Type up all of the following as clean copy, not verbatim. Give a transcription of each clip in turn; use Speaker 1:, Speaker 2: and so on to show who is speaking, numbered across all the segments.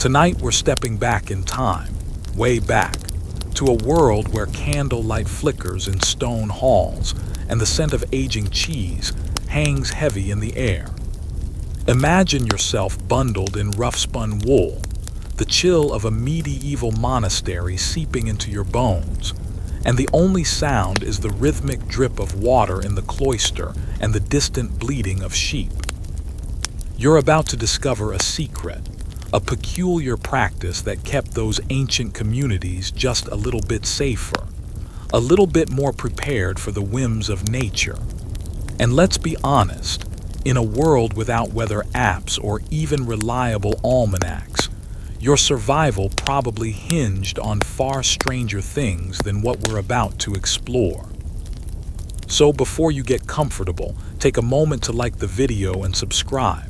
Speaker 1: Tonight we're stepping back in time, way back, to a world where candlelight flickers in stone halls and the scent of aging cheese hangs heavy in the air. Imagine yourself bundled in rough-spun wool, the chill of a medieval monastery seeping into your bones, and the only sound is the rhythmic drip of water in the cloister and the distant bleating of sheep. You're about to discover a secret, a peculiar practice that kept those ancient communities just a little bit safer, a little bit more prepared for the whims of nature. And let's be honest, in a world without weather apps or even reliable almanacs, your survival probably hinged on far stranger things than what we're about to explore. So before you get comfortable, take a moment to like the video and subscribe,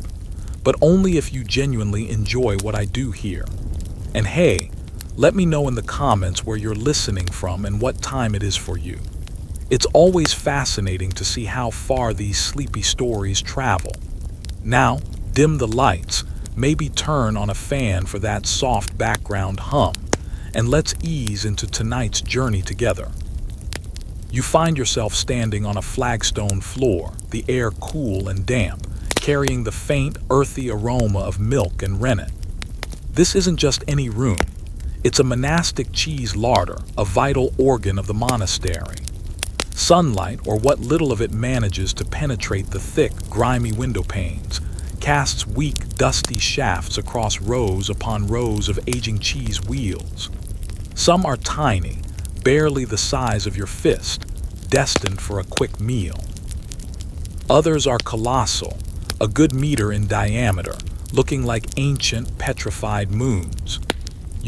Speaker 1: but only if you genuinely enjoy what I do here. And hey, let me know in the comments where you're listening from and what time it is for you. It's always fascinating to see how far these sleepy stories travel. Now, dim the lights, maybe turn on a fan for that soft background hum, and let's ease into tonight's journey together. You find yourself standing on a flagstone floor, the air cool and damp, carrying the faint, earthy aroma of milk and rennet. This isn't just any room. It's a monastic cheese larder, a vital organ of the monastery. Sunlight, or what little of it manages to penetrate the thick, grimy window panes, casts weak, dusty shafts across rows upon rows of aging cheese wheels. Some are tiny, barely the size of your fist, destined for a quick meal. Others are colossal, a good meter in diameter, looking like ancient, petrified moons.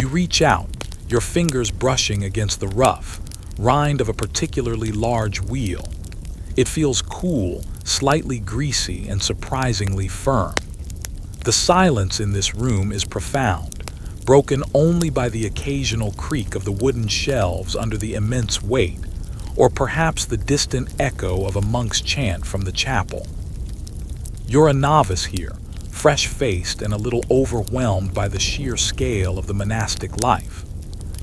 Speaker 1: You reach out, your fingers brushing against the rough rind of a particularly large wheel. It feels cool, slightly greasy, and surprisingly firm. The silence in this room is profound, broken only by the occasional creak of the wooden shelves under the immense weight, or perhaps the distant echo of a monk's chant from the chapel. You're a novice here, fresh-faced and a little overwhelmed by the sheer scale of the monastic life.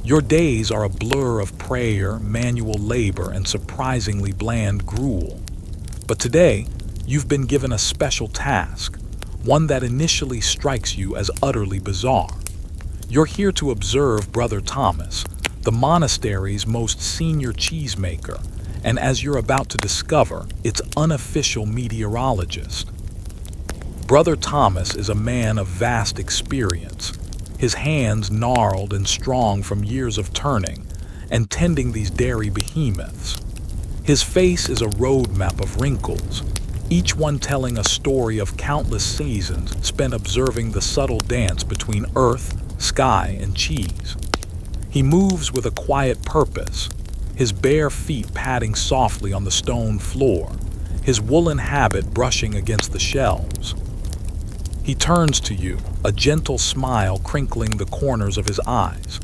Speaker 1: Your days are a blur of prayer, manual labor, and surprisingly bland gruel. But today, you've been given a special task, one that initially strikes you as utterly bizarre. You're here to observe Brother Thomas, the monastery's most senior cheesemaker, and as you're about to discover, its unofficial meteorologist. Brother Thomas is a man of vast experience, his hands gnarled and strong from years of turning and tending these dairy behemoths. His face is a roadmap of wrinkles, each one telling a story of countless seasons spent observing the subtle dance between earth, sky, and cheese. He moves with a quiet purpose, his bare feet padding softly on the stone floor, his woolen habit brushing against the shelves. He turns to you, a gentle smile crinkling the corners of his eyes.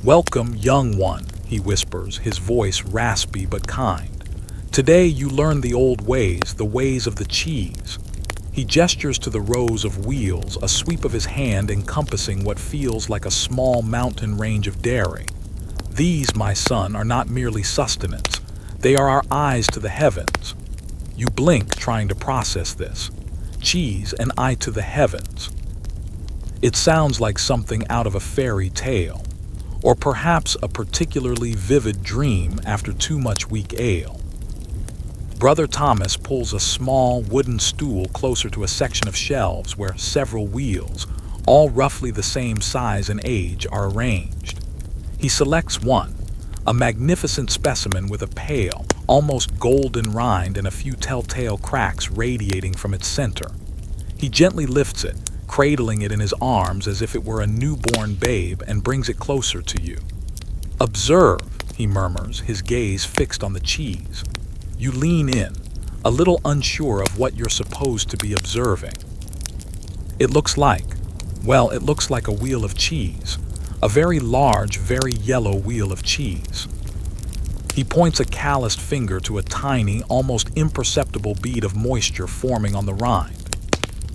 Speaker 1: "Welcome, young one," he whispers, his voice raspy but kind. "Today you learn the old ways, the ways of the cheese." He gestures to the rows of wheels, a sweep of his hand encompassing what feels like a small mountain range of dairy. "These, my son, are not merely sustenance. They are our eyes to the heavens." You blink, trying to process this. Cheese, an eye to the heavens. It sounds like something out of a fairy tale, or perhaps a particularly vivid dream after too much weak ale. Brother Thomas pulls a small wooden stool closer to a section of shelves where several wheels, all roughly the same size and age, are arranged. He selects one, a magnificent specimen with a pale, almost golden rind and a few telltale cracks radiating from its center. He gently lifts it, cradling it in his arms as if it were a newborn babe, and brings it closer to you. "Observe," he murmurs, his gaze fixed on the cheese. You lean in, a little unsure of what you're supposed to be observing. It looks like a wheel of cheese, a very large, very yellow wheel of cheese. He points a calloused finger to a tiny, almost imperceptible bead of moisture forming on the rind.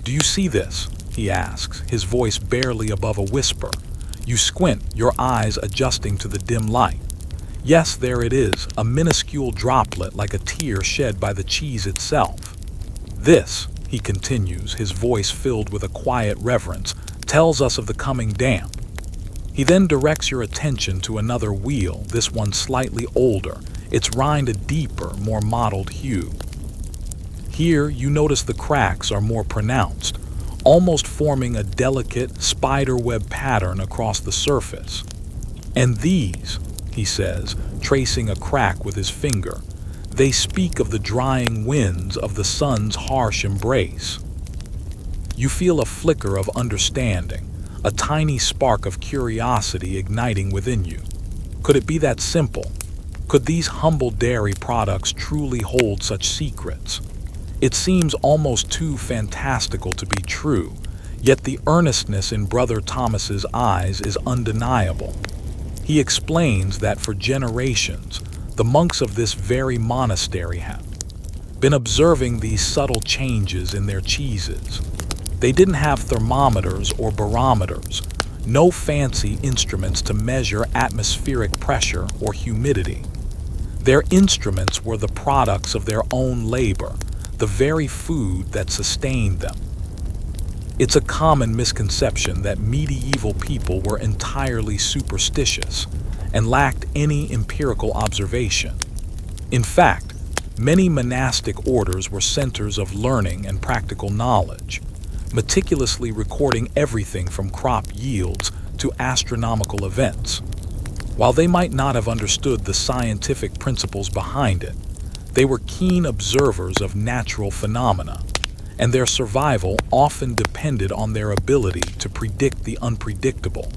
Speaker 1: "Do you see this? he asks, his voice barely above a whisper. You squint, your eyes adjusting to the dim light. Yes, there it is, a minuscule droplet like a tear shed by the cheese itself. This, he continues, his voice filled with a quiet reverence, tells us of the coming damp. He then directs your attention to another wheel, this one slightly older, its rind a deeper, more mottled hue. Here, you notice the cracks are more pronounced, almost forming a delicate spiderweb pattern across the surface. And these, he says, tracing a crack with his finger, they speak of the drying winds of the sun's harsh embrace. You feel a flicker of understanding, a tiny spark of curiosity igniting within you. Could it be that simple? Could these humble dairy products truly hold such secrets? It seems almost too fantastical to be true, yet the earnestness in Brother Thomas's eyes is undeniable. He explains that for generations, the monks of this very monastery have been observing these subtle changes in their cheeses. They didn't have thermometers or barometers, no fancy instruments to measure atmospheric pressure or humidity. Their instruments were the products of their own labor, the very food that sustained them. It's a common misconception that medieval people were entirely superstitious and lacked any empirical observation. In fact, many monastic orders were centers of learning and practical knowledge, meticulously recording everything from crop yields to astronomical events. While they might not have understood the scientific principles behind it, they were keen observers of natural phenomena, and their survival often depended on their ability to predict the unpredictable.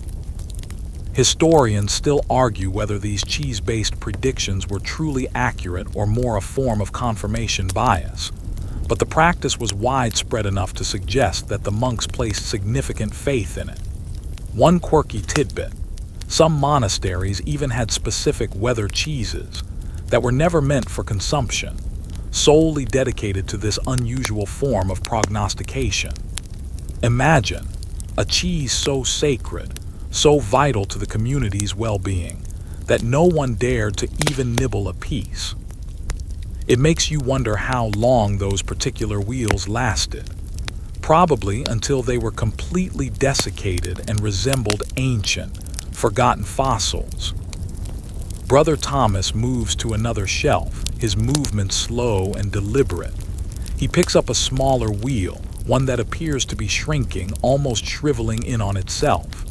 Speaker 1: Historians still argue whether these cheese-based predictions were truly accurate or more a form of confirmation bias, but the practice was widespread enough to suggest that the monks placed significant faith in it. One quirky tidbit: some monasteries even had specific weather cheeses that were never meant for consumption, solely dedicated to this unusual form of prognostication. Imagine a cheese so sacred, so vital to the community's well-being, that no one dared to even nibble a piece. It makes you wonder how long those particular wheels lasted, probably until they were completely desiccated and resembled ancient, forgotten fossils. Brother Thomas moves to another shelf, his movements slow and deliberate. He picks up a smaller wheel, one that appears to be shrinking, almost shriveling in on itself.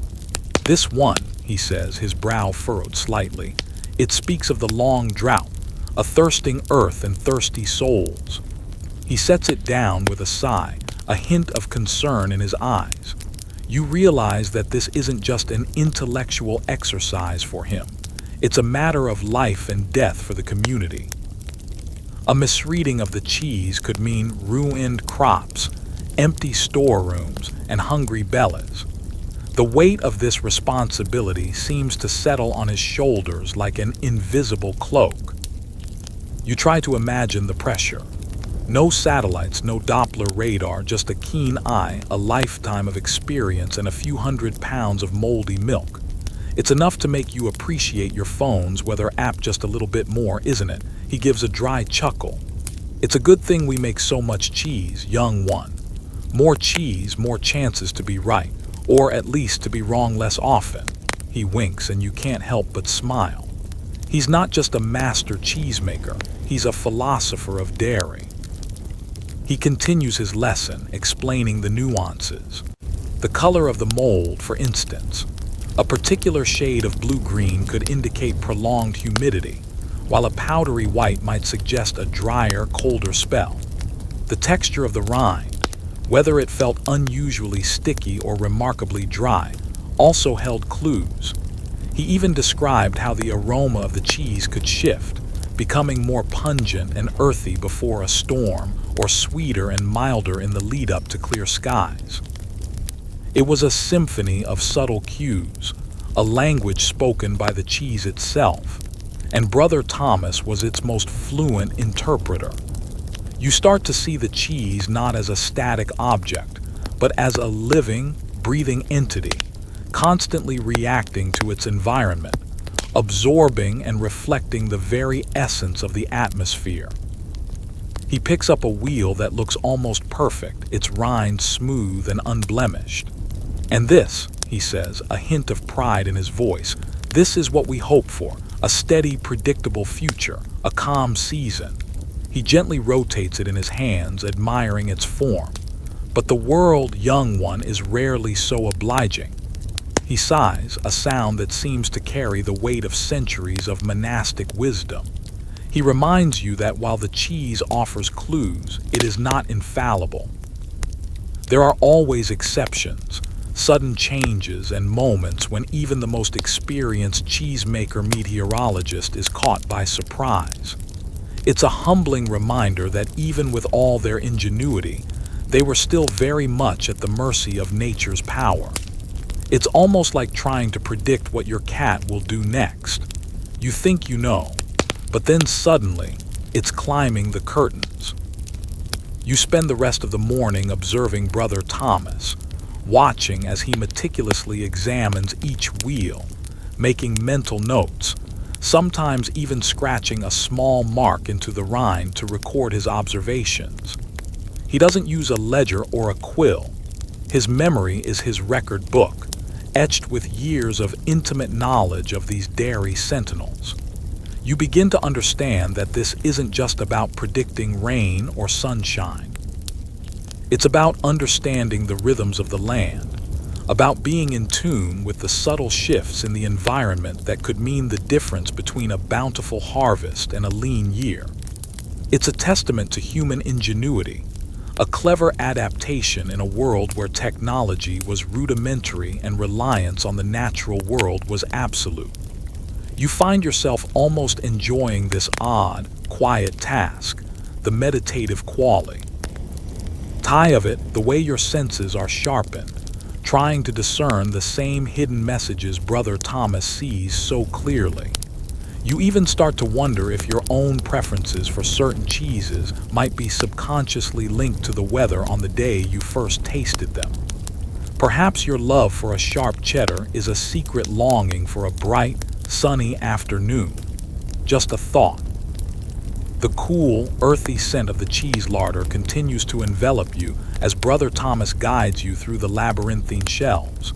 Speaker 1: This one, he says, his brow furrowed slightly, it speaks of the long drought, a thirsting earth and thirsty souls. He sets it down with a sigh, a hint of concern in his eyes. You realize that this isn't just an intellectual exercise for him. It's a matter of life and death for the community. A misreading of the cheese could mean ruined crops, empty storerooms, and hungry bellies. The weight of this responsibility seems to settle on his shoulders like an invisible cloak. You try to imagine the pressure. No satellites, no Doppler radar, just a keen eye, a lifetime of experience, and a few 100 pounds of moldy milk. It's enough to make you appreciate your phone's weather app just a little bit more, isn't it? He gives a dry chuckle. It's a good thing we make so much cheese, young one. More cheese, more chances to be right, or at least to be wrong less often. He winks and you can't help but smile. He's not just a master cheesemaker, he's a philosopher of dairy. He continues his lesson, explaining the nuances. The color of the mold, for instance. A particular shade of blue-green could indicate prolonged humidity, while a powdery white might suggest a drier, colder spell. The texture of the rind, whether it felt unusually sticky or remarkably dry, also held clues. He even described how the aroma of the cheese could shift, becoming more pungent and earthy before a storm, or sweeter and milder in the lead-up to clear skies. It was a symphony of subtle cues, a language spoken by the cheese itself, and Brother Thomas was its most fluent interpreter. You start to see the cheese not as a static object, but as a living, breathing entity, constantly reacting to its environment, absorbing and reflecting the very essence of the atmosphere. He picks up a wheel that looks almost perfect, its rind smooth and unblemished. And this, he says, a hint of pride in his voice, this is what we hope for, a steady, predictable future, a calm season. He gently rotates it in his hands, admiring its form. But the world, young one, is rarely so obliging. He sighs, a sound that seems to carry the weight of centuries of monastic wisdom. He reminds you that while the cheese offers clues, it is not infallible. There are always exceptions, sudden changes and moments when even the most experienced cheesemaker meteorologist is caught by surprise. It's a humbling reminder that even with all their ingenuity, they were still very much at the mercy of nature's power. It's almost like trying to predict what your cat will do next. You think you know, but then suddenly, it's climbing the curtains. You spend the rest of the morning observing Brother Thomas, watching as he meticulously examines each wheel, making mental notes, sometimes even scratching a small mark into the rind to record his observations. He doesn't use a ledger or a quill. His memory is his record book, etched with years of intimate knowledge of these dairy sentinels. You begin to understand that this isn't just about predicting rain or sunshine. It's about understanding the rhythms of the land, about being in tune with the subtle shifts in the environment that could mean the difference between a bountiful harvest and a lean year. It's a testament to human ingenuity, a clever adaptation in a world where technology was rudimentary and reliance on the natural world was absolute. You find yourself almost enjoying this odd, quiet task, the meditative quality. Tie of it, the way your senses are sharpened, trying to discern the same hidden messages Brother Thomas sees so clearly. You even start to wonder if your own preferences for certain cheeses might be subconsciously linked to the weather on the day you first tasted them. Perhaps your love for a sharp cheddar is a secret longing for a bright, sunny afternoon. Just a thought. The cool, earthy scent of the cheese larder continues to envelop you as Brother Thomas guides you through the labyrinthine shelves.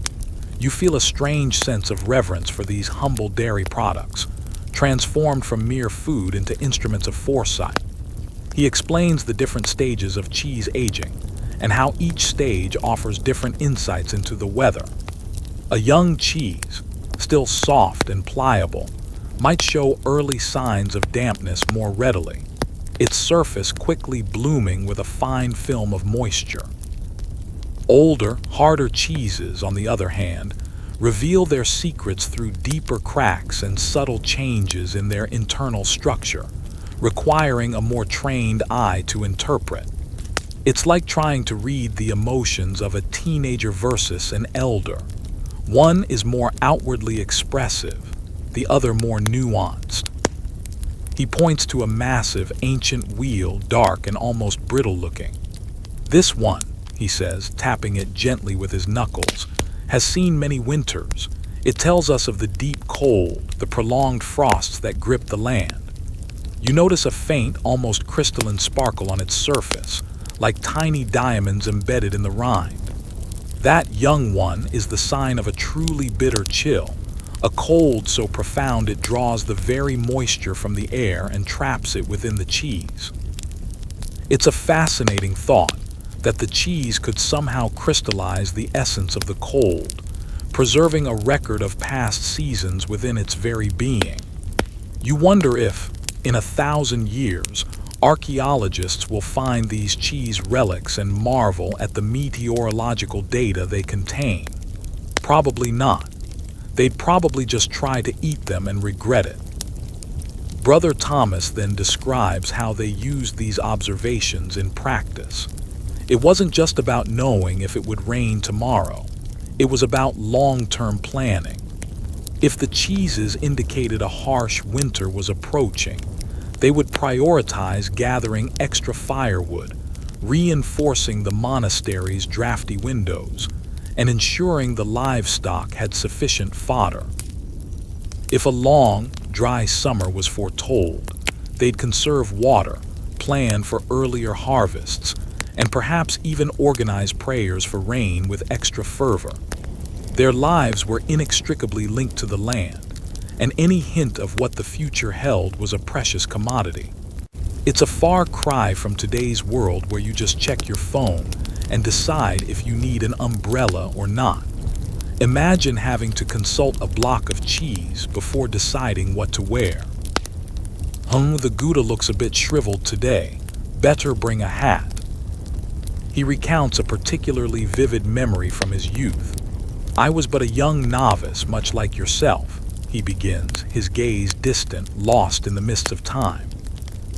Speaker 1: You feel a strange sense of reverence for these humble dairy products, transformed from mere food into instruments of foresight. He explains the different stages of cheese aging and how each stage offers different insights into the weather. A young cheese, still soft and pliable, might show early signs of dampness more readily, its surface quickly blooming with a fine film of moisture. Older, harder cheeses, on the other hand, reveal their secrets through deeper cracks and subtle changes in their internal structure, requiring a more trained eye to interpret. It's like trying to read the emotions of a teenager versus an elder. One is more outwardly expressive, the other more nuanced. He points to a massive, ancient wheel, dark and almost brittle looking. This one, he says, tapping it gently with his knuckles, has seen many winters. It tells us of the deep cold, the prolonged frosts that grip the land. You notice a faint, almost crystalline sparkle on its surface, like tiny diamonds embedded in the rind. That young one is the sign of a truly bitter chill, a cold so profound it draws the very moisture from the air and traps it within the cheese. It's a fascinating thought that the cheese could somehow crystallize the essence of the cold, preserving a record of past seasons within its very being. You wonder if, in 1,000 years, archaeologists will find these cheese relics and marvel at the meteorological data they contain. Probably not. They'd probably just try to eat them and regret it. Brother Thomas then describes how they used these observations in practice. It wasn't just about knowing if it would rain tomorrow. It was about long-term planning. If the cheeses indicated a harsh winter was approaching, they would prioritize gathering extra firewood, reinforcing the monastery's drafty windows and ensuring the livestock had sufficient fodder. If a long, dry summer was foretold, they'd conserve water, plan for earlier harvests, and perhaps even organize prayers for rain with extra fervor. Their lives were inextricably linked to the land, and any hint of what the future held was a precious commodity. It's a far cry from today's world where you just check your phone and decide if you need an umbrella or not. Imagine having to consult a block of cheese before deciding what to wear. The Gouda looks a bit shriveled today. Better bring a hat. He recounts a particularly vivid memory from his youth. I was but a young novice, much like yourself, he begins, his gaze distant, lost in the mists of time.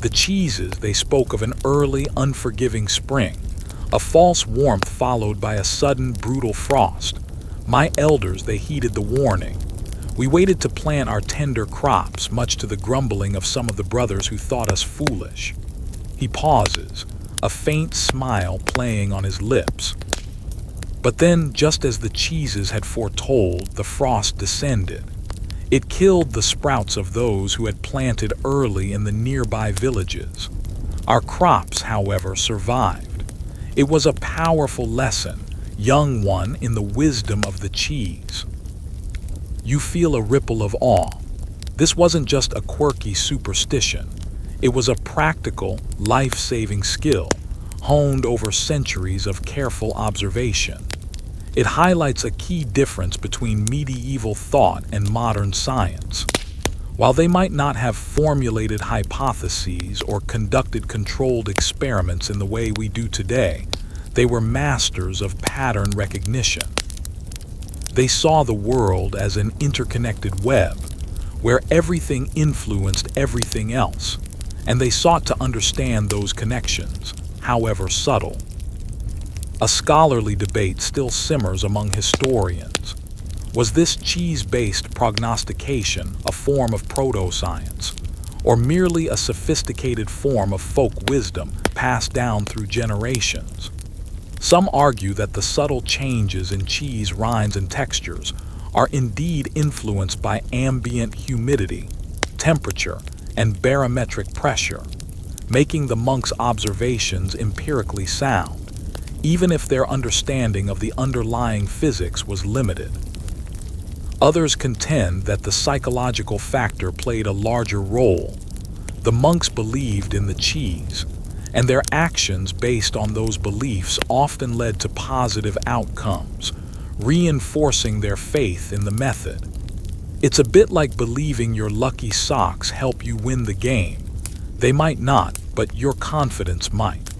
Speaker 1: The cheeses, they spoke of an early, unforgiving spring, a false warmth followed by a sudden, brutal frost. My elders, they heeded the warning. We waited to plant our tender crops, much to the grumbling of some of the brothers who thought us foolish. He pauses, a faint smile playing on his lips. But then, just as the cheeses had foretold, the frost descended. It killed the sprouts of those who had planted early in the nearby villages. Our crops, however, survived. It was a powerful lesson, young one, in the wisdom of the cheese. You feel a ripple of awe. This wasn't just a quirky superstition. It was a practical, life-saving skill, honed over centuries of careful observation. It highlights a key difference between medieval thought and modern science. While they might not have formulated hypotheses or conducted controlled experiments in the way we do today, they were masters of pattern recognition. They saw the world as an interconnected web, where everything influenced everything else, and they sought to understand those connections, however subtle. A scholarly debate still simmers among historians. Was this cheese-based prognostication a form of proto-science, or merely a sophisticated form of folk wisdom passed down through generations? Some argue that the subtle changes in cheese rinds and textures are indeed influenced by ambient humidity, temperature, and barometric pressure, making the monks' observations empirically sound, even if their understanding of the underlying physics was limited. Others contend that the psychological factor played a larger role. The monks believed in the cheese, and their actions based on those beliefs often led to positive outcomes, reinforcing their faith in the method. It's a bit like believing your lucky socks help you win the game. They might not, but your confidence might.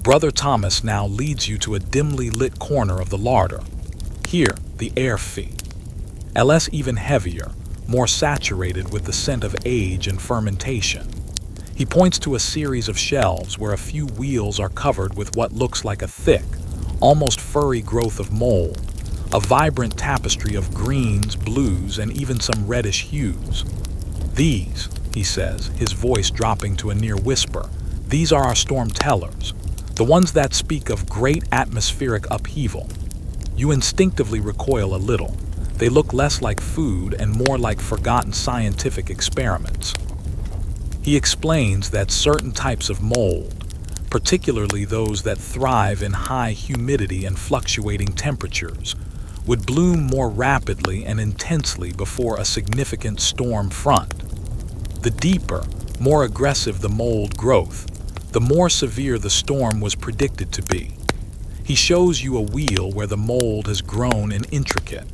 Speaker 1: Brother Thomas now leads you to a dimly lit corner of the larder. Here, the air feed. LS even heavier, more saturated with the scent of age and fermentation. He points to a series of shelves where a few wheels are covered with what looks like a thick, almost furry growth of mold, a vibrant tapestry of greens, blues, and even some reddish hues. These, he says, his voice dropping to a near whisper, these are our storm tellers, the ones that speak of great atmospheric upheaval. You instinctively recoil a little. They look less like food and more like forgotten scientific experiments. He explains that certain types of mold, particularly those that thrive in high humidity and fluctuating temperatures, would bloom more rapidly and intensely before a significant storm front. The deeper, more aggressive the mold growth, the more severe the storm was predicted to be. He shows you a wheel where the mold has grown in intricate,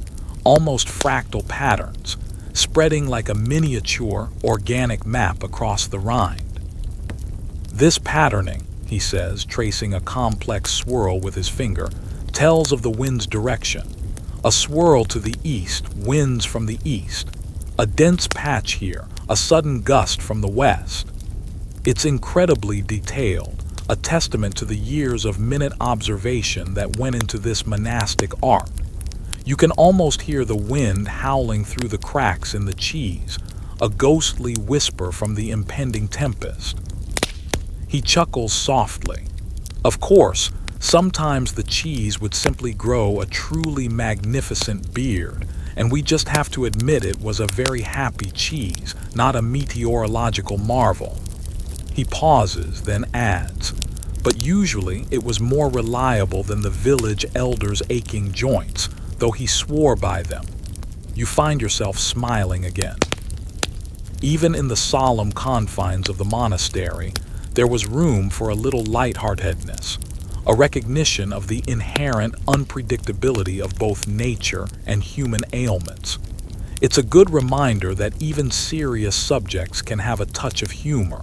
Speaker 1: almost fractal patterns, spreading like a miniature organic map across the rind. This patterning, he says, tracing a complex swirl with his finger, tells of the wind's direction. A swirl to the east, winds from the east. A dense patch here, a sudden gust from the west. It's incredibly detailed, a testament to the years of minute observation that went into this monastic art. You can almost hear the wind howling through the cracks in the cheese, a ghostly whisper from the impending tempest. He chuckles softly. Of course, sometimes the cheese would simply grow a truly magnificent beard, and we just have to admit it was a very happy cheese, not a meteorological marvel. He pauses, then adds, but usually it was more reliable than the village elder's aching joints, though he swore by them. You find yourself smiling again. Even in the solemn confines of the monastery, there was room for a little lightheartedness, a recognition of the inherent unpredictability of both nature and human ailments. It's a good reminder that even serious subjects can have a touch of humor.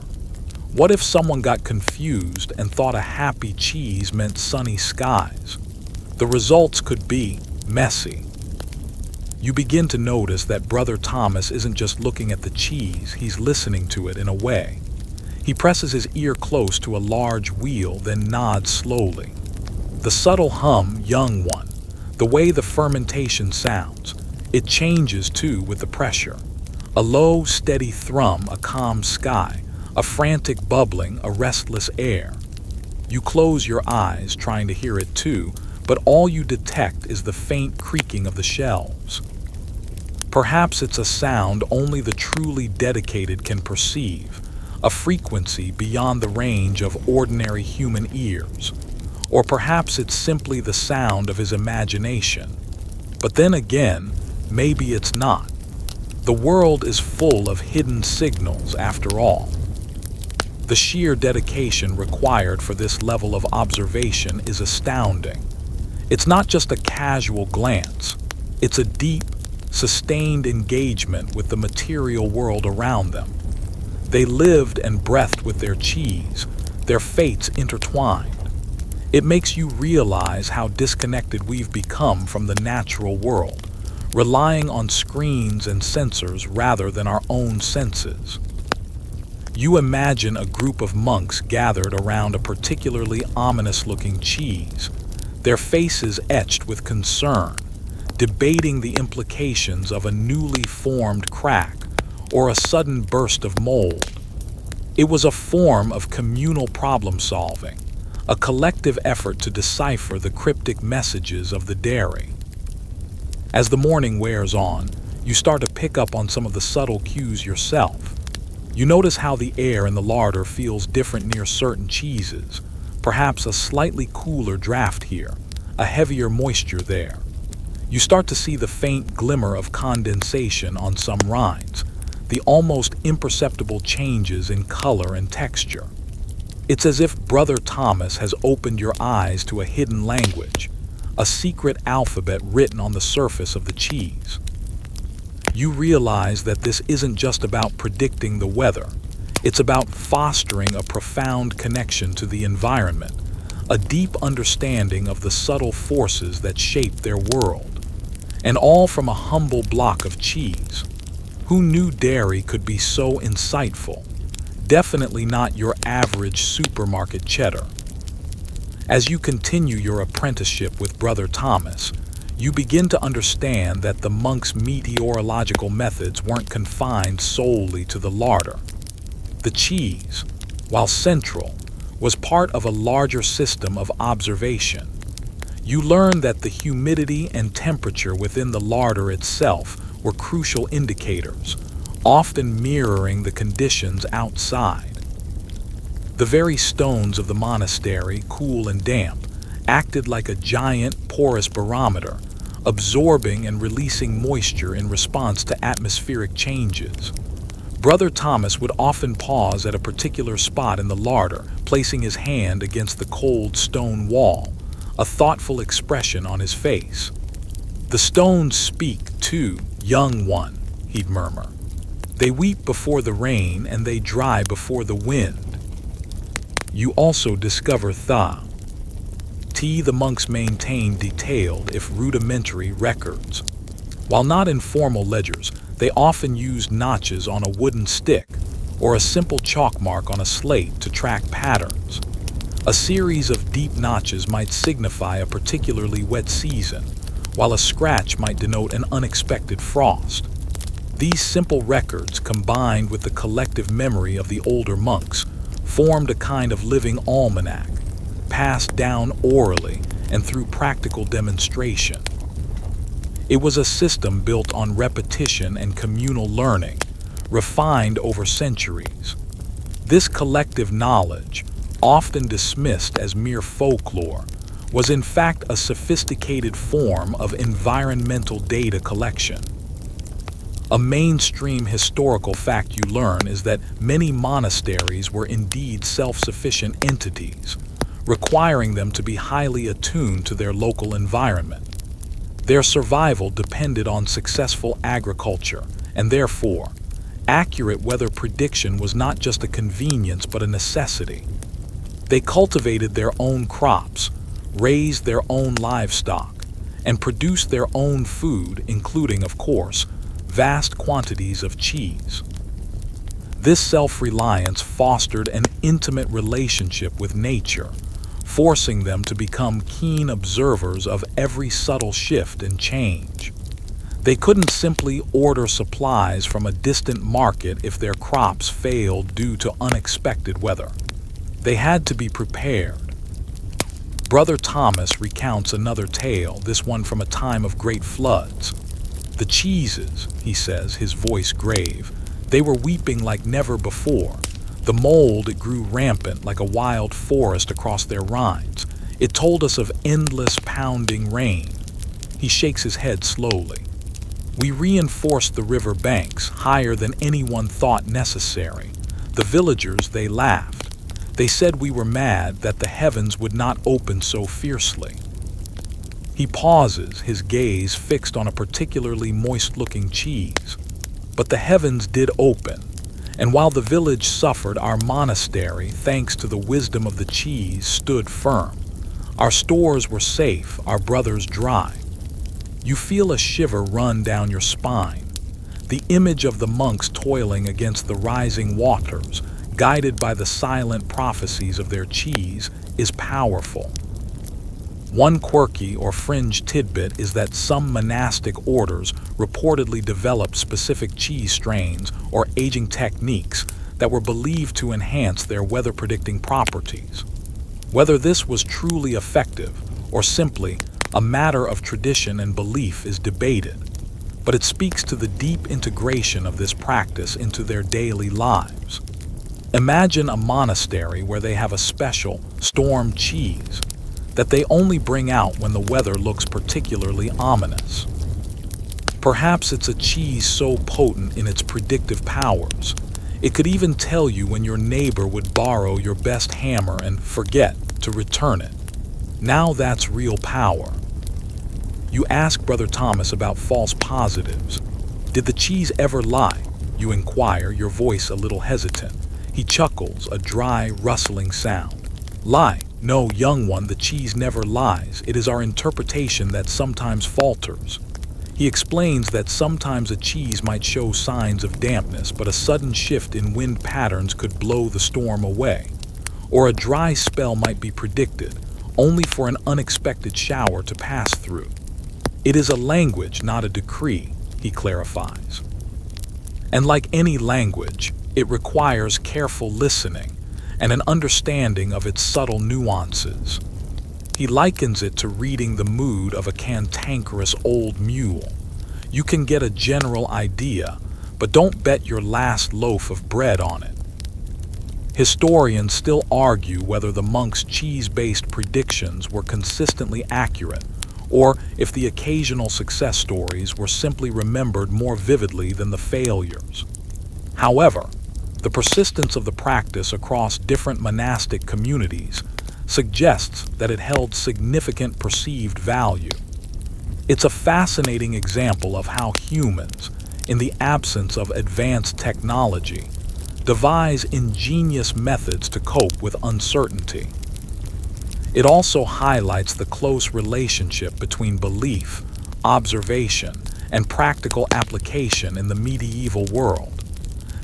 Speaker 1: What if someone got confused and thought a happy cheese meant sunny skies? The results could be messy. You begin to notice that Brother Thomas isn't just looking at the cheese, he's listening to it in a way. He presses his ear close to a large wheel, then nods slowly. The subtle hum, young one, the way the fermentation sounds, it changes too with the pressure. A low, steady thrum, a calm sky, a frantic bubbling, a restless air. You close your eyes, trying to hear it too, but all you detect is the faint creaking of the shelves. Perhaps it's a sound only the truly dedicated can perceive, a frequency beyond the range of ordinary human ears. Or perhaps it's simply the sound of his imagination. But then again, maybe it's not. The world is full of hidden signals after all. The sheer dedication required for this level of observation is astounding. It's not just a casual glance. It's a deep, sustained engagement with the material world around them. They lived and breathed with their cheese, their fates intertwined. It makes you realize how disconnected we've become from the natural world, relying on screens and sensors rather than our own senses. You imagine a group of monks gathered around a particularly ominous-looking cheese, their faces etched with concern, debating the implications of a newly formed crack or a sudden burst of mold. It was a form of communal problem-solving, a collective effort to decipher the cryptic messages of the dairy. As the morning wears on, you start to pick up on some of the subtle cues yourself. You notice how the air in the larder feels different near certain cheeses, perhaps a slightly cooler draft here, a heavier moisture there. You start to see the faint glimmer of condensation on some rinds, the almost imperceptible changes in color and texture. It's as if Brother Thomas has opened your eyes to a hidden language, a secret alphabet written on the surface of the cheese. You realize that this isn't just about predicting the weather. It's about fostering a profound connection to the environment, a deep understanding of the subtle forces that shape their world. And all from a humble block of cheese. Who knew dairy could be so insightful? Definitely not your average supermarket cheddar. As you continue your apprenticeship with Brother Thomas, you begin to understand that the monk's meteorological methods weren't confined solely to the larder. The cheese, while central, was part of a larger system of observation. You learn that the humidity and temperature within the larder itself were crucial indicators, often mirroring the conditions outside. The very stones of the monastery, cool and damp, acted like a giant porous barometer, absorbing and releasing moisture in response to atmospheric changes. Brother Thomas would often pause at a particular spot in the larder, placing his hand against the cold stone wall, a thoughtful expression on his face. "The stones speak, too, young one," he'd murmur. "They weep before the rain, and they dry before the wind." You also discover the monks maintained detailed, if rudimentary, records. While not in formal ledgers, they often used notches on a wooden stick or a simple chalk mark on a slate to track patterns. A series of deep notches might signify a particularly wet season, while a scratch might denote an unexpected frost. These simple records, combined with the collective memory of the older monks, formed a kind of living almanac. passed down orally and through practical demonstration. It was a system built on repetition and communal learning, refined over centuries. This collective knowledge, often dismissed as mere folklore, was in fact a sophisticated form of environmental data collection. A mainstream historical fact you learn is that many monasteries were indeed self-sufficient entities, requiring them to be highly attuned to their local environment. Their survival depended on successful agriculture, and therefore, accurate weather prediction was not just a convenience but a necessity. They cultivated their own crops, raised their own livestock, and produced their own food, including, of course, vast quantities of cheese. This self-reliance fostered an intimate relationship with nature, forcing them to become keen observers of every subtle shift and change. They couldn't simply order supplies from a distant market if their crops failed due to unexpected weather. They had to be prepared. Brother Thomas recounts another tale, this one from a time of great floods. The cheeses, he says, his voice grave, they were weeping like never before. The mold grew rampant like a wild forest across their rinds. It told us of endless pounding rain. He shakes his head slowly. We reinforced the river banks higher than anyone thought necessary. The villagers, they laughed. They said we were mad that the heavens would not open so fiercely. He pauses, his gaze fixed on a particularly moist-looking cheese. But the heavens did open, and while the village suffered, our monastery, thanks to the wisdom of the cheese, stood firm. Our stores were safe, our brothers dry. You feel a shiver run down your spine. The image of the monks toiling against the rising waters, guided by the silent prophecies of their cheese, is powerful. One quirky or fringe tidbit is that some monastic orders reportedly developed specific cheese strains or aging techniques that were believed to enhance their weather-predicting properties. Whether this was truly effective or simply a matter of tradition and belief is debated, but it speaks to the deep integration of this practice into their daily lives. Imagine a monastery where they have a special storm cheese that they only bring out when the weather looks particularly ominous. Perhaps it's a cheese so potent in its predictive powers, it could even tell you when your neighbor would borrow your best hammer and forget to return it. Now that's real power. You ask Brother Thomas about false positives. Did the cheese ever lie? You inquire, your voice a little hesitant. He chuckles, a dry, rustling sound. Lie? No, young one, the cheese never lies. It is our interpretation that sometimes falters. He explains that sometimes a cheese might show signs of dampness, but a sudden shift in wind patterns could blow the storm away. Or a dry spell might be predicted, only for an unexpected shower to pass through. It is a language, not a decree, he clarifies. And like any language, it requires careful listening and an understanding of its subtle nuances. He likens it to reading the mood of a cantankerous old mule. You can get a general idea, but don't bet your last loaf of bread on it. Historians still argue whether the monks' cheese-based predictions were consistently accurate, or if the occasional success stories were simply remembered more vividly than the failures. However, the persistence of the practice across different monastic communities suggests that it held significant perceived value. It's a fascinating example of how humans, in the absence of advanced technology, devise ingenious methods to cope with uncertainty. It also highlights the close relationship between belief, observation, and practical application in the medieval world.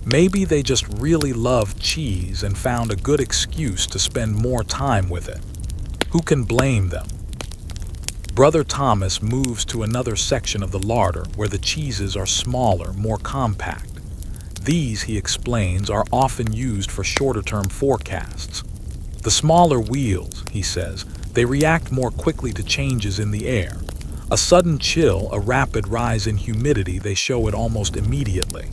Speaker 1: Maybe they just really loved cheese and found a good excuse to spend more time with it. Who can blame them? Brother Thomas moves to another section of the larder where the cheeses are smaller, more compact. These, he explains, are often used for shorter-term forecasts. The smaller wheels, he says, they react more quickly to changes in the air. A sudden chill, a rapid rise in humidity, they show it almost immediately.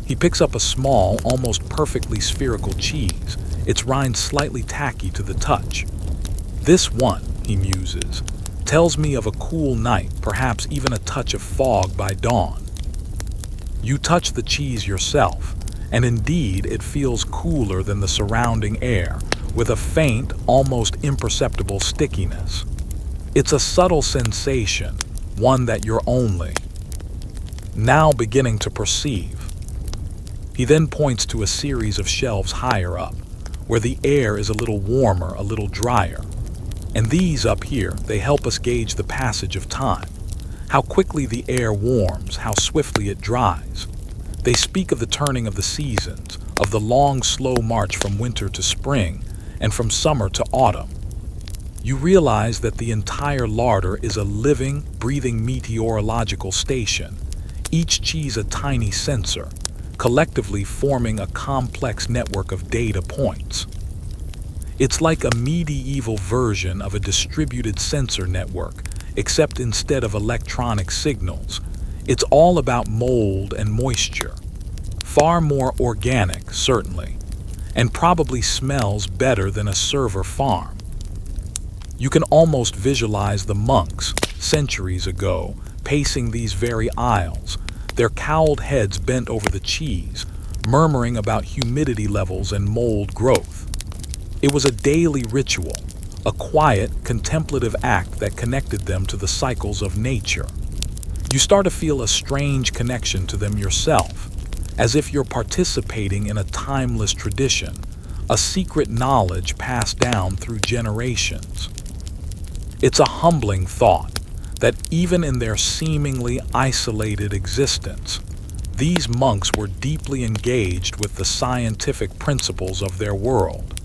Speaker 1: He picks up a small, almost perfectly spherical cheese, its rind slightly tacky to the touch. This one, he muses, tells me of a cool night, perhaps even a touch of fog by dawn. You touch the cheese yourself, and indeed it feels cooler than the surrounding air, with a faint, almost imperceptible stickiness. It's a subtle sensation, one that you're only now beginning to perceive. He then points to a series of shelves higher up, where the air is a little warmer, a little drier. And these up here, they help us gauge the passage of time, how quickly the air warms, how swiftly it dries. They speak of the turning of the seasons, of the long, slow march from winter to spring, and from summer to autumn. You realize that the entire larder is a living, breathing meteorological station, each cheese a tiny sensor, collectively forming a complex network of data points. It's like a medieval version of a distributed sensor network, except instead of electronic signals, it's all about mold and moisture. Far more organic, certainly, and probably smells better than a server farm. You can almost visualize the monks, centuries ago, pacing these very aisles, their cowled heads bent over the cheese, murmuring about humidity levels and mold growth. It was a daily ritual, a quiet, contemplative act that connected them to the cycles of nature. You start to feel a strange connection to them yourself, as if you're participating in a timeless tradition, a secret knowledge passed down through generations. It's a humbling thought that even in their seemingly isolated existence, these monks were deeply engaged with the scientific principles of their world,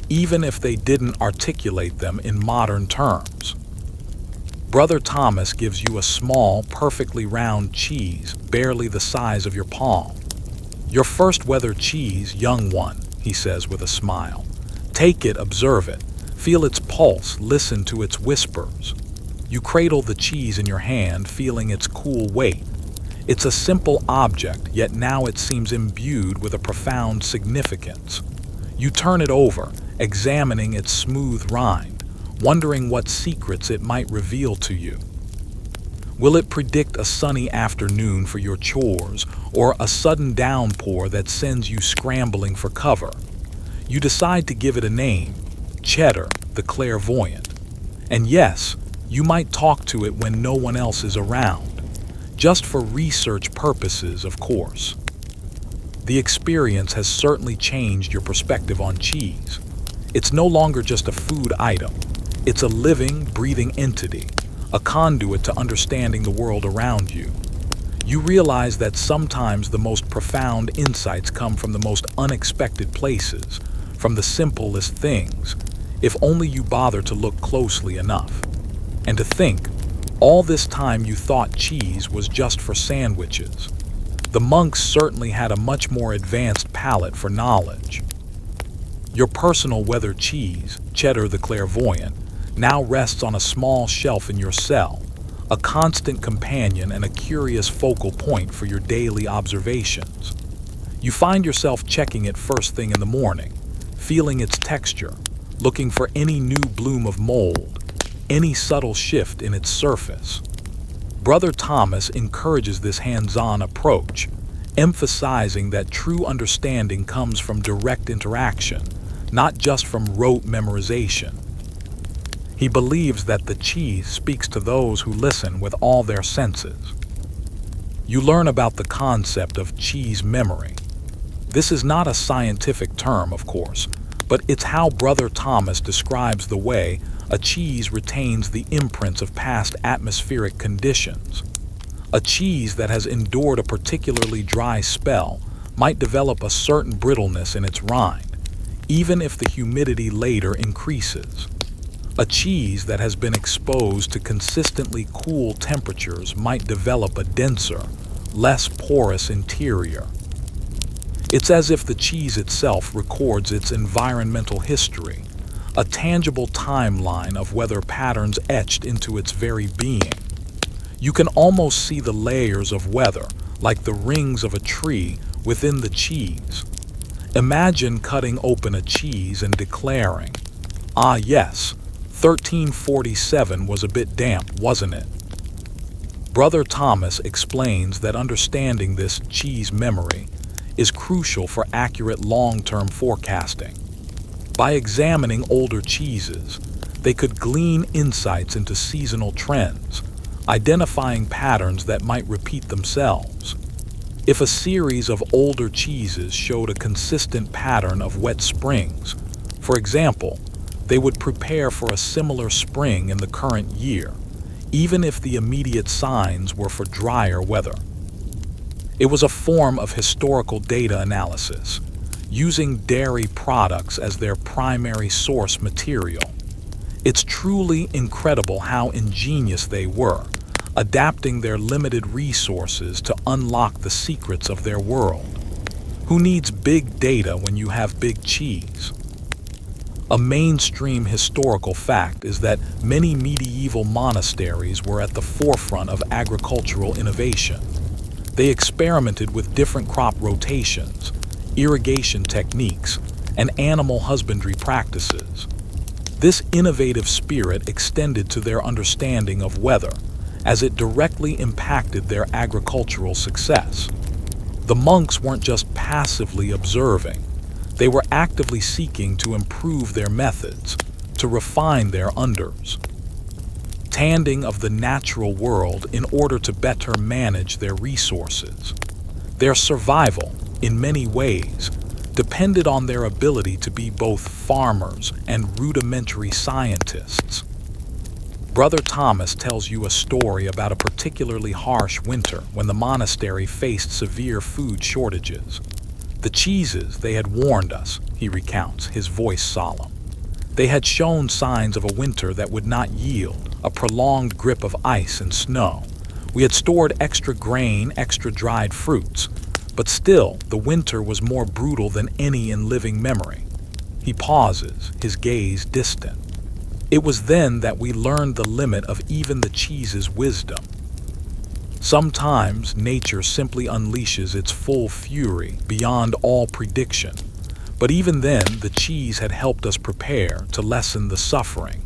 Speaker 1: even if they didn't articulate them in modern terms. Brother Thomas gives you a small, perfectly round cheese, barely the size of your palm. Your first weather cheese, young one, he says with a smile. Take it, observe it, feel its pulse, listen to its whispers. You cradle the cheese in your hand, feeling its cool weight. It's a simple object, yet now it seems imbued with a profound significance. You turn it over, examining its smooth rind, wondering what secrets it might reveal to you. Will it predict a sunny afternoon for your chores, or a sudden downpour that sends you scrambling for cover? You decide to give it a name, Cheddar, the clairvoyant. And yes, you might talk to it when no one else is around, just for research purposes, of course. The experience has certainly changed your perspective on cheese. It's no longer just a food item. It's a living, breathing entity, a conduit to understanding the world around you. You realize that sometimes the most profound insights come from the most unexpected places, from the simplest things, if only you bother to look closely enough. And to think, all this time you thought cheese was just for sandwiches. The monks certainly had a much more advanced palate for knowledge. Your personal weather cheese, Cheddar the clairvoyant, now rests on a small shelf in your cell, a constant companion and a curious focal point for your daily observations. You find yourself checking it first thing in the morning, feeling its texture, looking for any new bloom of mold, any subtle shift in its surface. Brother Thomas encourages this hands-on approach, emphasizing that true understanding comes from direct interaction, not just from rote memorization. He believes that the cheese speaks to those who listen with all their senses. You learn about the concept of cheese memory. This is not a scientific term, of course, but it's how Brother Thomas describes the way a cheese retains the imprints of past atmospheric conditions. A cheese that has endured a particularly dry spell might develop a certain brittleness in its rind, even if the humidity later increases. A cheese that has been exposed to consistently cool temperatures might develop a denser, less porous interior. It's as if the cheese itself records its environmental history, a tangible timeline of weather patterns etched into its very being. You can almost see the layers of weather, like the rings of a tree, within the cheese. Imagine cutting open a cheese and declaring, "Ah yes, 1347 was a bit damp, wasn't it?" Brother Thomas explains that understanding this cheese memory is crucial for accurate long-term forecasting. By examining older cheeses, they could glean insights into seasonal trends, identifying patterns that might repeat themselves. If a series of older cheeses showed a consistent pattern of wet springs, for example, they would prepare for a similar spring in the current year, even if the immediate signs were for drier weather. It was a form of historical data analysis, using dairy products as their primary source material. It's truly incredible how ingenious they were, adapting their limited resources to unlock the secrets of their world. Who needs big data when you have big cheese? A mainstream historical fact is that many medieval monasteries were at the forefront of agricultural innovation. They experimented with different crop rotations, irrigation techniques, and animal husbandry practices. This innovative spirit extended to their understanding of weather, as it directly impacted their agricultural success. The monks weren't just passively observing, they were actively seeking to improve their methods, to refine their understanding of the natural world in order to better manage their resources. Their survival, in many ways, depended on their ability to be both farmers and rudimentary scientists. Brother Thomas tells you a story about a particularly harsh winter when the monastery faced severe food shortages. The cheeses, they had warned us, he recounts, his voice solemn. They had shown signs of a winter that would not yield, a prolonged grip of ice and snow. We had stored extra grain, extra dried fruits, but still the winter was more brutal than any in living memory. He pauses, his gaze distant. It was then that we learned the limit of even the cheese's wisdom. Sometimes nature simply unleashes its full fury beyond all prediction, but even then the cheese had helped us prepare to lessen the suffering.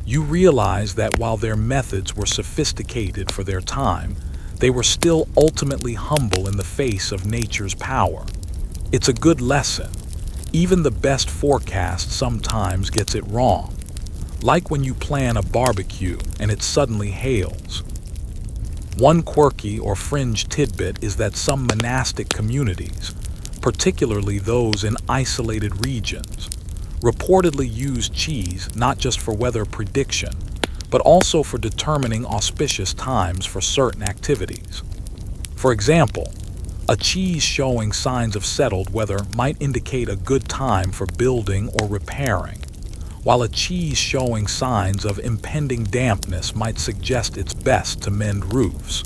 Speaker 1: You realize that while their methods were sophisticated for their time, they were still ultimately humble in the face of nature's power. It's a good lesson. Even the best forecast sometimes gets it wrong. Like when you plan a barbecue and it suddenly hails. One quirky or fringe tidbit is that some monastic communities, particularly those in isolated regions, reportedly use cheese not just for weather prediction, but also for determining auspicious times for certain activities. For example, a cheese showing signs of settled weather might indicate a good time for building or repairing, while a cheese showing signs of impending dampness might suggest it's best to mend roofs.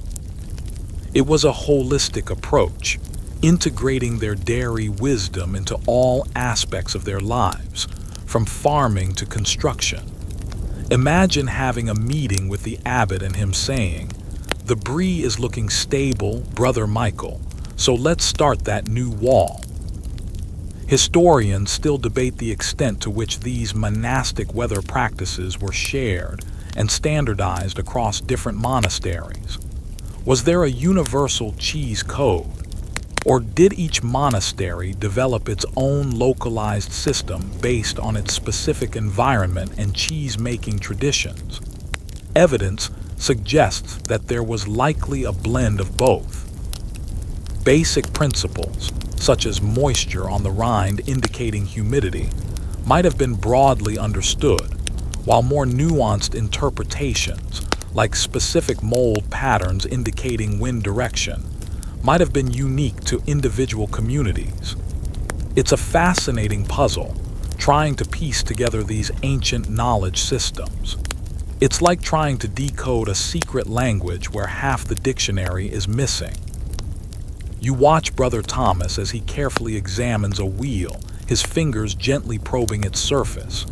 Speaker 1: It was a holistic approach, integrating their dairy wisdom into all aspects of their lives, from farming to construction. Imagine having a meeting with the abbot and him saying, "The brie is looking stable, Brother Michael, so let's start that new wall." Historians still debate the extent to which these monastic weather practices were shared and standardized across different monasteries. Was there a universal cheese code? Or did each monastery develop its own localized system based on its specific environment and cheese-making traditions? Evidence suggests that there was likely a blend of both. Basic principles, such as moisture on the rind indicating humidity, might have been broadly understood, while more nuanced interpretations, like specific mold patterns indicating wind direction, might have been unique to individual communities. It's a fascinating puzzle, trying to piece together these ancient knowledge systems. It's like trying to decode a secret language where half the dictionary is missing. You watch Brother Thomas as he carefully examines a wheel, his fingers gently probing its surface.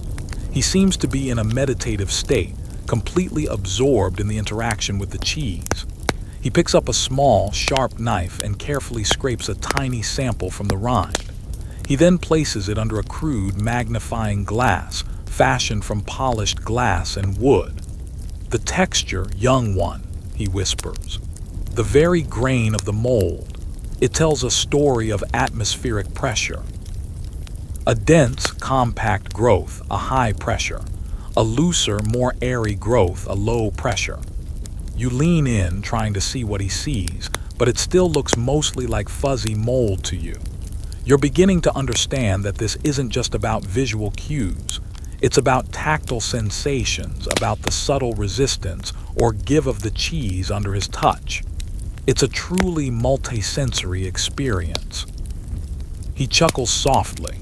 Speaker 1: He seems to be in a meditative state, completely absorbed in the interaction with the cheese. He picks up a small, sharp knife and carefully scrapes a tiny sample from the rind. He then places it under a crude magnifying glass, fashioned from polished glass and wood. "The texture, young one," he whispers. "The very grain of the mold. It tells a story of atmospheric pressure. A dense, compact growth, a high pressure. A looser, more airy growth, a low pressure." You lean in, trying to see what he sees, but it still looks mostly like fuzzy mold to you. You're beginning to understand that this isn't just about visual cues. It's about tactile sensations, about the subtle resistance or give of the cheese under his touch. It's a truly multisensory experience. He chuckles softly.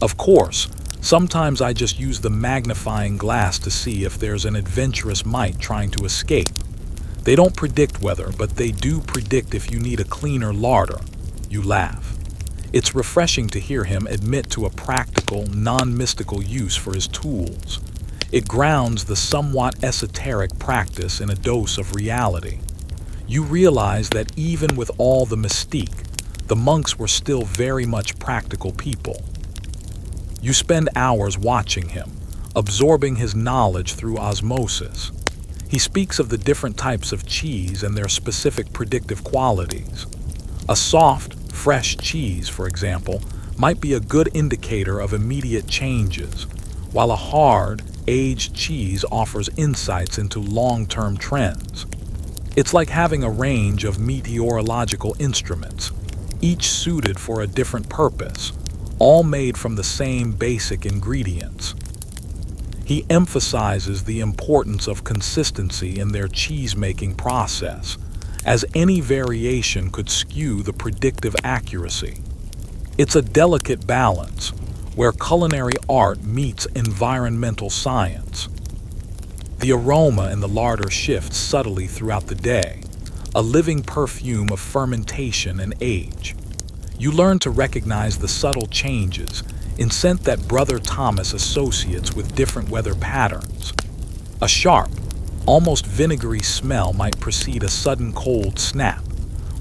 Speaker 1: "Of course, sometimes I just use the magnifying glass to see if there's an adventurous mite trying to escape. They don't predict weather, but they do predict if you need a cleaner larder." You laugh. It's refreshing to hear him admit to a practical, non-mystical use for his tools. It grounds the somewhat esoteric practice in a dose of reality. You realize that even with all the mystique, the monks were still very much practical people. You spend hours watching him, absorbing his knowledge through osmosis. He speaks of the different types of cheese and their specific predictive qualities. A soft, fresh cheese, for example, might be a good indicator of immediate changes, while a hard, aged cheese offers insights into long-term trends. It's like having a range of meteorological instruments, each suited for a different purpose, all made from the same basic ingredients. He emphasizes the importance of consistency in their cheese-making process, as any variation could skew the predictive accuracy. It's a delicate balance, where culinary art meets environmental science. The aroma in the larder shifts subtly throughout the day, a living perfume of fermentation and age. You learn to recognize the subtle changes in scent that Brother Thomas associates with different weather patterns. A sharp, almost vinegary smell might precede a sudden cold snap,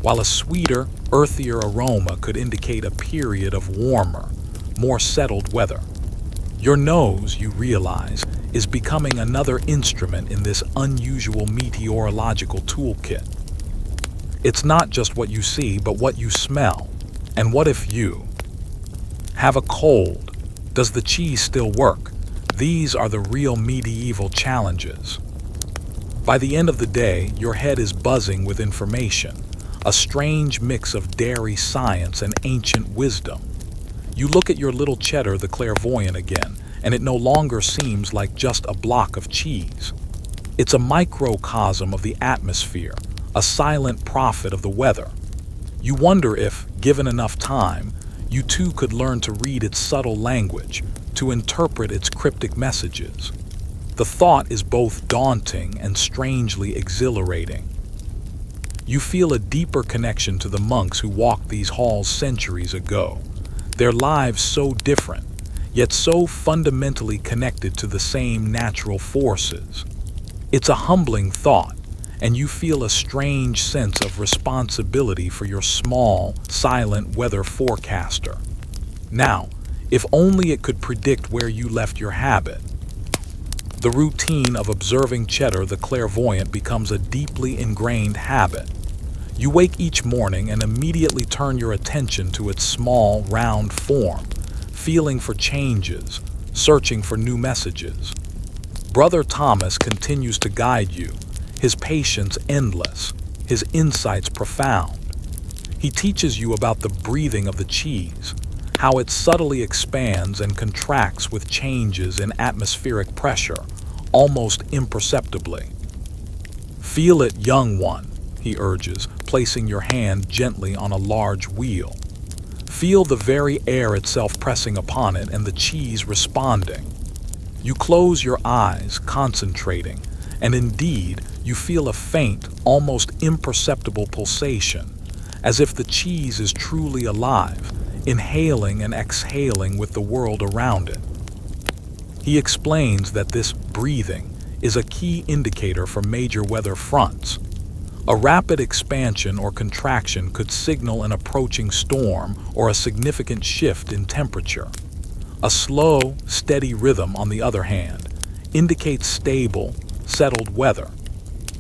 Speaker 1: while a sweeter, earthier aroma could indicate a period of warmer, more settled weather. Your nose, you realize, is becoming another instrument in this unusual meteorological toolkit. It's not just what you see, but what you smell. And what if you have a cold? Does the cheese still work? These are the real medieval challenges. By the end of the day, your head is buzzing with information, a strange mix of dairy science and ancient wisdom. You look at your little Cheddar the clairvoyant again, and it no longer seems like just a block of cheese. It's a microcosm of the atmosphere, a silent prophet of the weather. You wonder if, given enough time, you too could learn to read its subtle language, to interpret its cryptic messages. The thought is both daunting and strangely exhilarating. You feel a deeper connection to the monks who walked these halls centuries ago, their lives so different, yet so fundamentally connected to the same natural forces. It's a humbling thought, and you feel a strange sense of responsibility for your small, silent weather forecaster. Now, if only it could predict where you left your habit. The routine of observing Cheddar the clairvoyant becomes a deeply ingrained habit. You wake each morning and immediately turn your attention to its small, round form, feeling for changes, searching for new messages. Brother Thomas continues to guide you, his patience endless, his insights profound. He teaches you about the breathing of the cheese, how it subtly expands and contracts with changes in atmospheric pressure, almost imperceptibly. "Feel it, young one," he urges, placing your hand gently on a large wheel. Feel the very air itself pressing upon it and the cheese responding. You close your eyes, concentrating, and indeed, you feel a faint, almost imperceptible pulsation, as if the cheese is truly alive, inhaling and exhaling with the world around it. He explains that this breathing is a key indicator for major weather fronts. A rapid expansion or contraction could signal an approaching storm or a significant shift in temperature. A slow, steady rhythm, on the other hand, indicates stable, settled weather.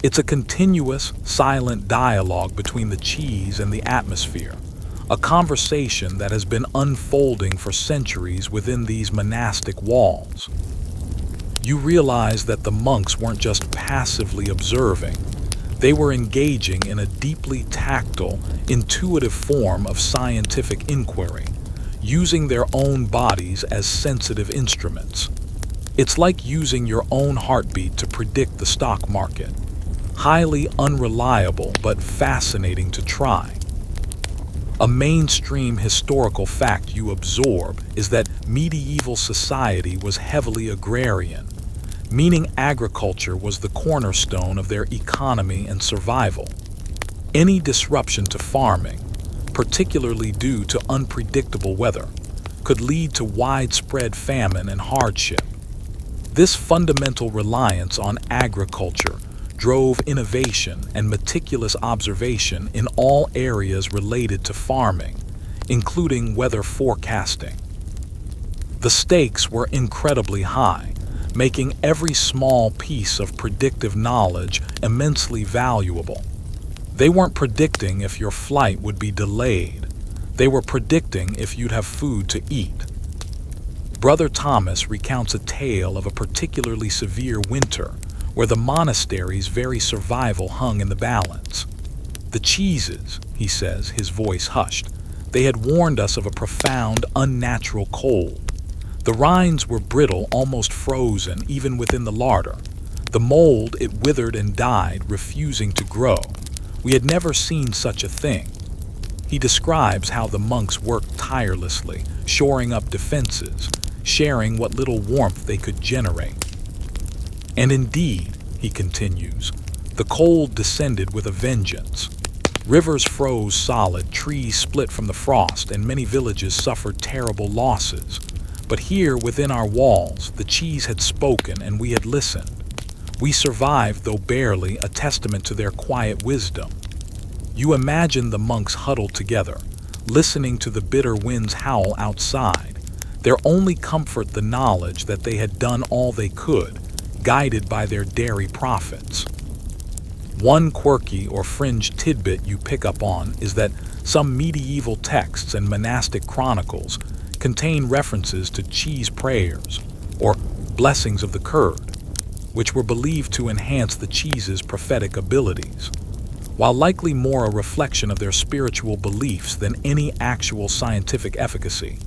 Speaker 1: It's a continuous, silent dialogue between the cheese and the atmosphere, a conversation that has been unfolding for centuries within these monastic walls. You realize that the monks weren't just passively observing. They were engaging in a deeply tactile, intuitive form of scientific inquiry, using their own bodies as sensitive instruments. It's like using your own heartbeat to predict the stock market. Highly unreliable but fascinating to try. A mainstream historical fact you absorb is that medieval society was heavily agrarian, meaning agriculture was the cornerstone of their economy and survival. Any disruption to farming, particularly due to unpredictable weather, could lead to widespread famine and hardship. This fundamental reliance on agriculture drove innovation and meticulous observation in all areas related to farming, including weather forecasting. The stakes were incredibly high, making every small piece of predictive knowledge immensely valuable. They weren't predicting if your flight would be delayed. They were predicting if you'd have food to eat. Brother Thomas recounts a tale of a particularly severe winter where the monastery's very survival hung in the balance. The cheeses, he says, his voice hushed, they had warned us of a profound, unnatural cold. The rinds were brittle, almost frozen, even within the larder. The mold, it withered and died, refusing to grow. We had never seen such a thing. He describes how the monks worked tirelessly, shoring up defenses, sharing what little warmth they could generate. And indeed, he continues, the cold descended with a vengeance. Rivers froze solid, trees split from the frost, and many villages suffered terrible losses. But here, within our walls, the cheese had spoken and we had listened. We survived, though barely, a testament to their quiet wisdom. You imagine the monks huddled together, listening to the bitter winds howl outside, their only comfort the knowledge that they had done all they could, guided by their dairy prophets. One quirky or fringe tidbit you pick up on is that some medieval texts and monastic chronicles contain references to cheese prayers, or blessings of the curd, which were believed to enhance the cheese's prophetic abilities. While likely more a reflection of their spiritual beliefs than any actual scientific efficacy,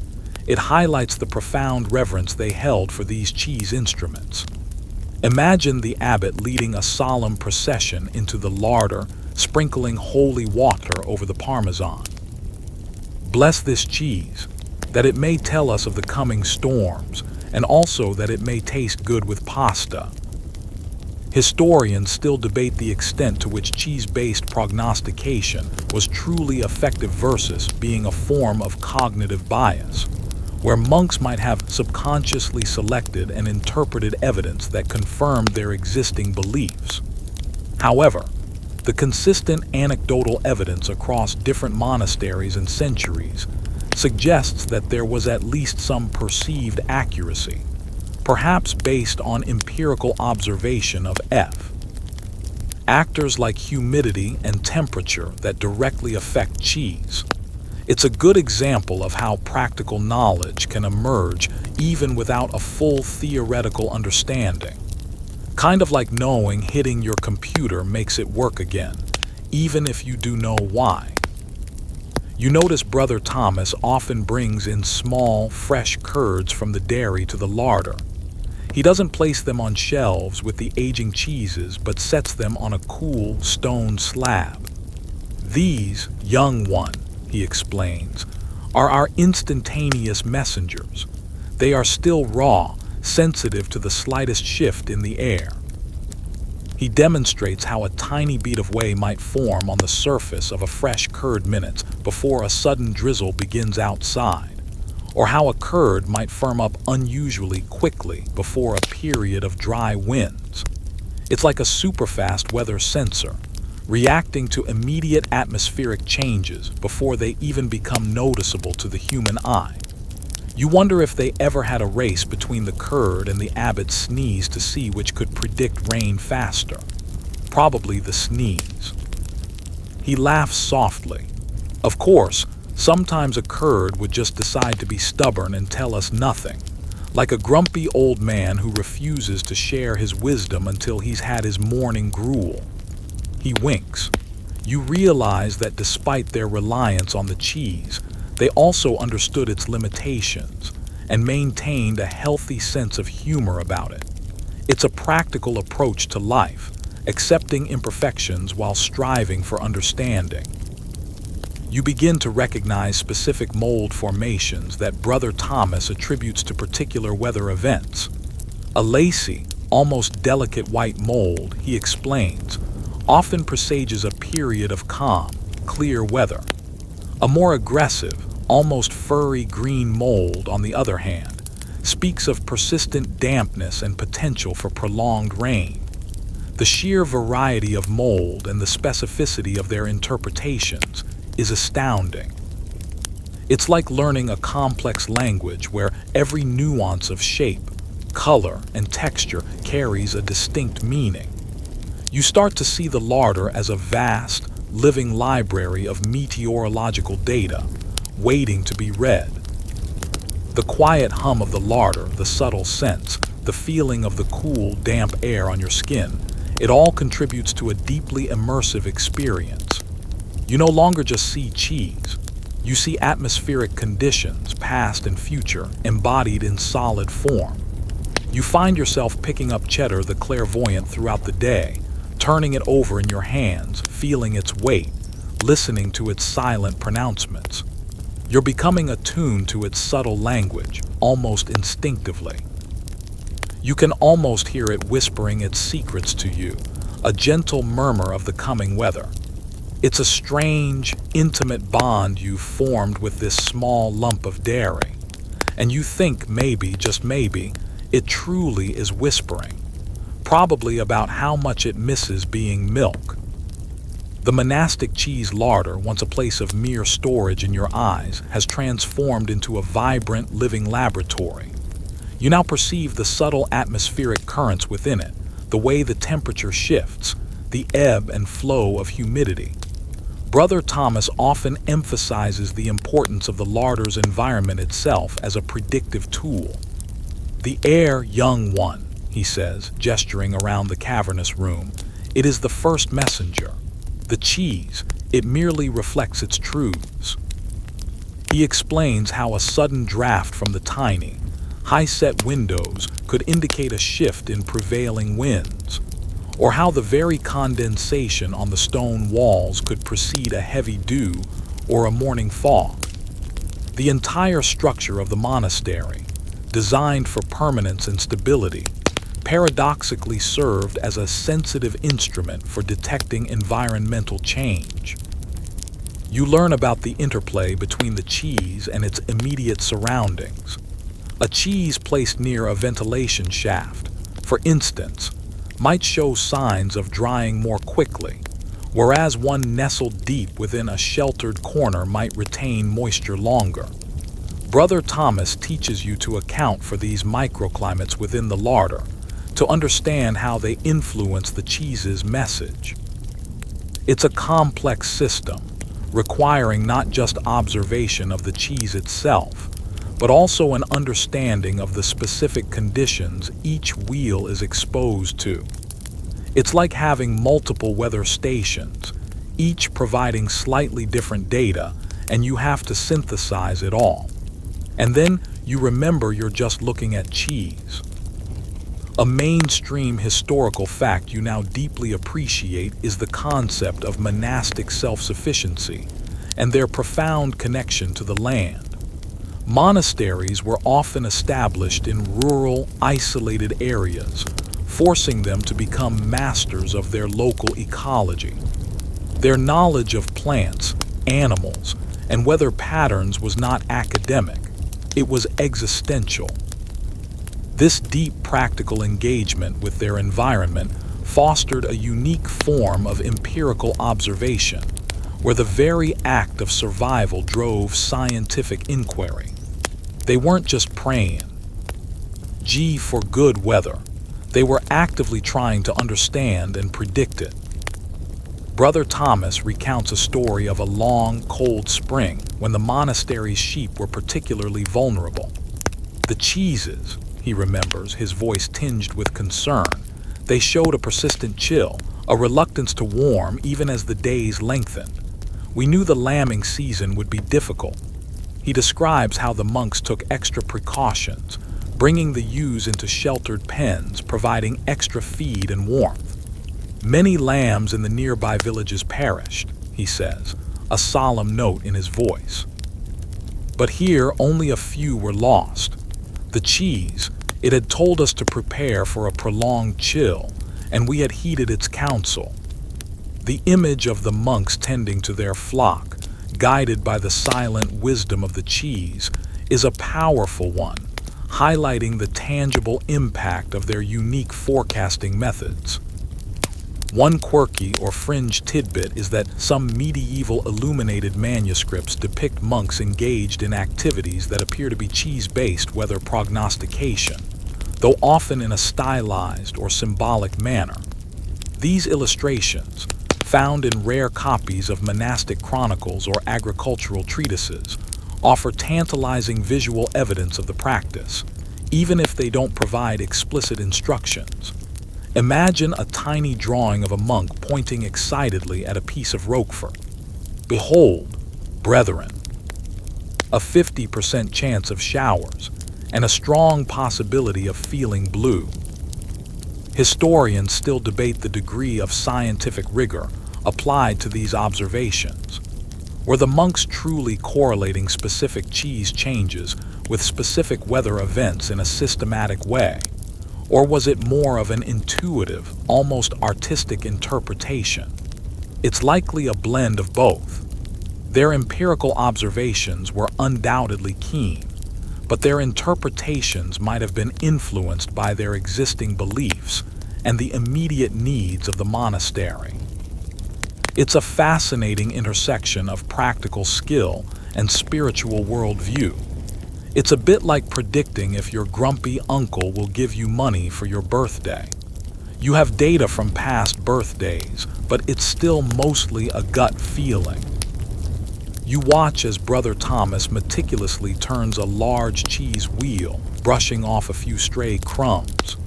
Speaker 1: it highlights the profound reverence they held for these cheese instruments. Imagine the abbot leading a solemn procession into the larder, sprinkling holy water over the parmesan. Bless this cheese, that it may tell us of the coming storms, and also that it may taste good with pasta. Historians still debate the extent to which cheese-based prognostication was truly effective versus being a form of cognitive bias, where monks might have subconsciously selected and interpreted evidence that confirmed their existing beliefs. However, the consistent anecdotal evidence across different monasteries and centuries suggests that there was at least some perceived accuracy, perhaps based on empirical observation of factors like humidity and temperature that directly affect cheese. It's a good example of how practical knowledge can emerge even without a full theoretical understanding. Kind of like knowing hitting your computer makes it work again, even if you do know why. You notice Brother Thomas often brings in small, fresh curds from the dairy to the larder. He doesn't place them on shelves with the aging cheeses, but sets them on a cool stone slab. These, young one, he explains, are our instantaneous messengers. They are still raw, sensitive to the slightest shift in the air. He demonstrates how a tiny bead of whey might form on the surface of a fresh curd minutes before a sudden drizzle begins outside, or how a curd might firm up unusually quickly before a period of dry winds. It's like a superfast weather sensor, reacting to immediate atmospheric changes before they even become noticeable to the human eye. You wonder if they ever had a race between the curd and the abbot's sneeze to see which could predict rain faster. Probably the sneeze. He laughs softly. Of course, sometimes a curd would just decide to be stubborn and tell us nothing, like a grumpy old man who refuses to share his wisdom until he's had his morning gruel. He winks. You realize that despite their reliance on the cheese, they also understood its limitations and maintained a healthy sense of humor about it. It's a practical approach to life, accepting imperfections while striving for understanding. You begin to recognize specific mold formations that Brother Thomas attributes to particular weather events. A lacy, almost delicate white mold, he explains, often presages a period of calm, clear weather. A more aggressive, almost furry green mold, on the other hand, speaks of persistent dampness and potential for prolonged rain. The sheer variety of mold and the specificity of their interpretations is astounding. It's like learning a complex language where every nuance of shape, color, and texture carries a distinct meaning. You start to see the larder as a vast, living library of meteorological data, waiting to be read. The quiet hum of the larder, the subtle sense, the feeling of the cool, damp air on your skin, it all contributes to a deeply immersive experience. You no longer just see cheese. You see atmospheric conditions, past and future, embodied in solid form. You find yourself picking up cheddar the clairvoyant throughout the day, turning it over in your hands, feeling its weight, listening to its silent pronouncements. You're becoming attuned to its subtle language, almost instinctively. You can almost hear it whispering its secrets to you, a gentle murmur of the coming weather. It's a strange, intimate bond you've formed with this small lump of dairy, and you think maybe, just maybe, it truly is whispering, probably about how much it misses being milk. The monastic cheese larder, once a place of mere storage in your eyes, has transformed into a vibrant, living laboratory. You now perceive the subtle atmospheric currents within it, the way the temperature shifts, the ebb and flow of humidity. Brother Thomas often emphasizes the importance of the larder's environment itself as a predictive tool. The air, young one, he says, gesturing around the cavernous room, it is the first messenger. The cheese, it merely reflects its truths. He explains how a sudden draft from the tiny, high-set windows could indicate a shift in prevailing winds, or how the very condensation on the stone walls could precede a heavy dew or a morning fog. The entire structure of the monastery, designed for permanence and stability, paradoxically served as a sensitive instrument for detecting environmental change. You learn about the interplay between the cheese and its immediate surroundings. A cheese placed near a ventilation shaft, for instance, might show signs of drying more quickly, whereas one nestled deep within a sheltered corner might retain moisture longer. Brother Thomas teaches you to account for these microclimates within the larder, to understand how they influence the cheese's message. It's a complex system, requiring not just observation of the cheese itself, but also an understanding of the specific conditions each wheel is exposed to. It's like having multiple weather stations, each providing slightly different data, and you have to synthesize it all. And then you remember you're just looking at cheese. A mainstream historical fact you now deeply appreciate is the concept of monastic self-sufficiency and their profound connection to the land. Monasteries were often established in rural, isolated areas, forcing them to become masters of their local ecology. Their knowledge of plants, animals, and weather patterns was not academic. It was existential. This deep practical engagement with their environment fostered a unique form of empirical observation, where the very act of survival drove scientific inquiry. They weren't just praying, G for good weather. They were actively trying to understand and predict it. Brother Thomas recounts a story of a long, cold spring when the monastery's sheep were particularly vulnerable. The cheeses, he remembers, his voice tinged with concern, they showed a persistent chill, a reluctance to warm even as the days lengthened. We knew the lambing season would be difficult. He describes how the monks took extra precautions, bringing the ewes into sheltered pens, providing extra feed and warmth. Many lambs in the nearby villages perished, he says, a solemn note in his voice. But here only a few were lost. The cheese, it had told us to prepare for a prolonged chill, and we had heeded its counsel. The image of the monks tending to their flock, guided by the silent wisdom of the cheese, is a powerful one, highlighting the tangible impact of their unique forecasting methods. One quirky or fringe tidbit is that some medieval illuminated manuscripts depict monks engaged in activities that appear to be cheese-based weather prognostication, though often in a stylized or symbolic manner. These illustrations, found in rare copies of monastic chronicles or agricultural treatises, offer tantalizing visual evidence of the practice, even if they don't provide explicit instructions. Imagine a tiny drawing of a monk pointing excitedly at a piece of roquefort. Behold, brethren, a 50% chance of showers and a strong possibility of feeling blue. Historians still debate the degree of scientific rigor applied to these observations. Were the monks truly correlating specific cheese changes with specific weather events in a systematic way? Or was it more of an intuitive, almost artistic interpretation? It's likely a blend of both. Their empirical observations were undoubtedly keen, but their interpretations might have been influenced by their existing beliefs and the immediate needs of the monastery. It's a fascinating intersection of practical skill and spiritual worldview. It's a bit like predicting if your grumpy uncle will give you money for your birthday. You have data from past birthdays, but it's still mostly a gut feeling. You watch as Brother Thomas meticulously turns a large cheese wheel, brushing off a few stray crumbs.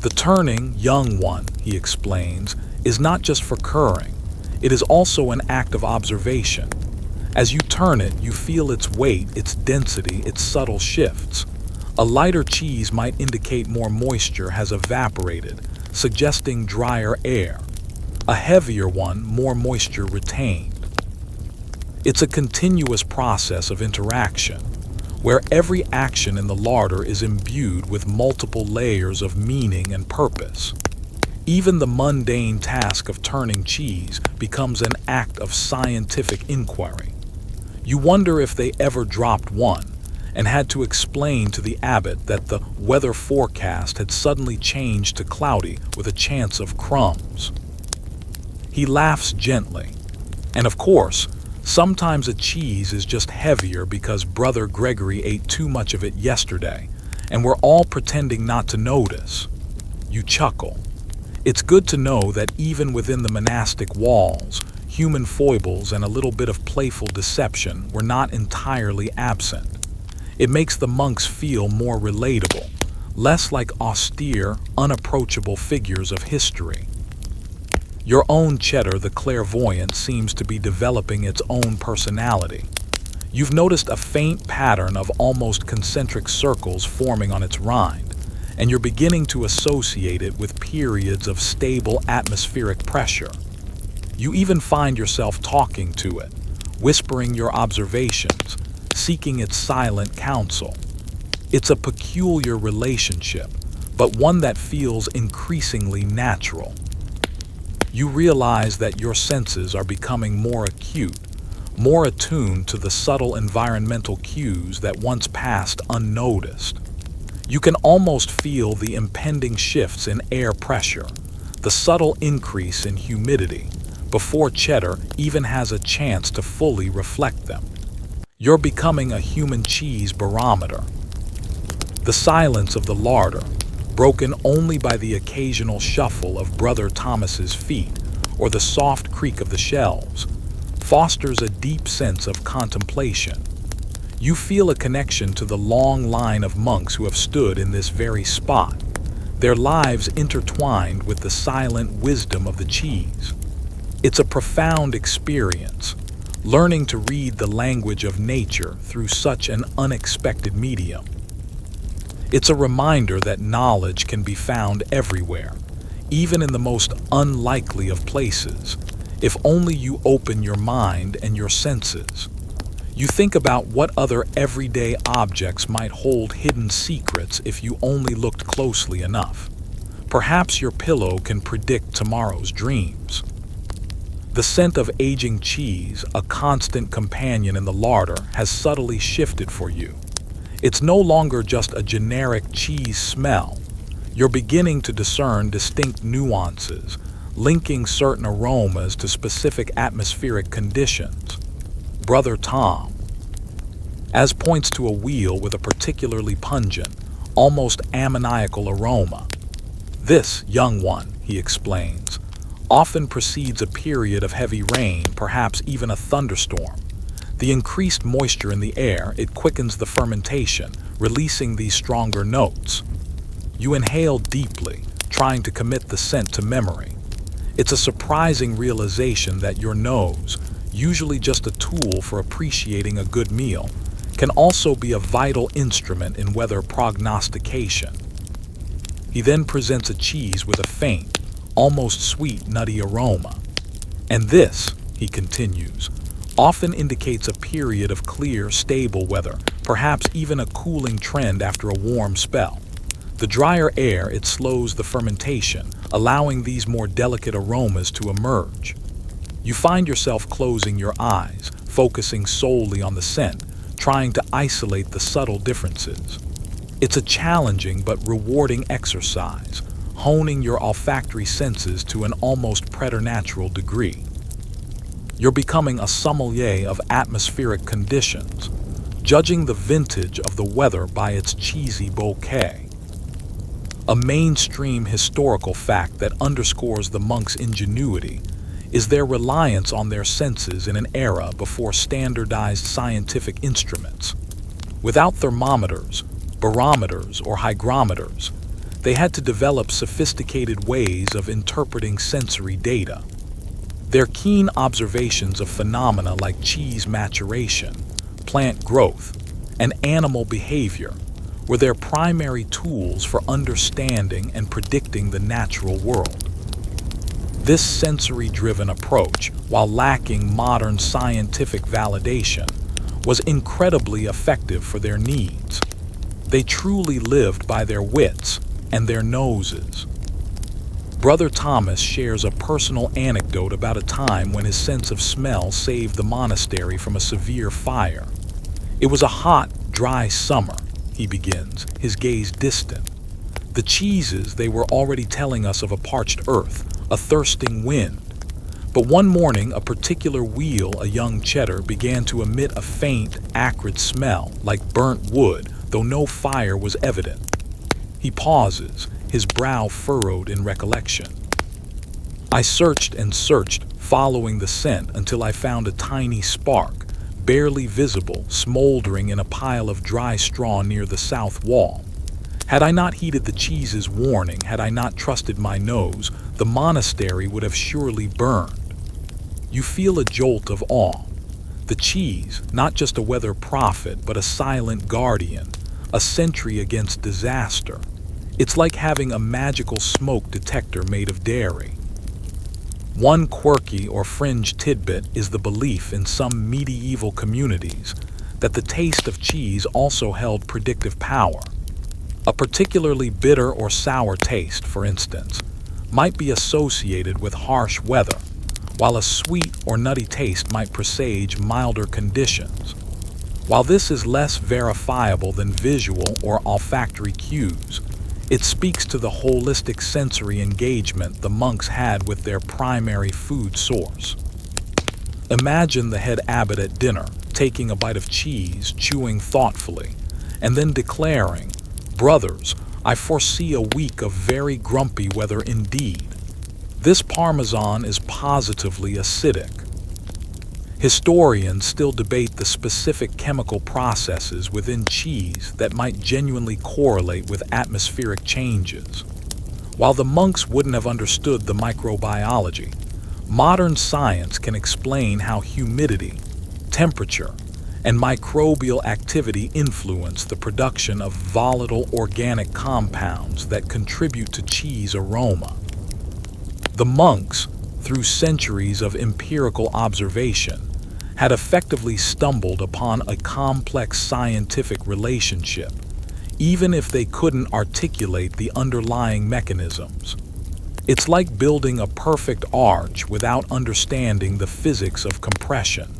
Speaker 1: The turning, young one, he explains, is not just for curring. It is also an act of observation. As you turn it, you feel its weight, its density, its subtle shifts. A lighter cheese might indicate more moisture has evaporated, suggesting drier air. A heavier one, more moisture retained. It's a continuous process of interaction, where every action in the larder is imbued with multiple layers of meaning and purpose. Even the mundane task of turning cheese becomes an act of scientific inquiry. You wonder if they ever dropped one and had to explain to the abbot that the weather forecast had suddenly changed to cloudy with a chance of crumbs. He laughs gently, and of course, sometimes a cheese is just heavier because Brother Gregory ate too much of it yesterday, and we're all pretending not to notice. You chuckle. It's good to know that even within the monastic walls, human foibles and a little bit of playful deception were not entirely absent. It makes the monks feel more relatable, less like austere, unapproachable figures of history. Your own Cheddar the clairvoyant seems to be developing its own personality. You've noticed a faint pattern of almost concentric circles forming on its rind, and you're beginning to associate it with periods of stable atmospheric pressure. You even find yourself talking to it, whispering your observations, seeking its silent counsel. It's a peculiar relationship, but one that feels increasingly natural. You realize that your senses are becoming more acute, more attuned to the subtle environmental cues that once passed unnoticed. You can almost feel the impending shifts in air pressure, the subtle increase in humidity, before Cheddar even has a chance to fully reflect them. You're becoming a human cheese barometer. The silence of the larder, broken only by the occasional shuffle of Brother Thomas's feet or the soft creak of the shelves, fosters a deep sense of contemplation. You feel a connection to the long line of monks who have stood in this very spot, their lives intertwined with the silent wisdom of the cheese. It's a profound experience, learning to read the language of nature through such an unexpected medium. It's a reminder that knowledge can be found everywhere, even in the most unlikely of places, if only you open your mind and your senses. You think about what other everyday objects might hold hidden secrets if you only looked closely enough. Perhaps your pillow can predict tomorrow's dreams. The scent of aging cheese, a constant companion in the larder, has subtly shifted for you. It's no longer just a generic cheese smell. You're beginning to discern distinct nuances, linking certain aromas to specific atmospheric conditions. Brother Tom, as points to a wheel with a particularly pungent, almost ammoniacal aroma. This, young one, he explains, often precedes a period of heavy rain, perhaps even a thunderstorm. The increased moisture in the air, it quickens the fermentation, releasing these stronger notes. You inhale deeply, trying to commit the scent to memory. It's a surprising realization that your nose, usually just a tool for appreciating a good meal, can also be a vital instrument in weather prognostication. He then presents a cheese with a faint, almost sweet, nutty aroma. And this, he continues, often indicates a period of clear, stable weather, perhaps even a cooling trend after a warm spell. The drier air, it slows the fermentation, allowing these more delicate aromas to emerge. You find yourself closing your eyes, focusing solely on the scent, trying to isolate the subtle differences. It's a challenging but rewarding exercise, honing your olfactory senses to an almost preternatural degree. You're becoming a sommelier of atmospheric conditions, judging the vintage of the weather by its cheesy bouquet. A mainstream historical fact that underscores the monks' ingenuity is their reliance on their senses in an era before standardized scientific instruments. Without thermometers, barometers, or hygrometers, they had to develop sophisticated ways of interpreting sensory data. Their keen observations of phenomena like cheese maturation, plant growth, and animal behavior were their primary tools for understanding and predicting the natural world. This sensory-driven approach, while lacking modern scientific validation, was incredibly effective for their needs. They truly lived by their wits and their noses. Brother Thomas shares a personal anecdote about a time when his sense of smell saved the monastery from a severe fire. It was a hot, dry summer, he begins, his gaze distant. The cheeses, they were already telling us of a parched earth, a thirsting wind. But one morning, a particular wheel, a young cheddar, began to emit a faint, acrid smell, like burnt wood, though no fire was evident. He pauses, his brow furrowed in recollection. I searched and searched, following the scent until I found a tiny spark, barely visible, smoldering in a pile of dry straw near the south wall. Had I not heeded the cheese's warning, had I not trusted my nose, the monastery would have surely burned. You feel a jolt of awe. The cheese, not just a weather prophet, but a silent guardian, a sentry against disaster. It's like having a magical smoke detector made of dairy. One quirky or fringe tidbit is the belief in some medieval communities that the taste of cheese also held predictive power. A particularly bitter or sour taste, for instance, might be associated with harsh weather, while a sweet or nutty taste might presage milder conditions. While this is less verifiable than visual or olfactory cues, it speaks to the holistic sensory engagement the monks had with their primary food source. Imagine the head abbot at dinner, taking a bite of cheese, chewing thoughtfully, and then declaring, "Brothers, I foresee a week of very grumpy weather indeed. This Parmesan is positively acidic." Historians still debate the specific chemical processes within cheese that might genuinely correlate with atmospheric changes. While the monks wouldn't have understood the microbiology, modern science can explain how humidity, temperature, and microbial activity influence the production of volatile organic compounds that contribute to cheese aroma. The monks, through centuries of empirical observation, had effectively stumbled upon a complex scientific relationship, even if they couldn't articulate the underlying mechanisms. It's like building a perfect arch without understanding the physics of compression.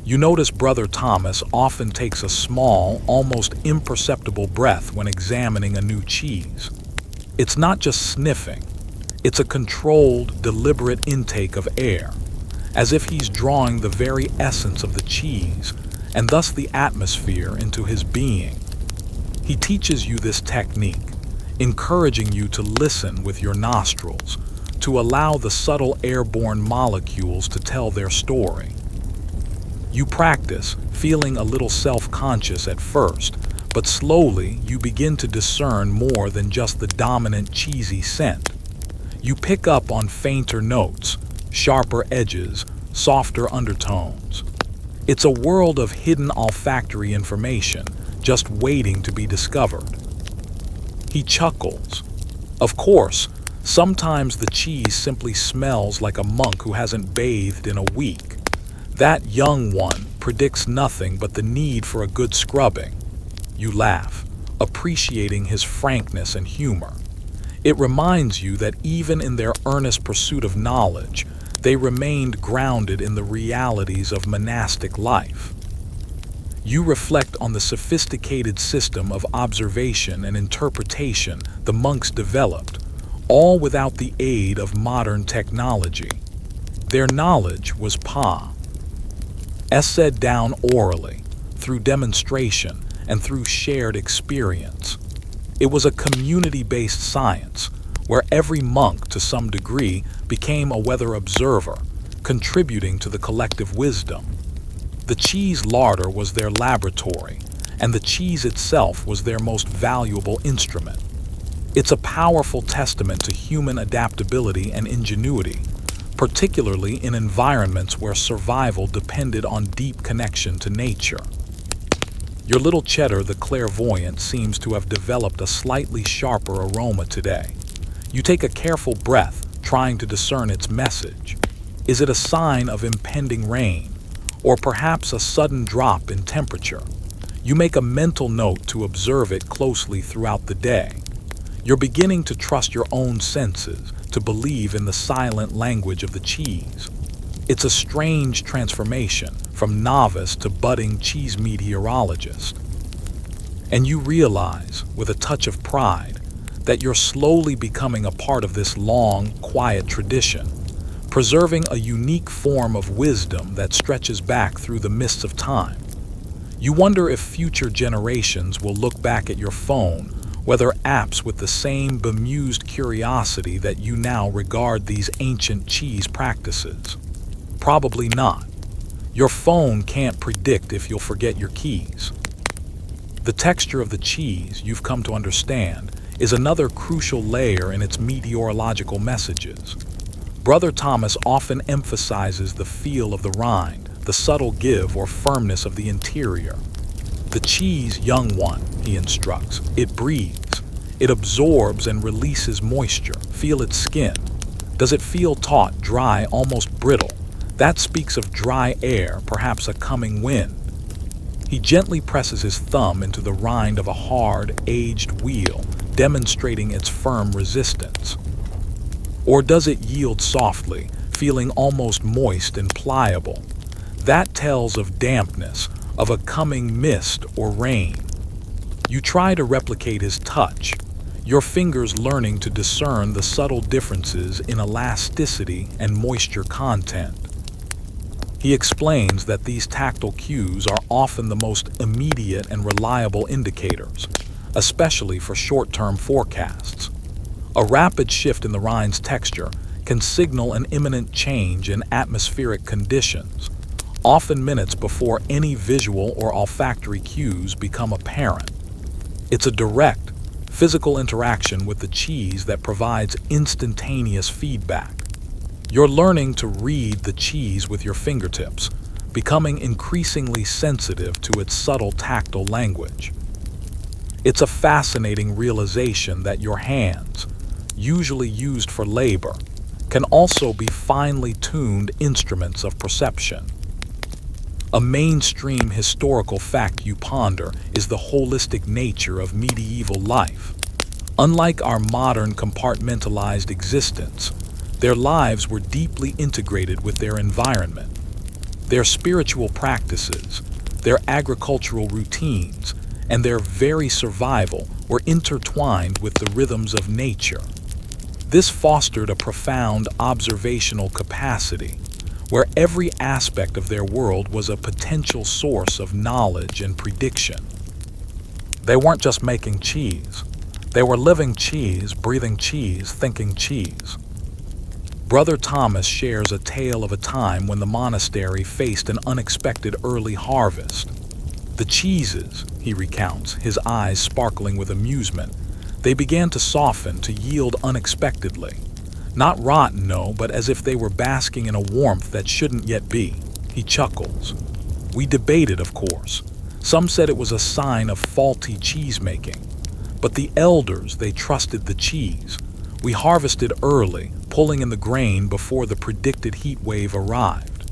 Speaker 1: You notice Brother Thomas often takes a small, almost imperceptible breath when examining a new cheese. It's not just sniffing. It's a controlled, deliberate intake of air, as if he's drawing the very essence of the cheese, and thus the atmosphere, into his being. He teaches you this technique, encouraging you to listen with your nostrils, to allow the subtle airborne molecules to tell their story. You practice, feeling a little self-conscious at first, but slowly you begin to discern more than just the dominant cheesy scent. You pick up on fainter notes, sharper edges, softer undertones. It's a world of hidden olfactory information, just waiting to be discovered. He chuckles. Of course, sometimes the cheese simply smells like a monk who hasn't bathed in a week. That young one predicts nothing but the need for a good scrubbing. You laugh, appreciating his frankness and humor. It reminds you that even in their earnest pursuit of knowledge, they remained grounded in the realities of monastic life. You reflect on the sophisticated system of observation and interpretation the monks developed, all without the aid of modern technology. Their knowledge was said down orally, through demonstration, and through shared experience. It was a community-based science, where every monk, to some degree, became a weather observer, contributing to the collective wisdom. The cheese larder was their laboratory, and the cheese itself was their most valuable instrument. It's a powerful testament to human adaptability and ingenuity, particularly in environments where survival depended on deep connection to nature. Your little Cheddar the clairvoyant seems to have developed a slightly sharper aroma today. You take a careful breath, trying to discern its message. Is it a sign of impending rain, or perhaps a sudden drop in temperature? You make a mental note to observe it closely throughout the day. You're beginning to trust your own senses, to believe in the silent language of the cheese. It's a strange transformation, from novice to budding cheese meteorologist. And you realize, with a touch of pride, that you're slowly becoming a part of this long, quiet tradition, preserving a unique form of wisdom that stretches back through the mists of time. You wonder if future generations will look back at your phone, whether apps with the same bemused curiosity that you now regard these ancient cheese practices. Probably not. Your phone can't predict if you'll forget your keys. The texture of the cheese, you've come to understand, is another crucial layer in its meteorological messages. Brother Thomas often emphasizes the feel of the rind, the subtle give or firmness of the interior. The cheese, young one, he instructs, it breathes. It absorbs and releases moisture. Feel its skin. Does it feel taut, dry, almost brittle? That speaks of dry air, perhaps a coming wind. He gently presses his thumb into the rind of a hard, aged wheel, demonstrating its firm resistance. Or does it yield softly, feeling almost moist and pliable. That tells of dampness, of a coming mist or rain. You try to replicate his touch, your fingers learning to discern the subtle differences in elasticity and moisture content. He explains that these tactile cues are often the most immediate and reliable indicators, especially for short-term forecasts. A rapid shift in the Rind's texture can signal an imminent change in atmospheric conditions, often minutes before any visual or olfactory cues become apparent. It's a direct, physical interaction with the cheese that provides instantaneous feedback. You're learning to read the cheese with your fingertips, becoming increasingly sensitive to its subtle tactile language. It's a fascinating realization that your hands, usually used for labor, can also be finely tuned instruments of perception. A mainstream historical fact you ponder is the holistic nature of medieval life. Unlike our modern compartmentalized existence, their lives were deeply integrated with their environment. Their spiritual practices, their agricultural routines, and their very survival were intertwined with the rhythms of nature. This fostered a profound observational capacity, where every aspect of their world was a potential source of knowledge and prediction. They weren't just making cheese. They were living cheese, breathing cheese, thinking cheese. Brother Thomas shares a tale of a time when the monastery faced an unexpected early harvest. The cheeses, he recounts, his eyes sparkling with amusement, they began to soften, to yield unexpectedly. Not rotten, no, but as if they were basking in a warmth that shouldn't yet be. He chuckles. We debated, of course. Some said it was a sign of faulty cheese-making. But the elders, they trusted the cheese. We harvested early, pulling in the grain before the predicted heat wave arrived.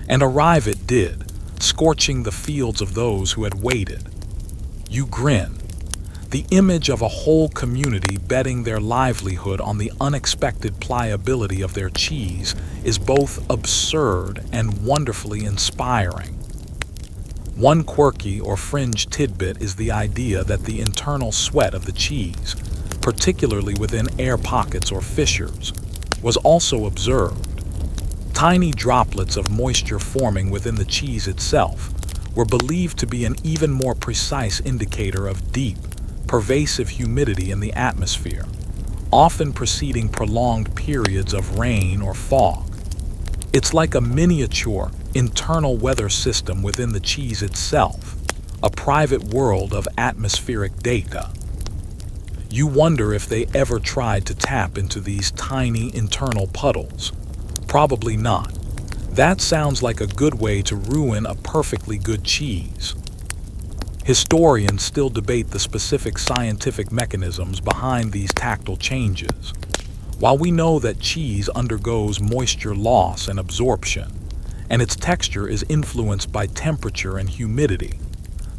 Speaker 1: And arrive it did, scorching the fields of those who had waited. You grin. The image of a whole community betting their livelihood on the unexpected pliability of their cheese is both absurd and wonderfully inspiring. One quirky or fringe tidbit is the idea that the internal sweat of the cheese, particularly within air pockets or fissures, was also observed. Tiny droplets of moisture forming within the cheese itself were believed to be an even more precise indicator of deep, pervasive humidity in the atmosphere, often preceding prolonged periods of rain or fog. It's like a miniature, internal weather system within the cheese itself, a private world of atmospheric data. You wonder if they ever tried to tap into these tiny internal puddles. Probably not. That sounds like a good way to ruin a perfectly good cheese. Historians still debate the specific scientific mechanisms behind these tactile changes. While we know that cheese undergoes moisture loss and absorption, and its texture is influenced by temperature and humidity,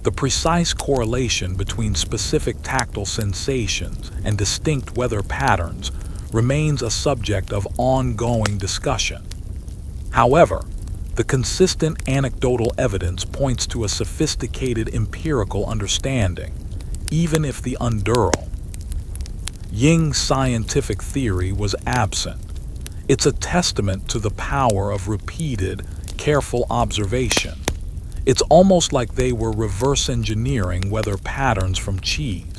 Speaker 1: the precise correlation between specific tactile sensations and distinct weather patterns remains a subject of ongoing discussion. However, the consistent anecdotal evidence points to a sophisticated empirical understanding, even if the undural. Ying's scientific theory was absent. It's a testament to the power of repeated, careful observation. It's almost like they were reverse engineering weather patterns from cheese.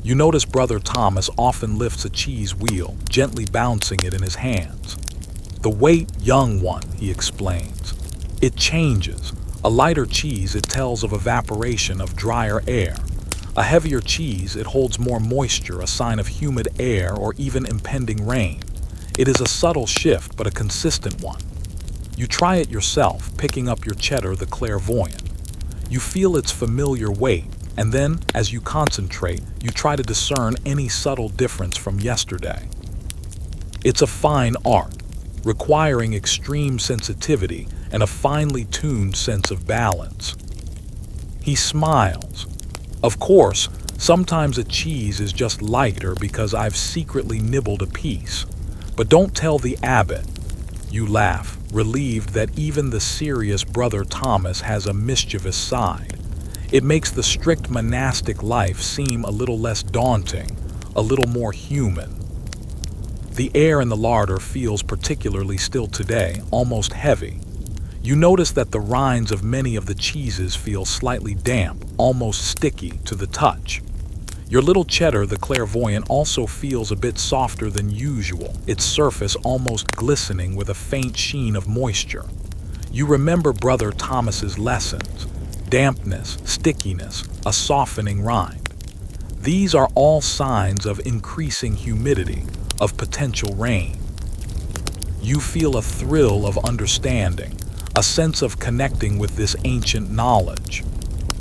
Speaker 1: You notice Brother Thomas often lifts a cheese wheel, gently bouncing it in his hands. The weight, young one, he explains. It changes. A lighter cheese, it tells of evaporation of drier air. A heavier cheese, it holds more moisture, a sign of humid air or even impending rain. It is a subtle shift, but a consistent one. You try it yourself, picking up your cheddar the clairvoyant. You feel its familiar weight, and then, as you concentrate, you try to discern any subtle difference from yesterday. It's a fine art, requiring extreme sensitivity and a finely tuned sense of balance. He smiles. Of course, sometimes a cheese is just lighter because I've secretly nibbled a piece. But don't tell the abbot. You laugh, relieved that even the serious Brother Thomas has a mischievous side. It makes the strict monastic life seem a little less daunting, a little more human. The air in the larder feels particularly still today, almost heavy. You notice that the rinds of many of the cheeses feel slightly damp, almost sticky to the touch. Your little cheddar, the clairvoyant, also feels a bit softer than usual, its surface almost glistening with a faint sheen of moisture. You remember Brother Thomas's lessons: dampness, stickiness, a softening rind. These are all signs of increasing humidity, of potential rain. You feel a thrill of understanding, a sense of connecting with this ancient knowledge.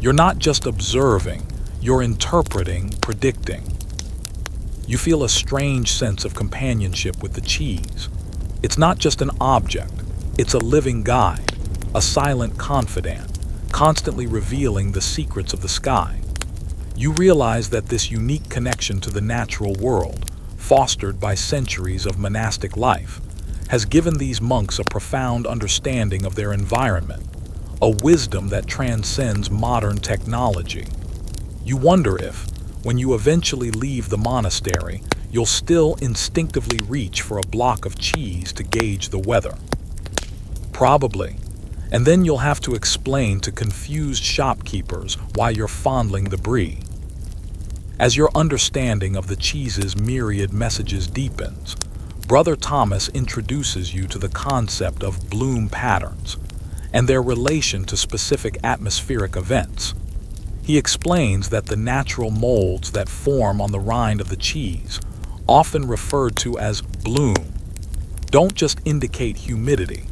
Speaker 1: You're not just observing, you're interpreting, predicting. You feel a strange sense of companionship with the cheese. It's not just an object, it's a living guide, a silent confidant, constantly revealing the secrets of the sky. You realize that this unique connection to the natural world, fostered by centuries of monastic life, has given these monks a profound understanding of their environment, a wisdom that transcends modern technology. You wonder if, when you eventually leave the monastery, you'll still instinctively reach for a block of cheese to gauge the weather. Probably. And then you'll have to explain to confused shopkeepers why you're fondling the brie. As your understanding of the cheese's myriad messages deepens, Brother Thomas introduces you to the concept of bloom patterns and their relation to specific atmospheric events. He explains that the natural molds that form on the rind of the cheese, often referred to as bloom, don't just indicate humidity.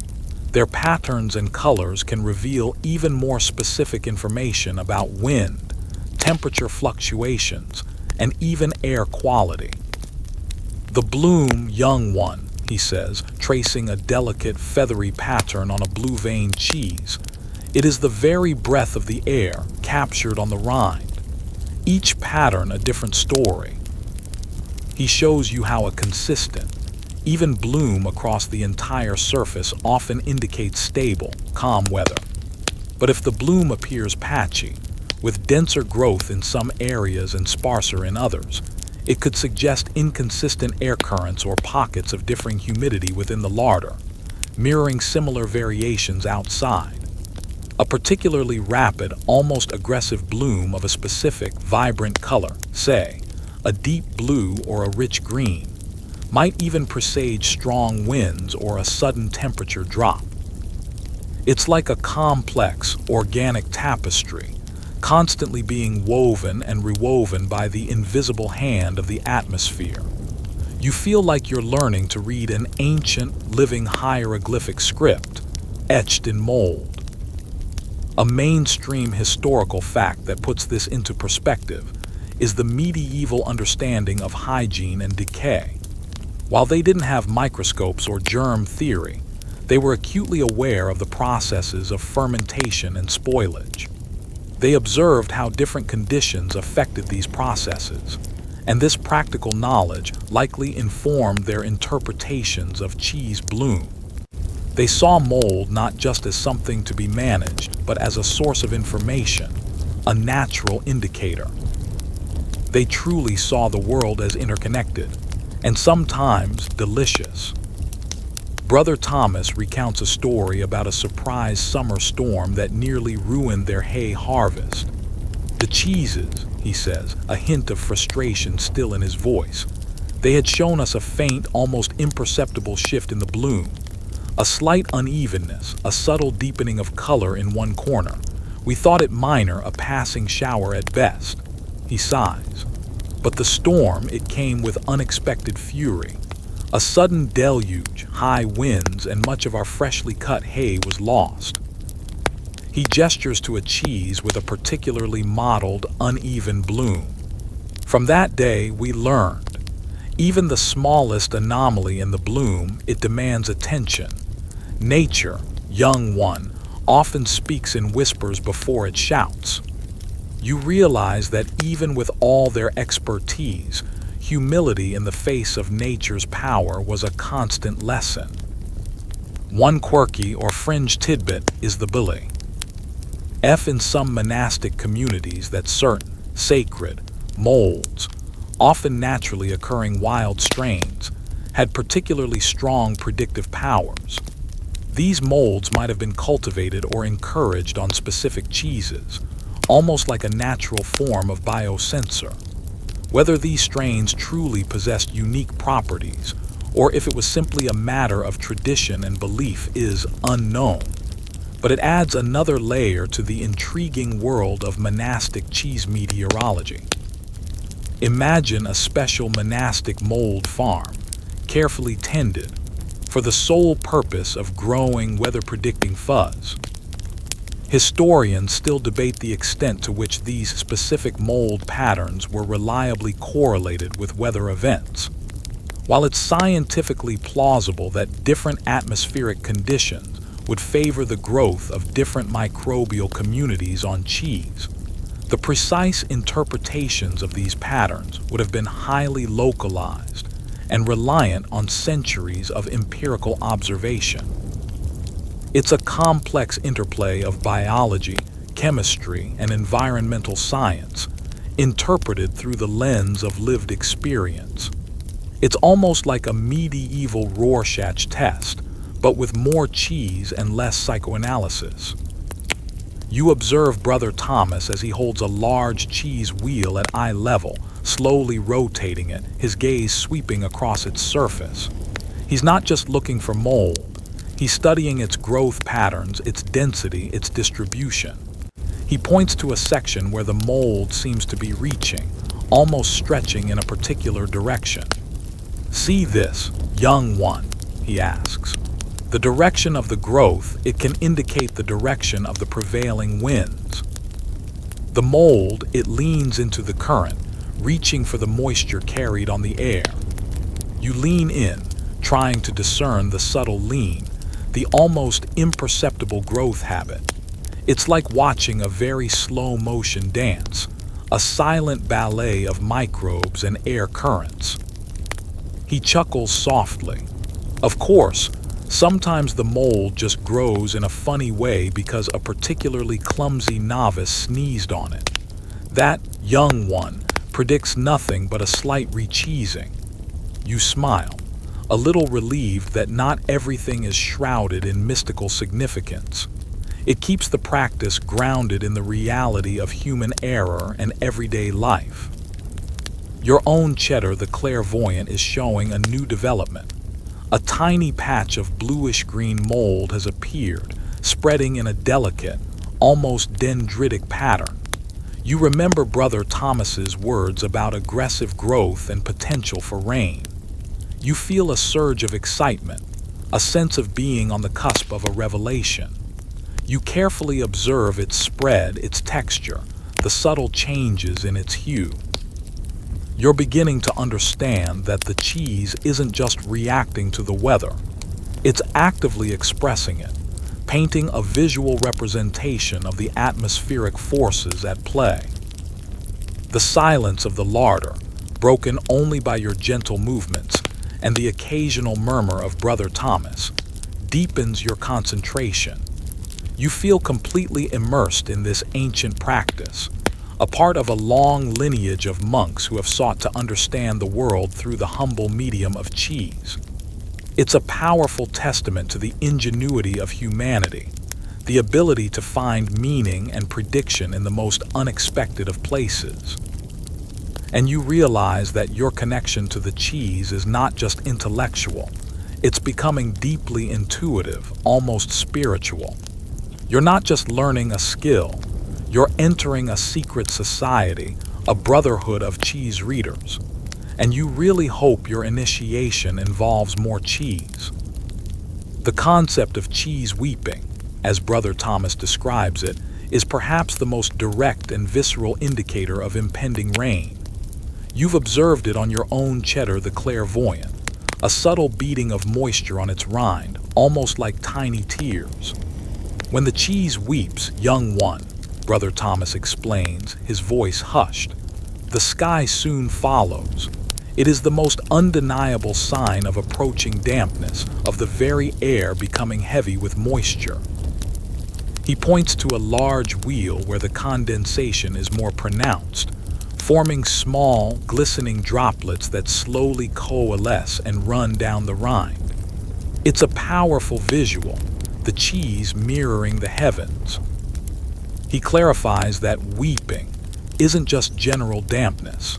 Speaker 1: Their patterns and colors can reveal even more specific information about wind, temperature fluctuations, and even air quality. The bloom, young one, he says, tracing a delicate, feathery pattern on a blue-veined cheese. It is the very breath of the air captured on the rind. Each pattern a different story. He shows you how a consistent, even bloom across the entire surface often indicates stable, calm weather. But if the bloom appears patchy, with denser growth in some areas and sparser in others, it could suggest inconsistent air currents or pockets of differing humidity within the larder, mirroring similar variations outside. A particularly rapid, almost aggressive bloom of a specific, vibrant color, say, a deep blue or a rich green, might even presage strong winds or a sudden temperature drop. It's like a complex, organic tapestry, constantly being woven and rewoven by the invisible hand of the atmosphere. You feel like you're learning to read an ancient, living hieroglyphic script, etched in mold. A mainstream historical fact that puts this into perspective is the medieval understanding of hygiene and decay. While they didn't have microscopes or germ theory, they were acutely aware of the processes of fermentation and spoilage. They observed how different conditions affected these processes, and this practical knowledge likely informed their interpretations of cheese bloom. They saw mold not just as something to be managed, but as a source of information, a natural indicator. They truly saw the world as interconnected, and sometimes delicious. Brother Thomas recounts a story about a surprise summer storm that nearly ruined their hay harvest. The cheeses, he says, a hint of frustration still in his voice, they had shown us a faint, almost imperceptible shift in the bloom, a slight unevenness, a subtle deepening of color in one corner. We thought it minor, a passing shower at best. He sighs. But the storm, it came with unexpected fury. A sudden deluge, high winds, and much of our freshly cut hay was lost. He gestures to a cheese with a particularly mottled, uneven bloom. From that day, we learned. Even the smallest anomaly in the bloom, it demands attention. Nature, young one, often speaks in whispers before it shouts. You realize that even with all their expertise, humility in the face of nature's power was a constant lesson. One quirky or fringe tidbit is the belief in some monastic communities that certain sacred molds, often naturally occurring wild strains, had particularly strong predictive powers. These molds might have been cultivated or encouraged on specific cheeses, almost like a natural form of biosensor. Whether these strains truly possessed unique properties, or if it was simply a matter of tradition and belief, is unknown. But it adds another layer to the intriguing world of monastic cheese meteorology. Imagine a special monastic mold farm, carefully tended, for the sole purpose of growing weather-predicting fuzz. Historians still debate the extent to which these specific mold patterns were reliably correlated with weather events. While it's scientifically plausible that different atmospheric conditions would favor the growth of different microbial communities on cheese, the precise interpretations of these patterns would have been highly localized and reliant on centuries of empirical observation. It's a complex interplay of biology, chemistry, and environmental science, interpreted through the lens of lived experience. It's almost like a medieval Rorschach test, but with more cheese and less psychoanalysis. You observe Brother Thomas as he holds a large cheese wheel at eye level, slowly rotating it, his gaze sweeping across its surface. He's not just looking for mold, he's studying its growth patterns, its density, its distribution. He points to a section where the mold seems to be reaching, almost stretching in a particular direction. "See this, young one?" he asks. The direction of the growth, it can indicate the direction of the prevailing winds. The mold, it leans into the current, reaching for the moisture carried on the air. You lean in, trying to discern the subtle lean, the almost imperceptible growth habit. It's like watching a very slow motion dance, a silent ballet of microbes and air currents. He chuckles softly. Of course, sometimes the mold just grows in a funny way because a particularly clumsy novice sneezed on it. That young one predicts nothing but a slight recheesing. You smile, a little relieved that not everything is shrouded in mystical significance. It keeps the practice grounded in the reality of human error and everyday life. Your own Cheddar the clairvoyant is showing a new development. A tiny patch of bluish-green mold has appeared, spreading in a delicate, almost dendritic pattern. You remember Brother Thomas's words about aggressive growth and potential for rain. You feel a surge of excitement, a sense of being on the cusp of a revelation. You carefully observe its spread, its texture, the subtle changes in its hue. You're beginning to understand that the cheese isn't just reacting to the weather. It's actively expressing it, painting a visual representation of the atmospheric forces at play. The silence of the larder, broken only by your gentle movements and the occasional murmur of Brother Thomas, deepens your concentration. You feel completely immersed in this ancient practice, a part of a long lineage of monks who have sought to understand the world through the humble medium of cheese. It's a powerful testament to the ingenuity of humanity, the ability to find meaning and prediction in the most unexpected of places. And you realize that your connection to the cheese is not just intellectual, it's becoming deeply intuitive, almost spiritual. You're not just learning a skill, you're entering a secret society, a brotherhood of cheese readers. And you really hope your initiation involves more cheese. The concept of cheese weeping, as Brother Thomas describes it, is perhaps the most direct and visceral indicator of impending rain. You've observed it on your own Cheddar the clairvoyant, a subtle beating of moisture on its rind, almost like tiny tears. When the cheese weeps, young one, Brother Thomas explains, his voice hushed, the sky soon follows. It is the most undeniable sign of approaching dampness, of the very air becoming heavy with moisture. He points to a large wheel where the condensation is more pronounced, forming small, glistening droplets that slowly coalesce and run down the rind. It's a powerful visual, the cheese mirroring the heavens. He clarifies that weeping isn't just general dampness.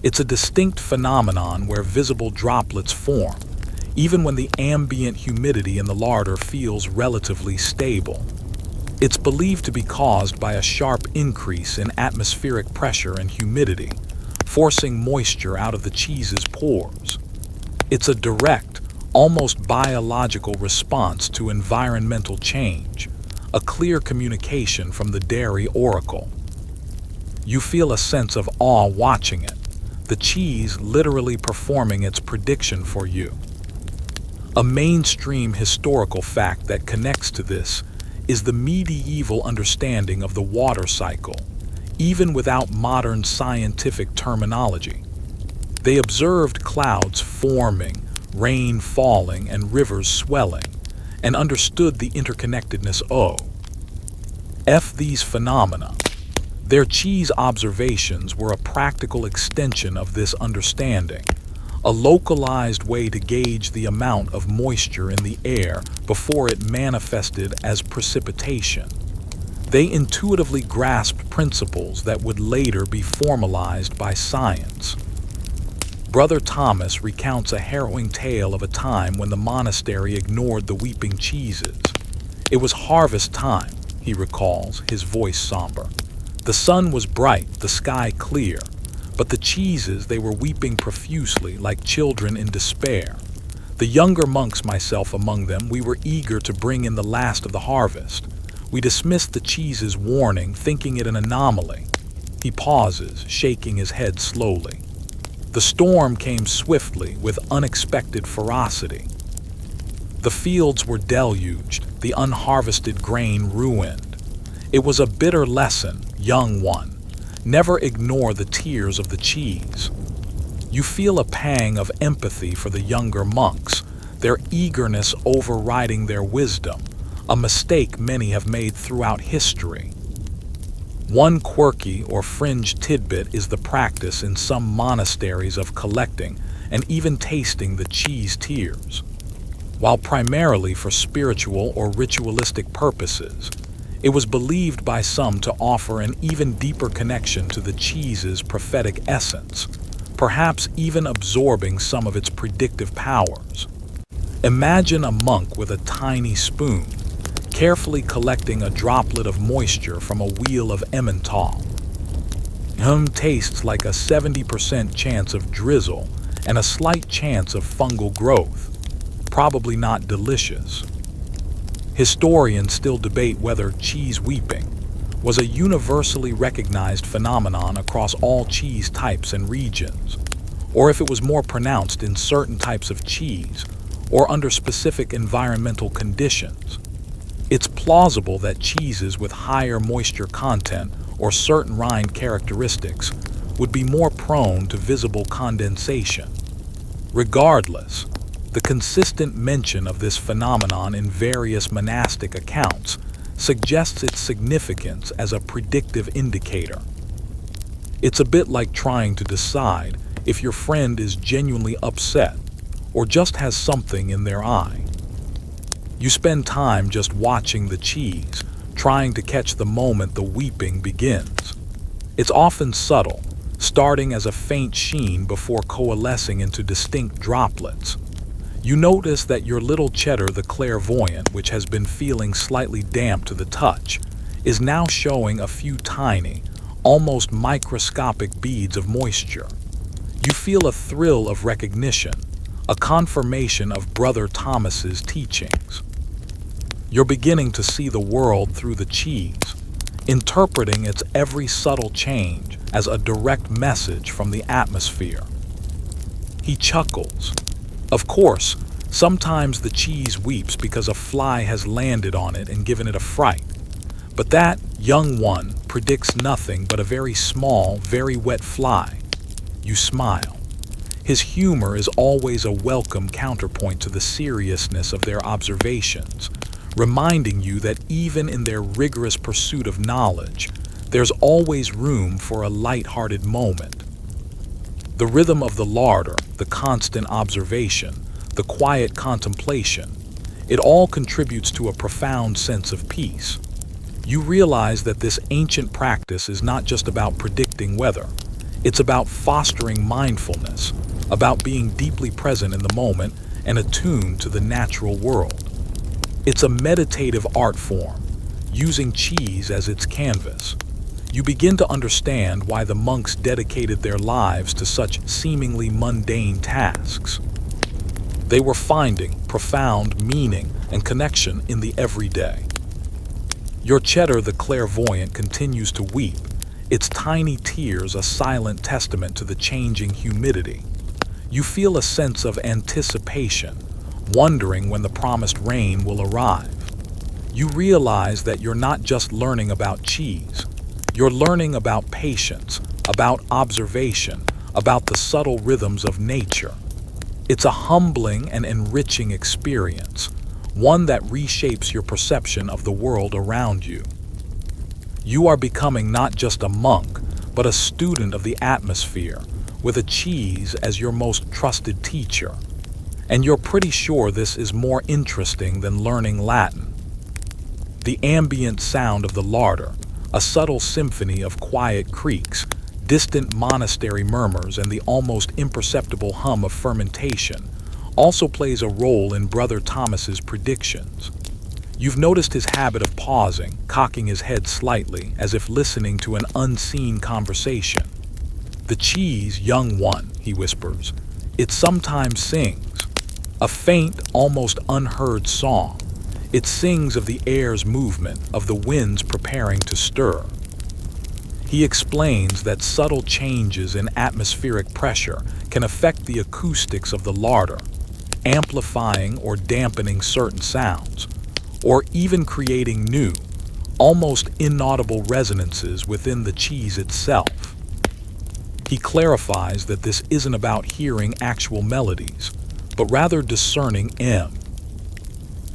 Speaker 1: It's a distinct phenomenon where visible droplets form, even when the ambient humidity in the larder feels relatively stable. It's believed to be caused by a sharp increase in atmospheric pressure and humidity, forcing moisture out of the cheese's pores. It's a direct, almost biological response to environmental change, a clear communication from the dairy oracle. You feel a sense of awe watching it, the cheese literally performing its prediction for you. A mainstream historical fact that connects to this is the medieval understanding of the water cycle, even without modern scientific terminology. They observed clouds forming, rain falling, and rivers swelling, and understood the interconnectedness of these phenomena. Their cheese observations were a practical extension of this understanding, a localized way to gauge the amount of moisture in the air before it manifested as precipitation. They intuitively grasped principles that would later be formalized by science. Brother Thomas recounts a harrowing tale of a time when the monastery ignored the weeping cheeses. It was harvest time, he recalls, his voice somber. The sun was bright, the sky clear, but the cheeses, they were weeping profusely like children in despair. The younger monks, myself among them, we were eager to bring in the last of the harvest. We dismissed the cheese's warning, thinking it an anomaly. He pauses, shaking his head slowly. The storm came swiftly, with unexpected ferocity. The fields were deluged, the unharvested grain ruined. It was a bitter lesson, young one. Never ignore the tears of the cheese. You feel a pang of empathy for the younger monks, their eagerness overriding their wisdom, a mistake many have made throughout history. One quirky or fringe tidbit is the practice in some monasteries of collecting and even tasting the cheese tears. While primarily for spiritual or ritualistic purposes, it was believed by some to offer an even deeper connection to the cheese's prophetic essence, perhaps even absorbing some of its predictive powers. Imagine a monk with a tiny spoon, carefully collecting a droplet of moisture from a wheel of Emmental. Tastes like a 70% chance of drizzle and a slight chance of fungal growth. Probably not delicious. Historians still debate whether cheese weeping was a universally recognized phenomenon across all cheese types and regions, or if it was more pronounced in certain types of cheese or under specific environmental conditions. It's plausible that cheeses with higher moisture content or certain rind characteristics would be more prone to visible condensation. Regardless, the consistent mention of this phenomenon in various monastic accounts suggests its significance as a predictive indicator. It's a bit like trying to decide if your friend is genuinely upset or just has something in their eye. You spend time just watching the cheese, trying to catch the moment the weeping begins. It's often subtle, starting as a faint sheen before coalescing into distinct droplets. You notice that your little Cheddar the clairvoyant, which has been feeling slightly damp to the touch, is now showing a few tiny, almost microscopic beads of moisture. You feel a thrill of recognition, a confirmation of Brother Thomas's teachings. You're beginning to see the world through the cheese, interpreting its every subtle change as a direct message from the atmosphere. He chuckles. Of course, sometimes the cheese weeps because a fly has landed on it and given it a fright. But that, young one, predicts nothing but a very small, very wet fly. You smile. His humor is always a welcome counterpoint to the seriousness of their observations, reminding you that even in their rigorous pursuit of knowledge, there's always room for a light-hearted moment. The rhythm of the larder, the constant observation, the quiet contemplation, it all contributes to a profound sense of peace. You realize that this ancient practice is not just about predicting weather. It's about fostering mindfulness, about being deeply present in the moment and attuned to the natural world. It's a meditative art form, using cheese as its canvas. You begin to understand why the monks dedicated their lives to such seemingly mundane tasks. They were finding profound meaning and connection in the everyday. Your Cheddar the clairvoyant continues to weep, its tiny tears a silent testament to the changing humidity. You feel a sense of anticipation, wondering when the promised rain will arrive. You realize that you're not just learning about cheese. You're learning about patience, about observation, about the subtle rhythms of nature. It's a humbling and enriching experience, one that reshapes your perception of the world around you. You are becoming not just a monk, but a student of the atmosphere, with a cheese as your most trusted teacher. And you're pretty sure this is more interesting than learning Latin. The ambient sound of the larder, a subtle symphony of quiet creaks, distant monastery murmurs, and the almost imperceptible hum of fermentation, also plays a role in Brother Thomas's predictions. You've noticed his habit of pausing, cocking his head slightly, as if listening to an unseen conversation. "The cheese, young one," he whispers. "It sometimes sings. A faint, almost unheard song. It sings of the air's movement, of the winds preparing to stir." He explains that subtle changes in atmospheric pressure can affect the acoustics of the larder, amplifying or dampening certain sounds, or even creating new, almost inaudible resonances within the cheese itself. He clarifies that this isn't about hearing actual melodies, but rather discerning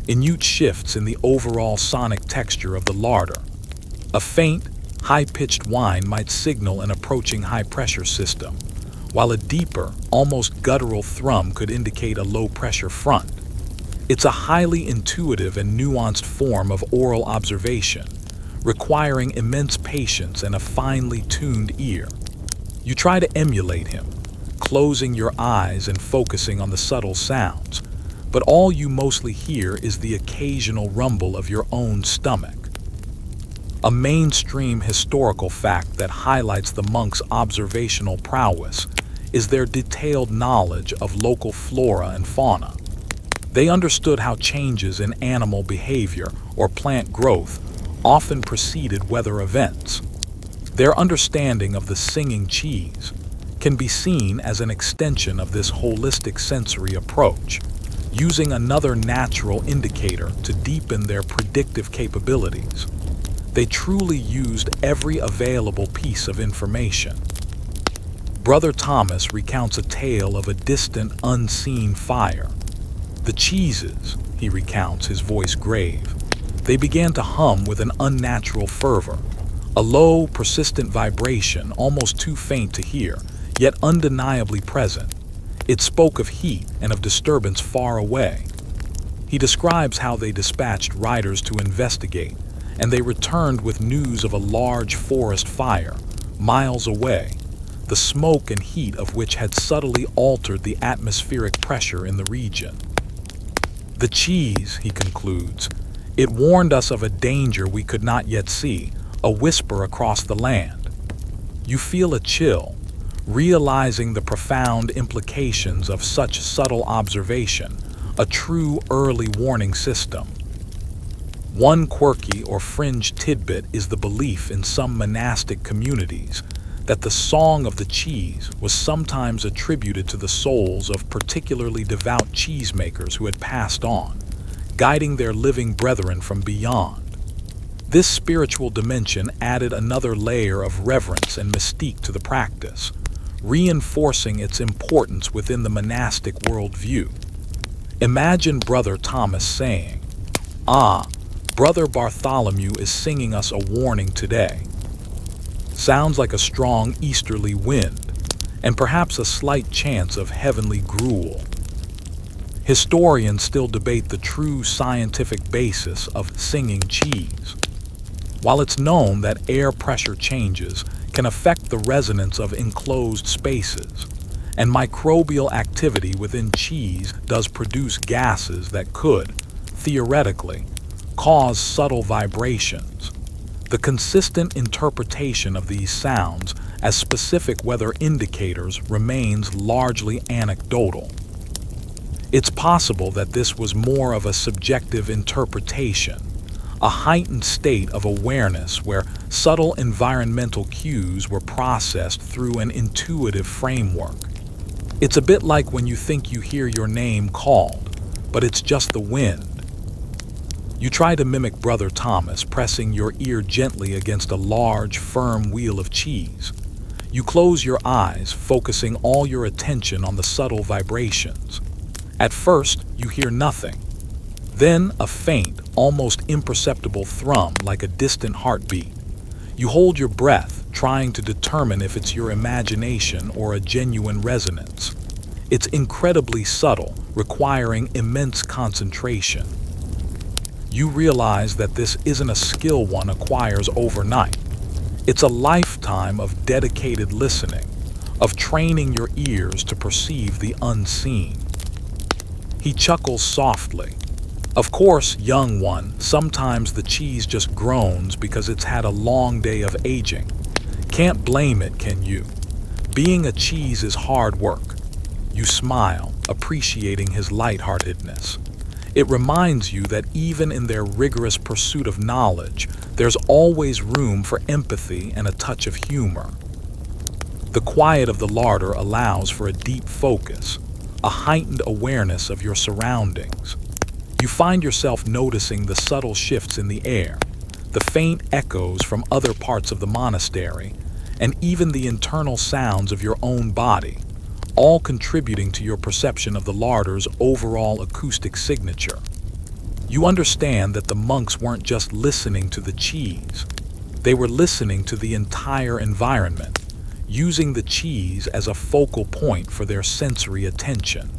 Speaker 1: minute shifts in the overall sonic texture of the larder. A faint, high-pitched whine might signal an approaching high-pressure system, while a deeper, almost guttural thrum could indicate a low-pressure front. It's a highly intuitive and nuanced form of oral observation, requiring immense patience and a finely tuned ear. You try to emulate him, closing your eyes and focusing on the subtle sounds, but all you mostly hear is the occasional rumble of your own stomach. A mainstream historical fact that highlights the monks' observational prowess is their detailed knowledge of local flora and fauna. They understood how changes in animal behavior or plant growth often preceded weather events. Their understanding of the singing cheese can be seen as an extension of this holistic sensory approach, using another natural indicator to deepen their predictive capabilities. They truly used every available piece of information. Brother Thomas recounts a tale of a distant, unseen fire. "The cheeses," he recounts, his voice grave, "they began to hum with an unnatural fervor, a low, persistent vibration almost too faint to hear, yet undeniably present. It spoke of heat and of disturbance far away." He describes how they dispatched riders to investigate, and they returned with news of a large forest fire, miles away, the smoke and heat of which had subtly altered the atmospheric pressure in the region. "The cheese," he concludes, "it warned us of a danger we could not yet see, a whisper across the land." You feel a chill, realizing the profound implications of such subtle observation, a true early warning system. One quirky or fringe tidbit is the belief in some monastic communities that the song of the cheese was sometimes attributed to the souls of particularly devout cheesemakers who had passed on, guiding their living brethren from beyond. This spiritual dimension added another layer of reverence and mystique to the practice, reinforcing its importance within the monastic worldview. Imagine Brother Thomas saying, "Ah, Brother Bartholomew is singing us a warning today." Sounds like a strong easterly wind, and perhaps a slight chance of heavenly gruel. Historians still debate the true scientific basis of singing cheese. While it's known that air pressure changes can affect the resonance of enclosed spaces, and microbial activity within cheese does produce gases that could, theoretically, cause subtle vibrations, the consistent interpretation of these sounds as specific weather indicators remains largely anecdotal. It's possible that this was more of a subjective interpretation, a heightened state of awareness where subtle environmental cues were processed through an intuitive framework. It's a bit like when you think you hear your name called, but it's just the wind. You try to mimic Brother Thomas, pressing your ear gently against a large, firm wheel of cheese. You close your eyes, focusing all your attention on the subtle vibrations. At first, you hear nothing. Then a faint, almost imperceptible thrum like a distant heartbeat. You hold your breath, trying to determine if it's your imagination or a genuine resonance. It's incredibly subtle, requiring immense concentration. You realize that this isn't a skill one acquires overnight. It's a lifetime of dedicated listening, of training your ears to perceive the unseen. He chuckles softly. Of course, young one, sometimes the cheese just groans because it's had a long day of aging. Can't blame it, can you? Being a cheese is hard work. You smile, appreciating his lightheartedness. It reminds you that even in their rigorous pursuit of knowledge, there's always room for empathy and a touch of humor. The quiet of the larder allows for a deep focus, a heightened awareness of your surroundings. You find yourself noticing the subtle shifts in the air, the faint echoes from other parts of the monastery, and even the internal sounds of your own body, all contributing to your perception of the larder's overall acoustic signature. You understand that the monks weren't just listening to the cheese. They were listening to the entire environment, using the cheese as a focal point for their sensory attention.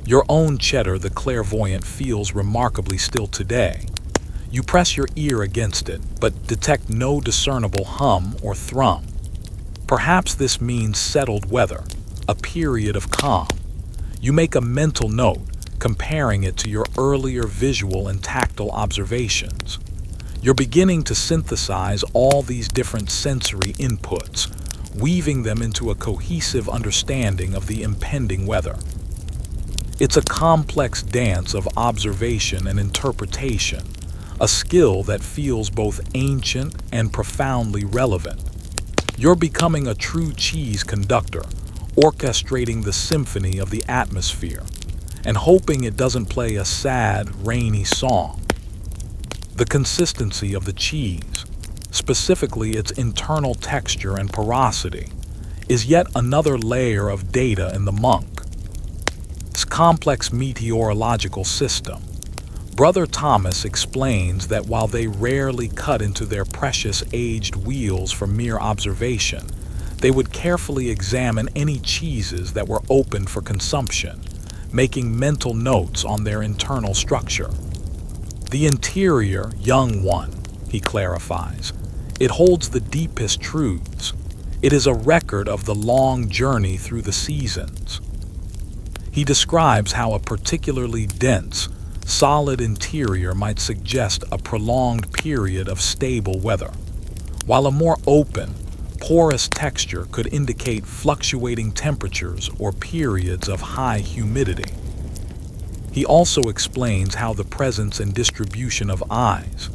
Speaker 1: Your own Cheddar the clairvoyant feels remarkably still today. You press your ear against it, but detect no discernible hum or thrum. Perhaps this means settled weather, a period of calm. You make a mental note, comparing it to your earlier visual and tactile observations. You're beginning to synthesize all these different sensory inputs, weaving them into a cohesive understanding of the impending weather. It's a complex dance of observation and interpretation, a skill that feels both ancient and profoundly relevant. You're becoming a true cheese conductor, orchestrating the symphony of the atmosphere, and hoping it doesn't play a sad, rainy song. The consistency of the cheese, specifically its internal texture and porosity, is yet another layer of data in the monk's complex meteorological system. Brother Thomas explains that while they rarely cut into their precious aged wheels for mere observation, they would carefully examine any cheeses that were open for consumption, making mental notes on their internal structure. The interior, young one, he clarifies, it holds the deepest truths. It is a record of the long journey through the seasons. He describes how a particularly dense, solid interior might suggest a prolonged period of stable weather, while a more open, porous texture could indicate fluctuating temperatures or periods of high humidity. He also explains how the presence and distribution of eyes,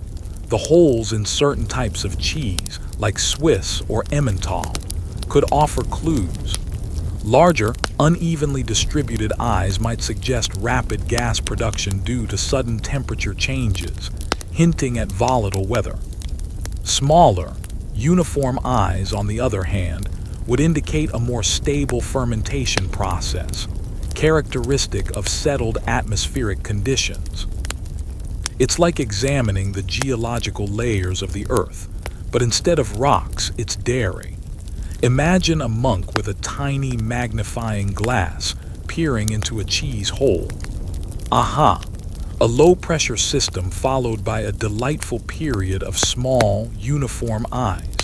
Speaker 1: the holes in certain types of cheese, like Swiss or Emmental, could offer clues. Larger, unevenly distributed eyes might suggest rapid gas production due to sudden temperature changes, hinting at volatile weather. Smaller, uniform eyes, on the other hand, would indicate a more stable fermentation process, characteristic of settled atmospheric conditions. It's like examining the geological layers of the earth, but instead of rocks, it's dairy. Imagine a monk with a tiny magnifying glass peering into a cheese hole. Aha! A low-pressure system followed by a delightful period of small, uniform eyes.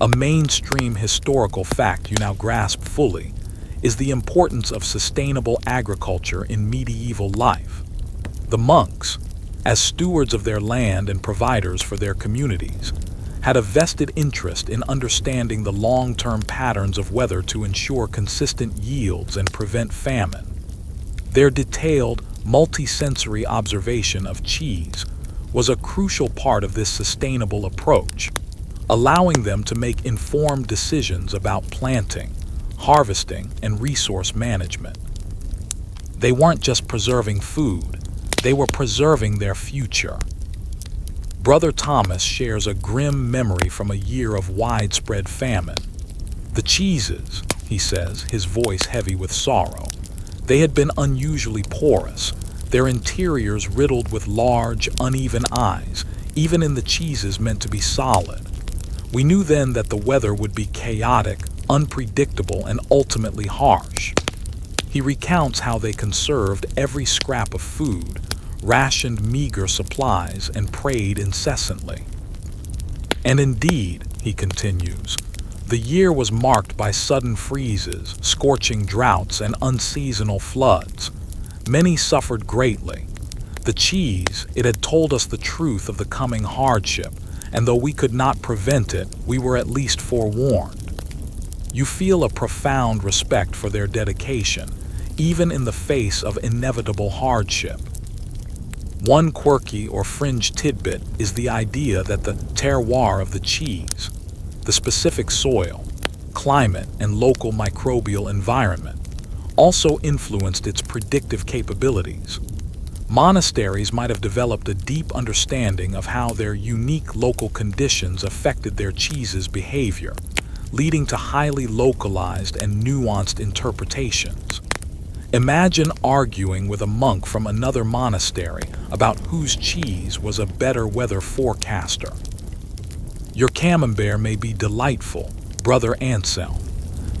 Speaker 1: A mainstream historical fact you now grasp fully is the importance of sustainable agriculture in medieval life. The monks, as stewards of their land and providers for their communities, had a vested interest in understanding the long-term patterns of weather to ensure consistent yields and prevent famine. Their detailed, multisensory observation of cheese was a crucial part of this sustainable approach, allowing them to make informed decisions about planting, harvesting, and resource management. They weren't just preserving food, they were preserving their future. Brother Thomas shares a grim memory from a year of widespread famine. The cheeses, he says, his voice heavy with sorrow, they had been unusually porous, their interiors riddled with large, uneven eyes, even in the cheeses meant to be solid. We knew then that the weather would be chaotic, unpredictable, and ultimately harsh. He recounts how they conserved every scrap of food, rationed meager supplies, and prayed incessantly. And indeed, he continues, the year was marked by sudden freezes, scorching droughts, and unseasonal floods. Many suffered greatly. The cheese, it had told us the truth of the coming hardship, and though we could not prevent it, we were at least forewarned. You feel a profound respect for their dedication, even in the face of inevitable hardship. One quirky or fringe tidbit is the idea that the terroir of the cheese, the specific soil, climate, and local microbial environment, also influenced its predictive capabilities. Monasteries might have developed a deep understanding of how their unique local conditions affected their cheese's behavior, leading to highly localized and nuanced interpretations. Imagine arguing with a monk from another monastery about whose cheese was a better weather forecaster. Your camembert may be delightful, Brother Anselm,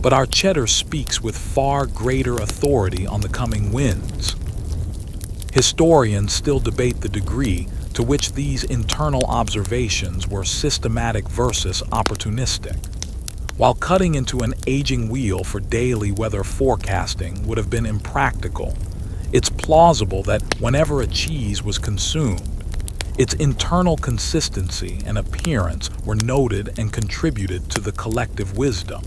Speaker 1: but our cheddar speaks with far greater authority on the coming winds. Historians still debate the degree to which these internal observations were systematic versus opportunistic. While cutting into an aging wheel for daily weather forecasting would have been impractical, it's plausible that whenever a cheese was consumed, its internal consistency and appearance were noted and contributed to the collective wisdom.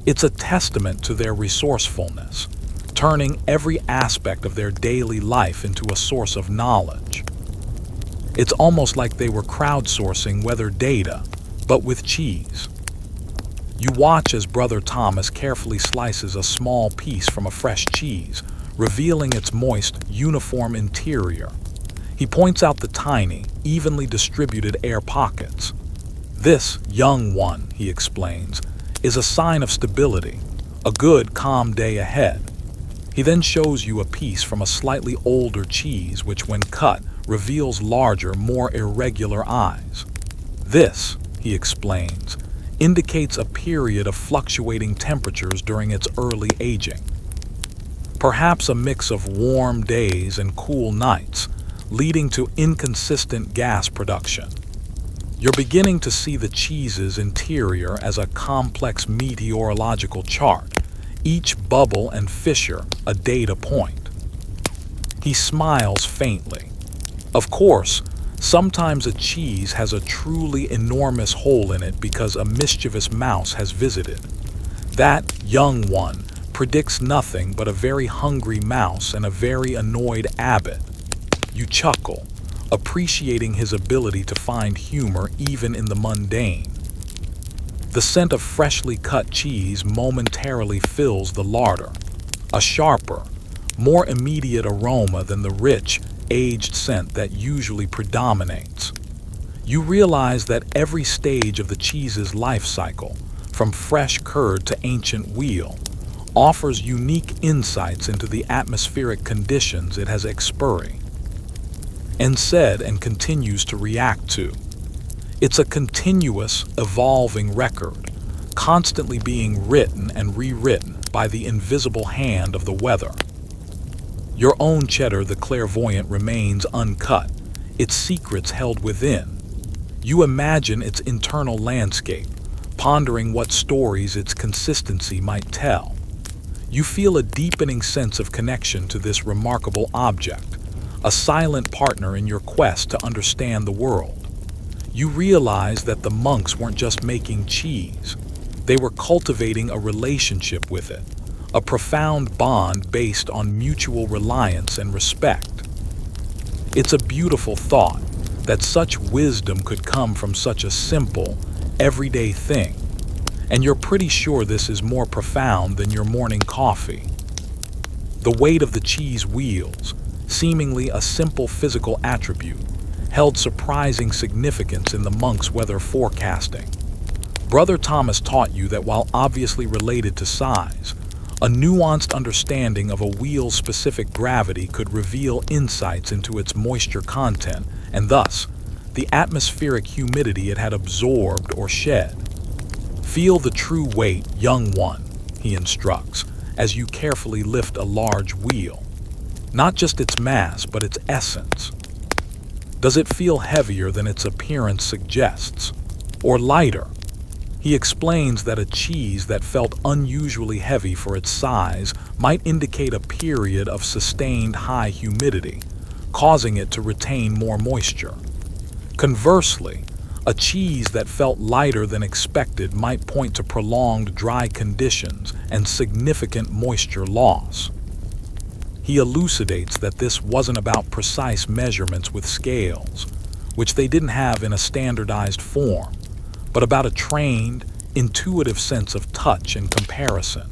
Speaker 1: It's a testament to their resourcefulness, turning every aspect of their daily life into a source of knowledge. It's almost like they were crowdsourcing weather data, but with cheese. You watch as Brother Thomas carefully slices a small piece from a fresh cheese, revealing its moist, uniform interior. He points out the tiny, evenly distributed air pockets. This, young one, he explains, is a sign of stability, a good, calm day ahead. He then shows you a piece from a slightly older cheese which, when cut, reveals larger, more irregular eyes. This, he explains, indicates a period of fluctuating temperatures during its early aging. Perhaps a mix of warm days and cool nights, leading to inconsistent gas production. You're beginning to see the cheese's interior as a complex meteorological chart, each bubble and fissure a data point. He smiles faintly. Of course, sometimes a cheese has a truly enormous hole in it because a mischievous mouse has visited. That young one predicts nothing but a very hungry mouse and a very annoyed abbot. You chuckle, appreciating his ability to find humor even in the mundane. The scent of freshly cut cheese momentarily fills the larder, a sharper, more immediate aroma than the rich, aged scent that usually predominates. You realize that every stage of the cheese's life cycle, from fresh curd to ancient wheel, offers unique insights into the atmospheric conditions it has experienced and said and continues to react to. It's a continuous, evolving record, constantly being written and rewritten by the invisible hand of the weather. Your own Cheddar the clairvoyant remains uncut, its secrets held within. You imagine its internal landscape, pondering what stories its consistency might tell. You feel a deepening sense of connection to this remarkable object, a silent partner in your quest to understand the world. You realize that the monks weren't just making cheese. They were cultivating a relationship with it, a profound bond based on mutual reliance and respect. It's a beautiful thought that such wisdom could come from such a simple, everyday thing, and you're pretty sure this is more profound than your morning coffee. The weight of the cheese wheels, seemingly a simple physical attribute, held surprising significance in the monks' weather forecasting. Brother Thomas taught you that while obviously related to size, a nuanced understanding of a wheel's specific gravity could reveal insights into its moisture content and thus the atmospheric humidity it had absorbed or shed. Feel the true weight, young one, he instructs, as you carefully lift a large wheel. Not just its mass, but its essence. Does it feel heavier than its appearance suggests, or lighter? He explains that a cheese that felt unusually heavy for its size might indicate a period of sustained high humidity, causing it to retain more moisture. Conversely, a cheese that felt lighter than expected might point to prolonged dry conditions and significant moisture loss. He elucidates that this wasn't about precise measurements with scales, which they didn't have in a standardized form, but about a trained, intuitive sense of touch and comparison.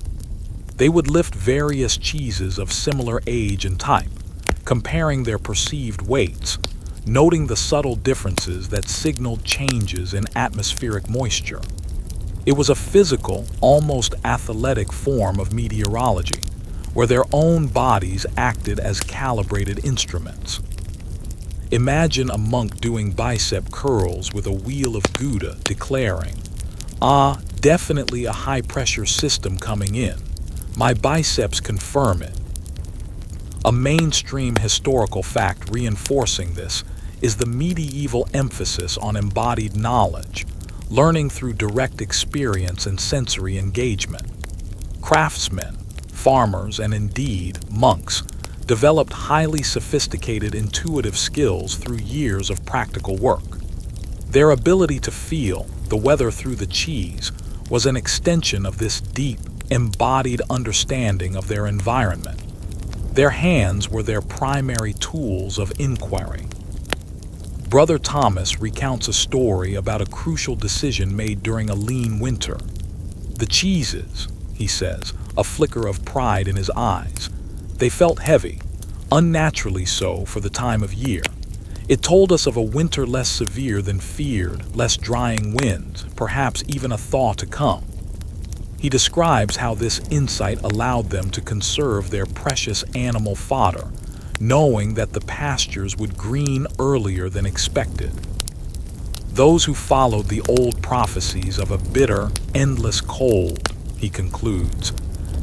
Speaker 1: They would lift various cheeses of similar age and type, comparing their perceived weights, noting the subtle differences that signaled changes in atmospheric moisture. It was a physical, almost athletic form of meteorology, where their own bodies acted as calibrated instruments. Imagine a monk doing bicep curls with a wheel of Gouda declaring, "Ah, definitely a high-pressure system coming in. My biceps confirm it." A mainstream historical fact reinforcing this is the medieval emphasis on embodied knowledge, learning through direct experience and sensory engagement. Craftsmen, farmers, and indeed monks developed highly sophisticated intuitive skills through years of practical work. Their ability to feel the weather through the cheese was an extension of this deep, embodied understanding of their environment. Their hands were their primary tools of inquiry. Brother Thomas recounts a story about a crucial decision made during a lean winter. The cheeses, he says, a flicker of pride in his eyes. They felt heavy, unnaturally so for the time of year. It told us of a winter less severe than feared, less drying winds, perhaps even a thaw to come. He describes how this insight allowed them to conserve their precious animal fodder, knowing that the pastures would green earlier than expected. Those who followed the old prophecies of a bitter, endless cold, he concludes,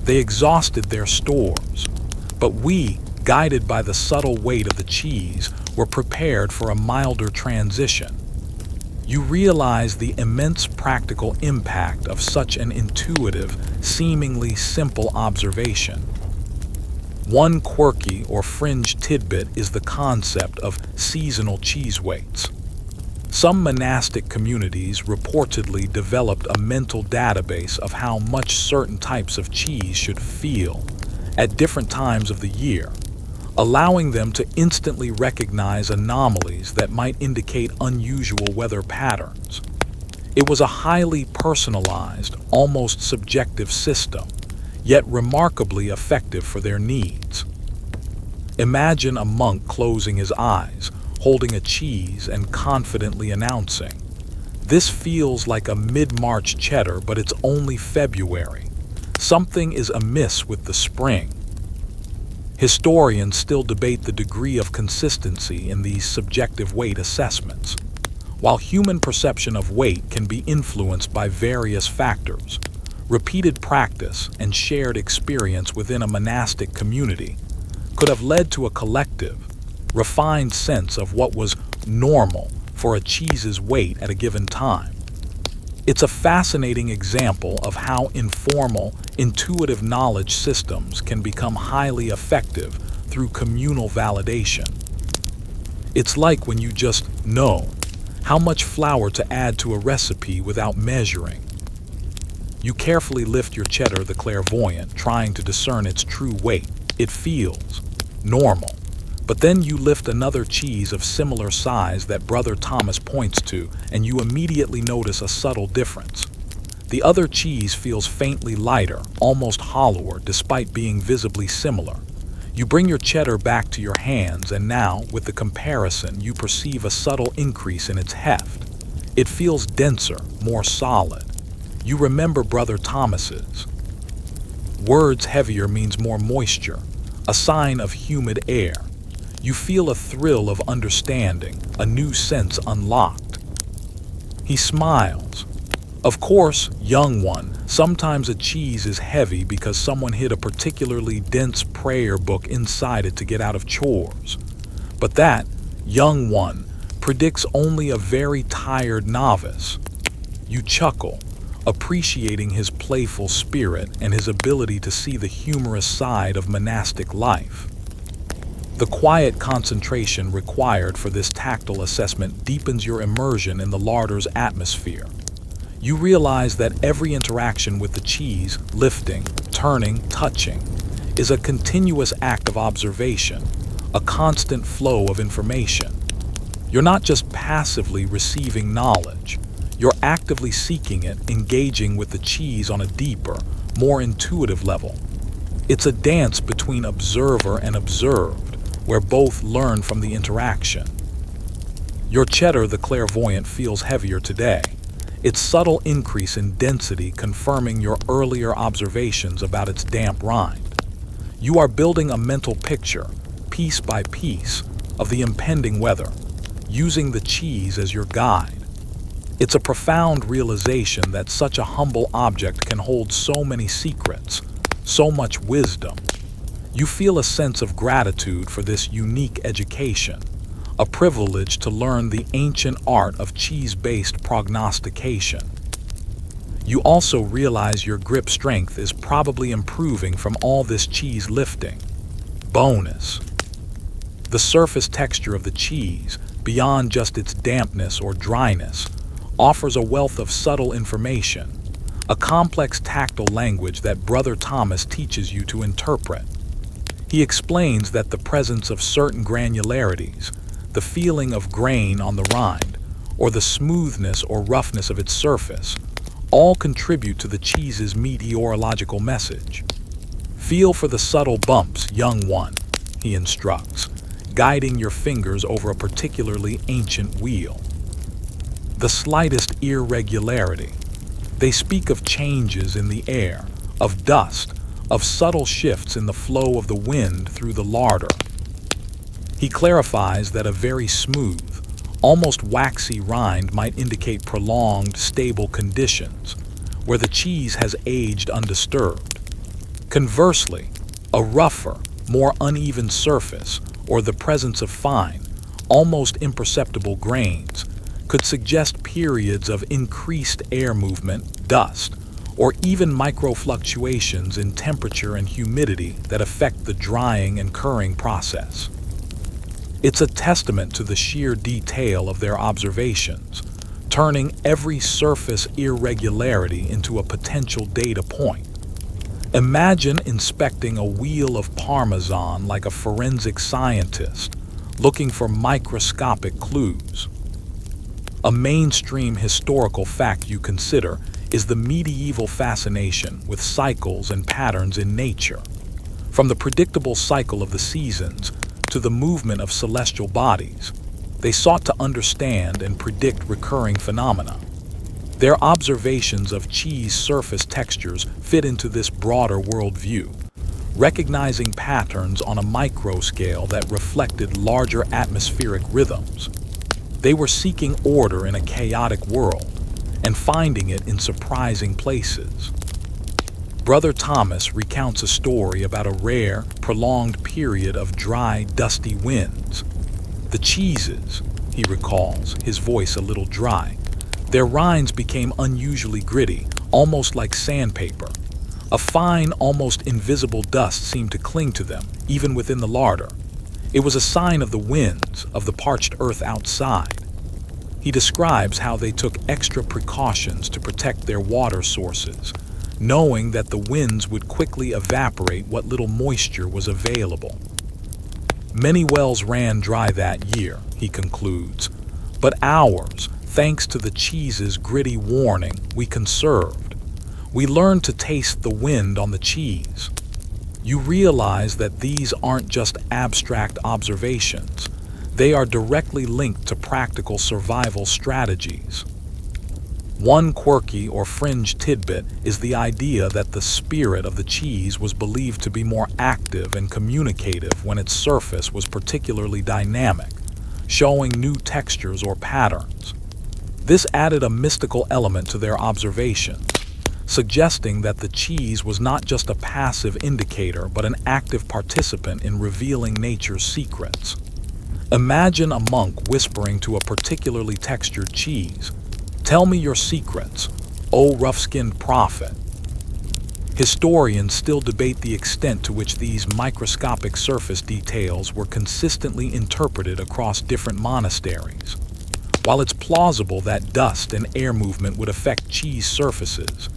Speaker 1: they exhausted their stores. But we, guided by the subtle weight of the cheese, were prepared for a milder transition. You realize the immense practical impact of such an intuitive, seemingly simple observation. One quirky or fringe tidbit is the concept of seasonal cheese weights. Some monastic communities reportedly developed a mental database of how much certain types of cheese should feel at different times of the year, allowing them to instantly recognize anomalies that might indicate unusual weather patterns. It was a highly personalized, almost subjective system, yet remarkably effective for their needs. Imagine a monk closing his eyes, holding a cheese and confidently announcing, This feels like a mid-March cheddar, but it's only February. Something is amiss with the spring. Historians still debate the degree of consistency in these subjective weight assessments. While human perception of weight can be influenced by various factors, repeated practice and shared experience within a monastic community could have led to a collective, refined sense of what was normal for a cheese's weight at a given time. It's a fascinating example of how informal, intuitive knowledge systems can become highly effective through communal validation. It's like when you just know how much flour to add to a recipe without measuring. You carefully lift your cheddar the clairvoyant, trying to discern its true weight. It feels normal. But then you lift another cheese of similar size that Brother Thomas points to, and you immediately notice a subtle difference. The other cheese feels faintly lighter, almost hollower, despite being visibly similar. You bring your cheddar back to your hands, and now, with the comparison, you perceive a subtle increase in its heft. It feels denser, more solid. You remember Brother Thomas's words: heavier means more moisture, a sign of humid air. You feel a thrill of understanding, a new sense unlocked. He smiles. Of course, young one, sometimes a cheese is heavy because someone hid a particularly dense prayer book inside it to get out of chores. But that, young one, predicts only a very tired novice. You chuckle, appreciating his playful spirit and his ability to see the humorous side of monastic life. The quiet concentration required for this tactile assessment deepens your immersion in the larder's atmosphere. You realize that every interaction with the cheese, lifting, turning, touching, is a continuous act of observation, a constant flow of information. You're not just passively receiving knowledge, you're actively seeking it, engaging with the cheese on a deeper, more intuitive level. It's a dance between observer and observed, where both learn from the interaction. Your cheddar the clairvoyant feels heavier today, its subtle increase in density confirming your earlier observations about its damp rind. You are building a mental picture, piece by piece, of the impending weather, using the cheese as your guide. It's a profound realization that such a humble object can hold so many secrets, so much wisdom. You feel a sense of gratitude for this unique education, a privilege to learn the ancient art of cheese-based prognostication. You also realize your grip strength is probably improving from all this cheese lifting. Bonus: the surface texture of the cheese, beyond just its dampness or dryness, offers a wealth of subtle information, a complex tactile language that Brother Thomas teaches you to interpret. He explains that the presence of certain granularities, the feeling of grain on the rind, or the smoothness or roughness of its surface, all contribute to the cheese's meteorological message. Feel for the subtle bumps, young one, he instructs, guiding your fingers over a particularly ancient wheel. The slightest irregularity. They speak of changes in the air, of dust, of subtle shifts in the flow of the wind through the larder. He clarifies that a very smooth, almost waxy rind might indicate prolonged, stable conditions, where the cheese has aged undisturbed. Conversely, a rougher, more uneven surface, or the presence of fine, almost imperceptible grains, could suggest periods of increased air movement, dust, or even microfluctuations in temperature and humidity that affect the drying and curing process. It's a testament to the sheer detail of their observations, turning every surface irregularity into a potential data point. Imagine inspecting a wheel of Parmesan like a forensic scientist, looking for microscopic clues. A mainstream historical fact you consider is the medieval fascination with cycles and patterns in nature. From the predictable cycle of the seasons to the movement of celestial bodies, they sought to understand and predict recurring phenomena. Their observations of cheese surface textures fit into this broader worldview, recognizing patterns on a micro scale that reflected larger atmospheric rhythms. They were seeking order in a chaotic world and finding it in surprising places. Brother Thomas recounts a story about a rare, prolonged period of dry, dusty winds. The cheeses, he recalls, his voice a little dry, their rinds became unusually gritty, almost like sandpaper. A fine, almost invisible dust seemed to cling to them, even within the larder. It was a sign of the winds, of the parched earth outside. He describes how they took extra precautions to protect their water sources, knowing that the winds would quickly evaporate what little moisture was available. Many wells ran dry that year, he concludes, but ours, thanks to the cheese's gritty warning, we conserved. We learned to taste the wind on the cheese. You realize that these aren't just abstract observations. They are directly linked to practical survival strategies. One quirky or fringe tidbit is the idea that the spirit of the cheese was believed to be more active and communicative when its surface was particularly dynamic, showing new textures or patterns. This added a mystical element to their observations, suggesting that the cheese was not just a passive indicator but an active participant in revealing nature's secrets. Imagine a monk whispering to a particularly textured cheese, "Tell me your secrets, O rough-skinned prophet." Historians still debate the extent to which these microscopic surface details were consistently interpreted across different monasteries. While it's plausible that dust and air movement would affect cheese surfaces,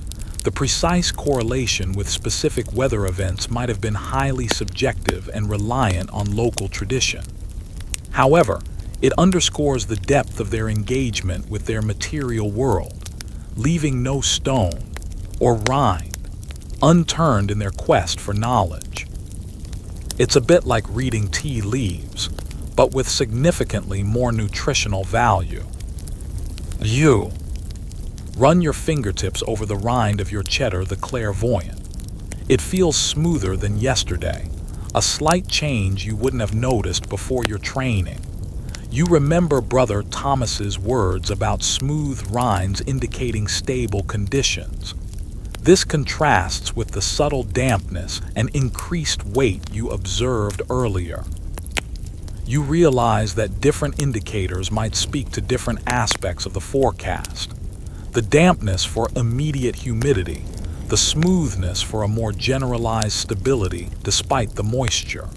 Speaker 1: the precise correlation with specific weather events might have been highly subjective and reliant on local tradition. However, it underscores the depth of their engagement with their material world, leaving no stone or rind unturned in their quest for knowledge. It's a bit like reading tea leaves, but with significantly more nutritional value. You run your fingertips over the rind of your cheddar the clairvoyant. It feels smoother than yesterday, a slight change you wouldn't have noticed before your training. You remember Brother Thomas's words about smooth rinds indicating stable conditions. This contrasts with the subtle dampness and increased weight you observed earlier. You realize that different indicators might speak to different aspects of the forecast. The dampness for immediate humidity, the smoothness for a more generalized stability despite the moisture.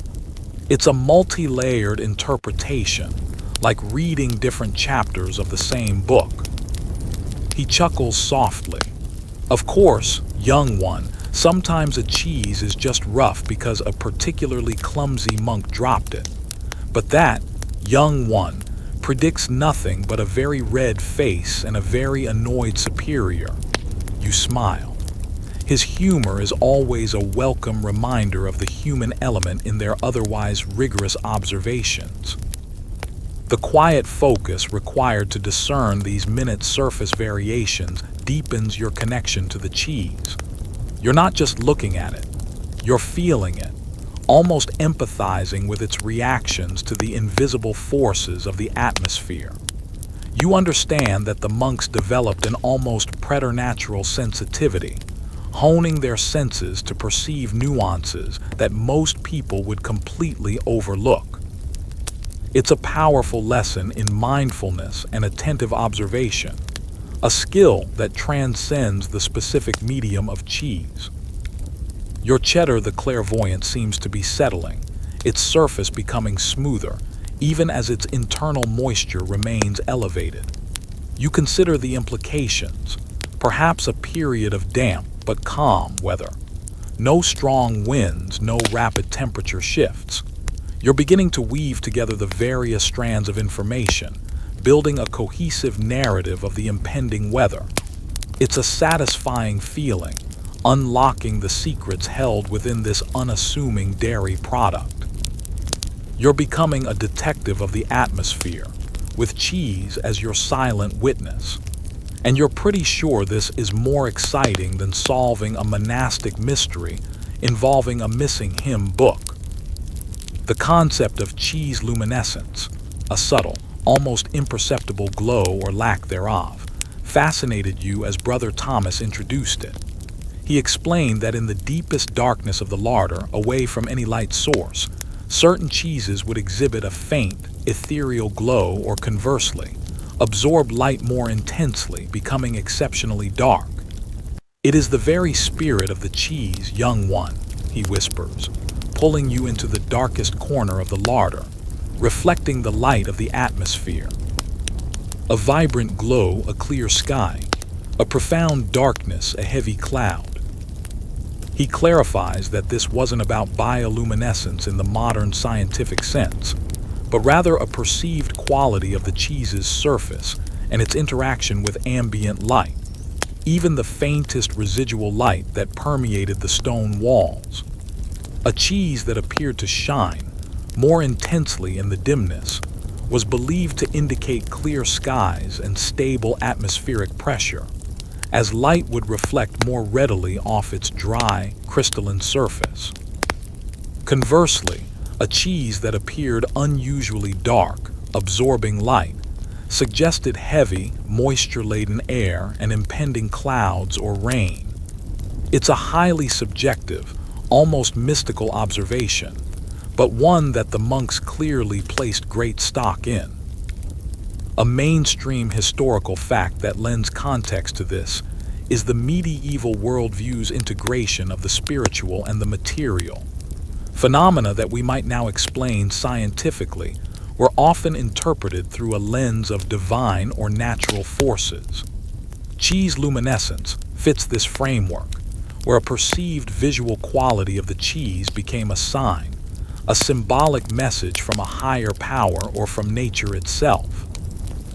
Speaker 1: It's a multi-layered interpretation, like reading different chapters of the same book. He chuckles softly. Of course, young one, sometimes a cheese is just rough because a particularly clumsy monk dropped it. But that, young one, predicts nothing but a very red face and a very annoyed superior. You smile. His humor is always a welcome reminder of the human element in their otherwise rigorous observations. The quiet focus required to discern these minute surface variations deepens your connection to the cheese. You're not just looking at it, you're feeling it, almost empathizing with its reactions to the invisible forces of the atmosphere. You understand that the monks developed an almost preternatural sensitivity, honing their senses to perceive nuances that most people would completely overlook. It's a powerful lesson in mindfulness and attentive observation, a skill that transcends the specific medium of cheese. Your cheddar the clairvoyant seems to be settling, its surface becoming smoother, even as its internal moisture remains elevated. You consider the implications, perhaps a period of damp but calm weather. No strong winds, no rapid temperature shifts. You're beginning to weave together the various strands of information, building a cohesive narrative of the impending weather. It's a satisfying feeling, unlocking the secrets held within this unassuming dairy product. You're becoming a detective of the atmosphere, with cheese as your silent witness. And you're pretty sure this is more exciting than solving a monastic mystery involving a missing hymn book. The concept of cheese luminescence, a subtle, almost imperceptible glow or lack thereof, fascinated you as Brother Thomas introduced it. He explained that in the deepest darkness of the larder, away from any light source, certain cheeses would exhibit a faint, ethereal glow, or conversely, absorb light more intensely, becoming exceptionally dark. "It is the very spirit of the cheese, young one," he whispers, pulling you into the darkest corner of the larder, reflecting the light of the atmosphere. A vibrant glow, a clear sky, a profound darkness, a heavy cloud. He clarifies that this wasn't about bioluminescence in the modern scientific sense, but rather a perceived quality of the cheese's surface and its interaction with ambient light, even the faintest residual light that permeated the stone walls. A cheese that appeared to shine more intensely in the dimness was believed to indicate clear skies and stable atmospheric pressure, as light would reflect more readily off its dry, crystalline surface. Conversely, a cheese that appeared unusually dark, absorbing light, suggested heavy, moisture-laden air and impending clouds or rain. It's a highly subjective, almost mystical observation, but one that the monks clearly placed great stock in. A mainstream historical fact that lends context to this is the medieval worldview's integration of the spiritual and the material. Phenomena that we might now explain scientifically were often interpreted through a lens of divine or natural forces. Cheese luminescence fits this framework, where a perceived visual quality of the cheese became a sign, a symbolic message from a higher power or from nature itself.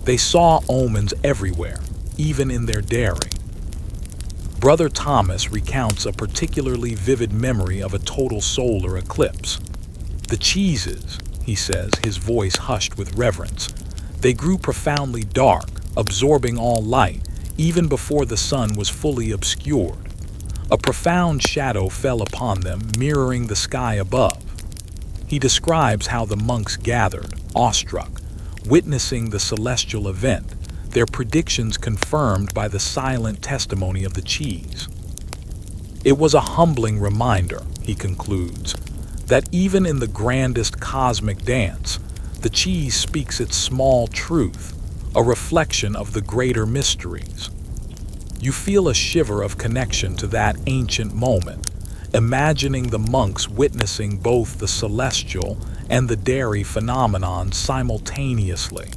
Speaker 1: They saw omens everywhere, even in their daring. Brother Thomas recounts a particularly vivid memory of a total solar eclipse. "The cheeses," he says, his voice hushed with reverence, "they grew profoundly dark, absorbing all light, even before the sun was fully obscured. A profound shadow fell upon them, mirroring the sky above." He describes how the monks gathered, awestruck, witnessing the celestial event, their predictions confirmed by the silent testimony of the cheese. "It was a humbling reminder," he concludes, "that even in the grandest cosmic dance, the cheese speaks its small truth, a reflection of the greater mysteries." You feel a shiver of connection to that ancient moment, imagining the monks witnessing both the celestial and the dairy phenomenon simultaneously.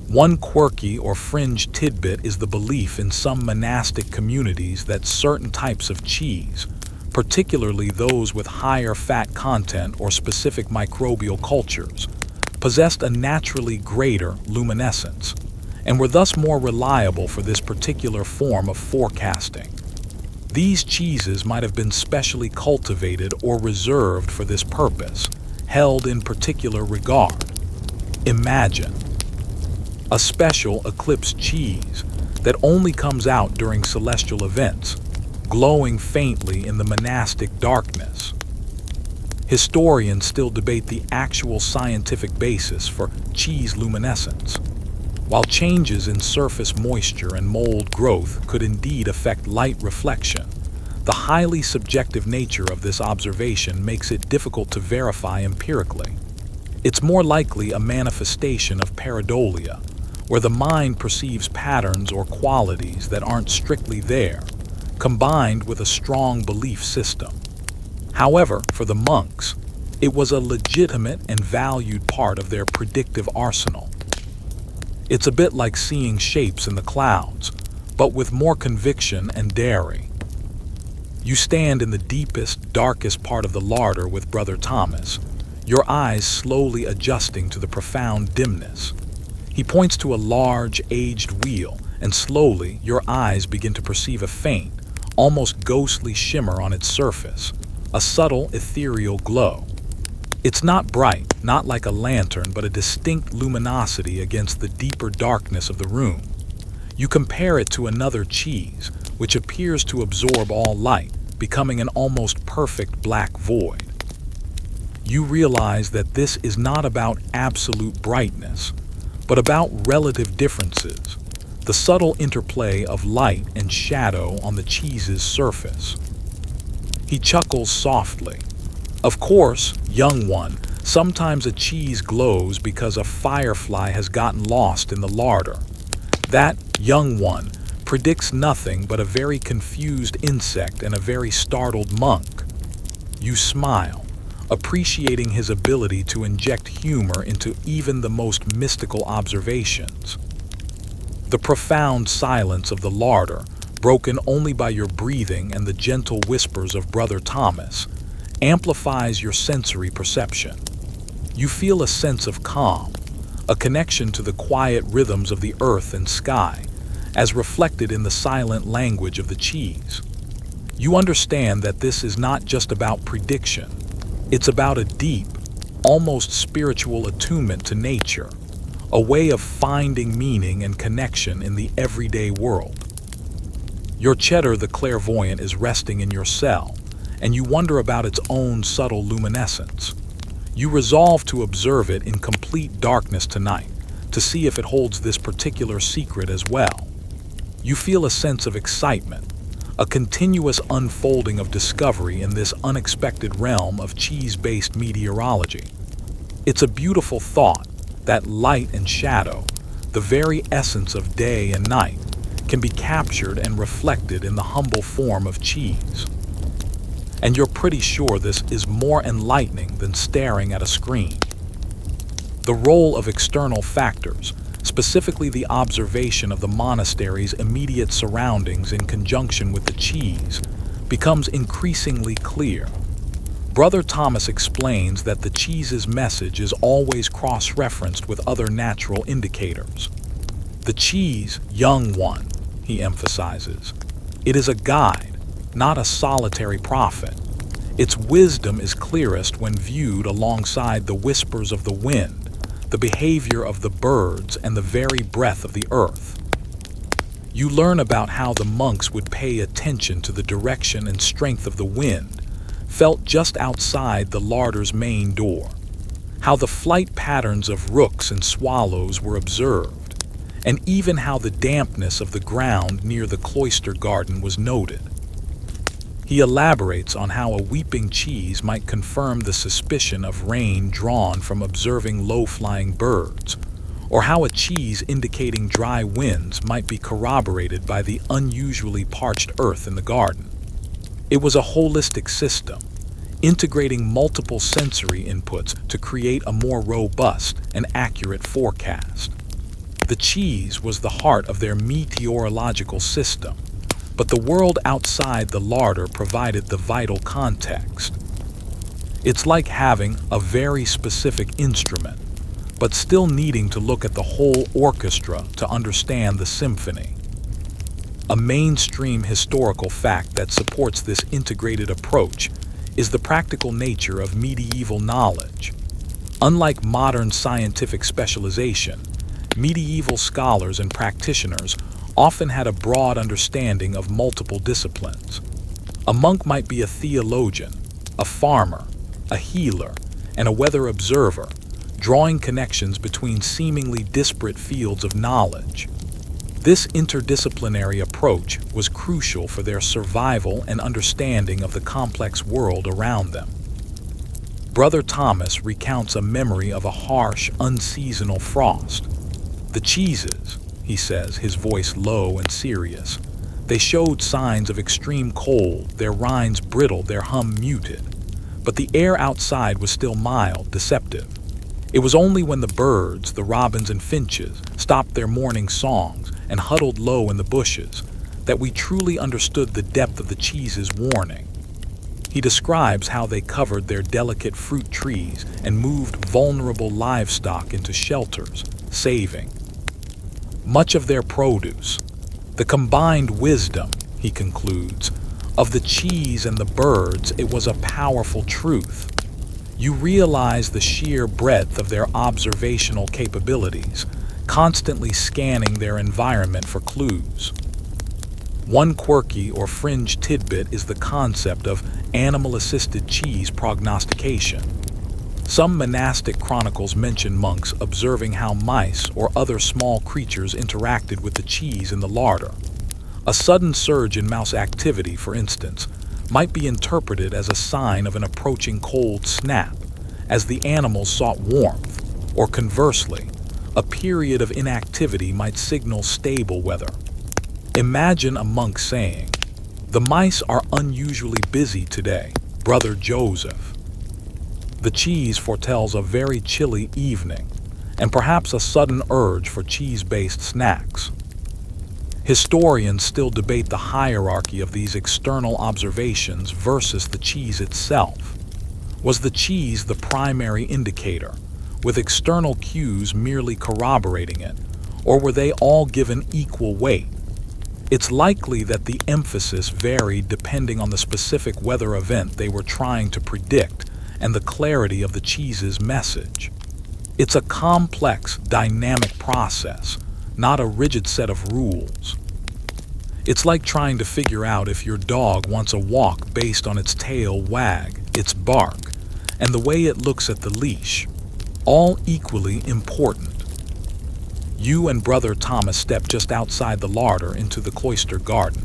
Speaker 1: One quirky or fringe tidbit is the belief in some monastic communities that certain types of cheese, particularly those with higher fat content or specific microbial cultures, possessed a naturally greater luminescence, and were thus more reliable for this particular form of forecasting. These cheeses might have been specially cultivated or reserved for this purpose, held in particular regard. Imagine a special eclipse cheese that only comes out during celestial events, glowing faintly in the monastic darkness. Historians still debate the actual scientific basis for cheese luminescence. While changes in surface moisture and mold growth could indeed affect light reflection, the highly subjective nature of this observation makes it difficult to verify empirically. It's more likely a manifestation of pareidolia, where the mind perceives patterns or qualities that aren't strictly there, combined with a strong belief system. However, for the monks, it was a legitimate and valued part of their predictive arsenal. It's a bit like seeing shapes in the clouds, but with more conviction and daring. You stand in the deepest, darkest part of the larder with Brother Thomas, your eyes slowly adjusting to the profound dimness. He points to a large, aged wheel, and slowly your eyes begin to perceive a faint, almost ghostly shimmer on its surface, a subtle, ethereal glow. It's not bright, not like a lantern, but a distinct luminosity against the deeper darkness of the room. You compare it to another cheese, which appears to absorb all light, becoming an almost perfect black void. You realize that this is not about absolute brightness, but about relative differences, the subtle interplay of light and shadow on the cheese's surface. He chuckles softly. Of course, young one, sometimes a cheese glows because a firefly has gotten lost in the larder. That, young one, predicts nothing but a very confused insect and a very startled monk. You smile, appreciating his ability to inject humor into even the most mystical observations. The profound silence of the larder, broken only by your breathing and the gentle whispers of Brother Thomas, amplifies your sensory perception. You feel a sense of calm, a connection to the quiet rhythms of the earth and sky, as reflected in the silent language of the cheese. You understand that this is not just about prediction. It's about a deep, almost spiritual attunement to nature, a way of finding meaning and connection in the everyday world. Your cheddar the clairvoyant is resting in your cell, and you wonder about its own subtle luminescence. You resolve to observe it in complete darkness tonight, to see if it holds this particular secret as well. You feel a sense of excitement, a continuous unfolding of discovery in this unexpected realm of cheese-based meteorology. It's a beautiful thought that light and shadow, the very essence of day and night, can be captured and reflected in the humble form of cheese. And you're pretty sure this is more enlightening than staring at a screen. The role of external factors, specifically the observation of the monastery's immediate surroundings in conjunction with the cheese, becomes increasingly clear. Brother Thomas explains that the cheese's message is always cross-referenced with other natural indicators. The cheese, young one, he emphasizes. It is a guide, not a solitary prophet. Its wisdom is clearest when viewed alongside the whispers of the wind, the behavior of the birds, and the very breath of the earth. You learn about how the monks would pay attention to the direction and strength of the wind, felt just outside the larder's main door, how the flight patterns of rooks and swallows were observed, and even how the dampness of the ground near the cloister garden was noted. He elaborates on how a weeping cheese might confirm the suspicion of rain drawn from observing low-flying birds, or how a cheese indicating dry winds might be corroborated by the unusually parched earth in the garden. It was a holistic system, integrating multiple sensory inputs to create a more robust and accurate forecast. The cheese was the heart of their meteorological system, but the world outside the larder provided the vital context. It's like having a very specific instrument, but still needing to look at the whole orchestra to understand the symphony. A mainstream historical fact that supports this integrated approach is the practical nature of medieval knowledge. Unlike modern scientific specialization, medieval scholars and practitioners often had a broad understanding of multiple disciplines. A monk might be a theologian, a farmer, a healer, and a weather observer, drawing connections between seemingly disparate fields of knowledge. This interdisciplinary approach was crucial for their survival and understanding of the complex world around them. Brother Thomas recounts a memory of a harsh, unseasonal frost. The cheeses, he says, his voice low and serious, they showed signs of extreme cold, their rinds brittle, their hum muted. But the air outside was still mild, deceptive. It was only when the birds, the robins and finches, stopped their morning songs and huddled low in the bushes that we truly understood the depth of the cheese's warning. He describes how they covered their delicate fruit trees and moved vulnerable livestock into shelters, saving much of their produce. The combined wisdom, he concludes, of the cheese and the birds, it was a powerful truth. You realize the sheer breadth of their observational capabilities, constantly scanning their environment for clues. One quirky or fringe tidbit is the concept of animal-assisted cheese prognostication. Some monastic chronicles mention monks observing how mice or other small creatures interacted with the cheese in the larder. A sudden surge in mouse activity, for instance, might be interpreted as a sign of an approaching cold snap, as the animals sought warmth, or conversely, a period of inactivity might signal stable weather. Imagine a monk saying, "The mice are unusually busy today, Brother Joseph." The cheese foretells a very chilly evening, and perhaps a sudden urge for cheese-based snacks. Historians still debate the hierarchy of these external observations versus the cheese itself. Was the cheese the primary indicator, with external cues merely corroborating it, or were they all given equal weight? It's likely that the emphasis varied depending on the specific weather event they were trying to predict and the clarity of the cheese's message. It's a complex, dynamic process, not a rigid set of rules. It's like trying to figure out if your dog wants a walk based on its tail wag, its bark, and the way it looks at the leash, all equally important. You and Brother Thomas step just outside the larder into the cloister garden.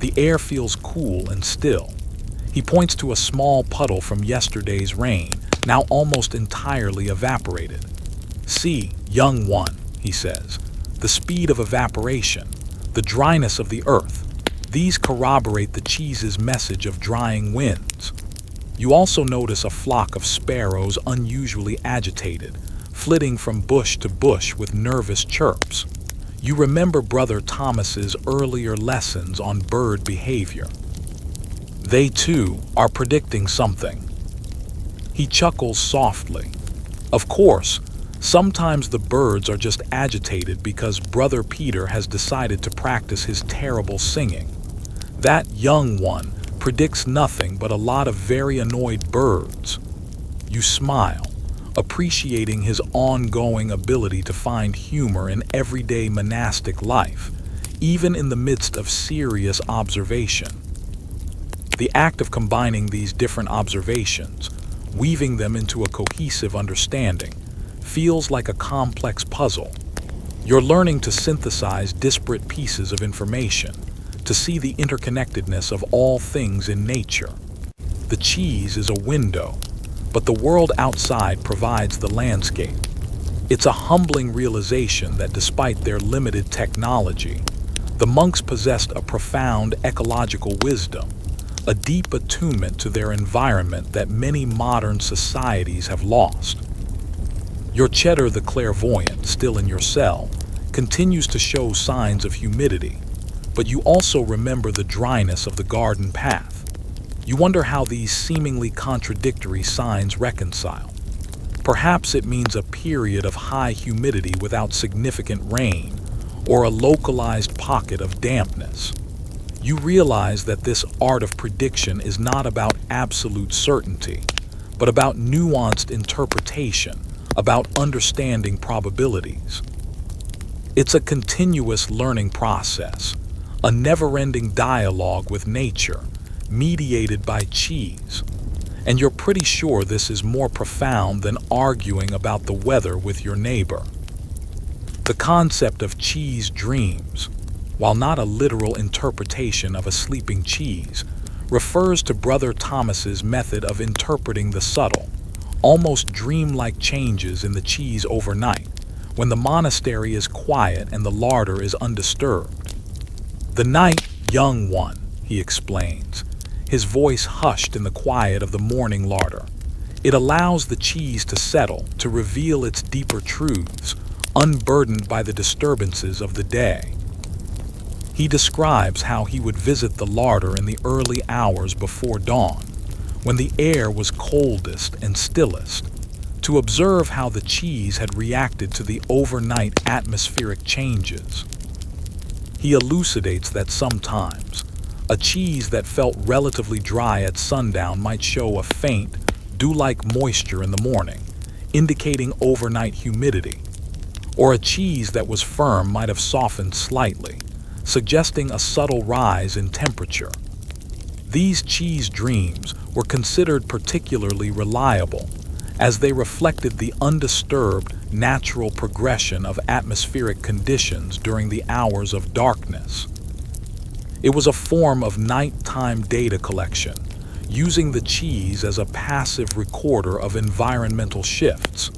Speaker 1: The air feels cool and still. He points to a small puddle from yesterday's rain, now almost entirely evaporated. "See, young one," he says, "the speed of evaporation, the dryness of the earth. These corroborate the cheese's message of drying winds." You also notice a flock of sparrows unusually agitated, flitting from bush to bush with nervous chirps. You remember Brother Thomas's earlier lessons on bird behavior. They too are predicting something. He chuckles softly. Of course, sometimes the birds are just agitated because Brother Peter has decided to practice his terrible singing. That young one predicts nothing but a lot of very annoyed birds. You smile, appreciating his ongoing ability to find humor in everyday monastic life, even in the midst of serious observation. The act of combining these different observations, weaving them into a cohesive understanding, feels like a complex puzzle. You're learning to synthesize disparate pieces of information, to see the interconnectedness of all things in nature. The cheese is a window, but the world outside provides the landscape. It's a humbling realization that despite their limited technology, the monks possessed a profound ecological wisdom, a deep attunement to their environment that many modern societies have lost. Your Cheddar the clairvoyant, still in your cell, continues to show signs of humidity, but you also remember the dryness of the garden path. You wonder how these seemingly contradictory signs reconcile. Perhaps it means a period of high humidity without significant rain, or a localized pocket of dampness. You realize that this art of prediction is not about absolute certainty, but about nuanced interpretation, about understanding probabilities. It's a continuous learning process, a never-ending dialogue with nature, mediated by cheese. And you're pretty sure this is more profound than arguing about the weather with your neighbor. The concept of cheese dreams, while not a literal interpretation of a sleeping cheese, refers to Brother Thomas's method of interpreting the subtle, almost dreamlike changes in the cheese overnight, when the monastery is quiet and the larder is undisturbed. "The night, young one," he explains, his voice hushed in the quiet of the morning larder. It allows the cheese to settle, to reveal its deeper truths, unburdened by the disturbances of the day. He describes how he would visit the larder in the early hours before dawn, when the air was coldest and stillest, to observe how the cheese had reacted to the overnight atmospheric changes. He elucidates that sometimes, a cheese that felt relatively dry at sundown might show a faint, dew-like moisture in the morning, indicating overnight humidity. or a cheese that was firm might have softened slightly, suggesting a subtle rise in temperature. These cheese dreams were considered particularly reliable, as they reflected the undisturbed, natural progression of atmospheric conditions during the hours of darkness. It was a form of nighttime data collection, using the cheese as a passive recorder of environmental shifts.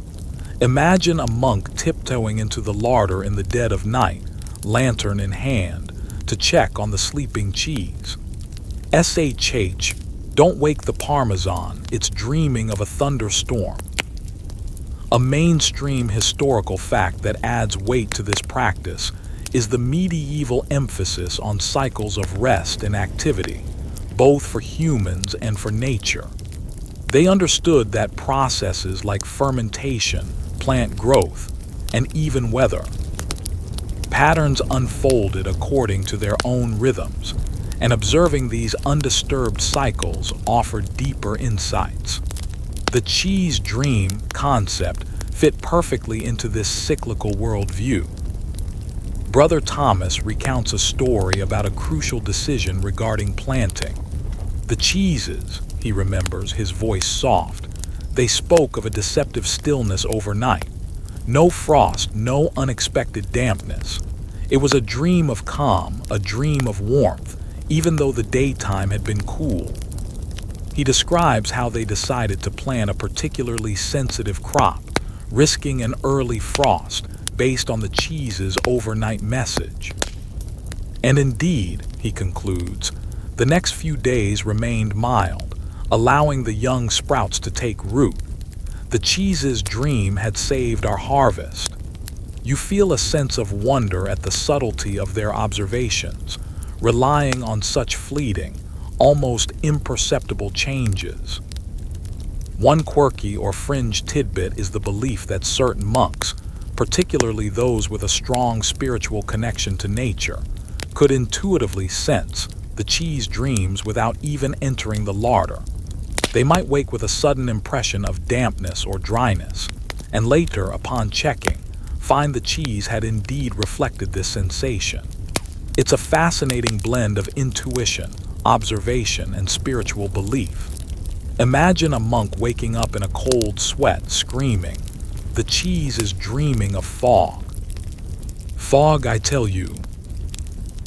Speaker 1: Imagine a monk tiptoeing into the larder in the dead of night, lantern in hand, to check on the sleeping cheese. SHH, don't wake the Parmesan, it's dreaming of a thunderstorm. A mainstream historical fact that adds weight to this practice is the medieval emphasis on cycles of rest and activity, both for humans and for nature. They understood that processes like fermentation, plant growth, and even weather patterns unfolded according to their own rhythms, and observing these undisturbed cycles offered deeper insights. The cheese dream concept fit perfectly into this cyclical worldview. Brother Thomas recounts a story about a crucial decision regarding planting. The cheeses, he remembers, his voice soft, they spoke of a deceptive stillness overnight. No frost, no unexpected dampness. It was a dream of calm, a dream of warmth, even though the daytime had been cool. He describes how they decided to plant a particularly sensitive crop, risking an early frost based on the cheese's overnight message. And indeed, he concludes, the next few days remained mild, allowing the young sprouts to take root. The cheese's dream had saved our harvest. You feel a sense of wonder at the subtlety of their observations, relying on such fleeting, almost imperceptible changes. One quirky or fringe tidbit is the belief that certain monks, particularly those with a strong spiritual connection to nature, could intuitively sense the cheese dreams without even entering the larder. They might wake with a sudden impression of dampness or dryness, and later, upon checking, find the cheese had indeed reflected this sensation. It's a fascinating blend of intuition, observation, and spiritual belief. Imagine a monk waking up in a cold sweat, screaming, "The cheese is dreaming of fog." Fog, I tell you.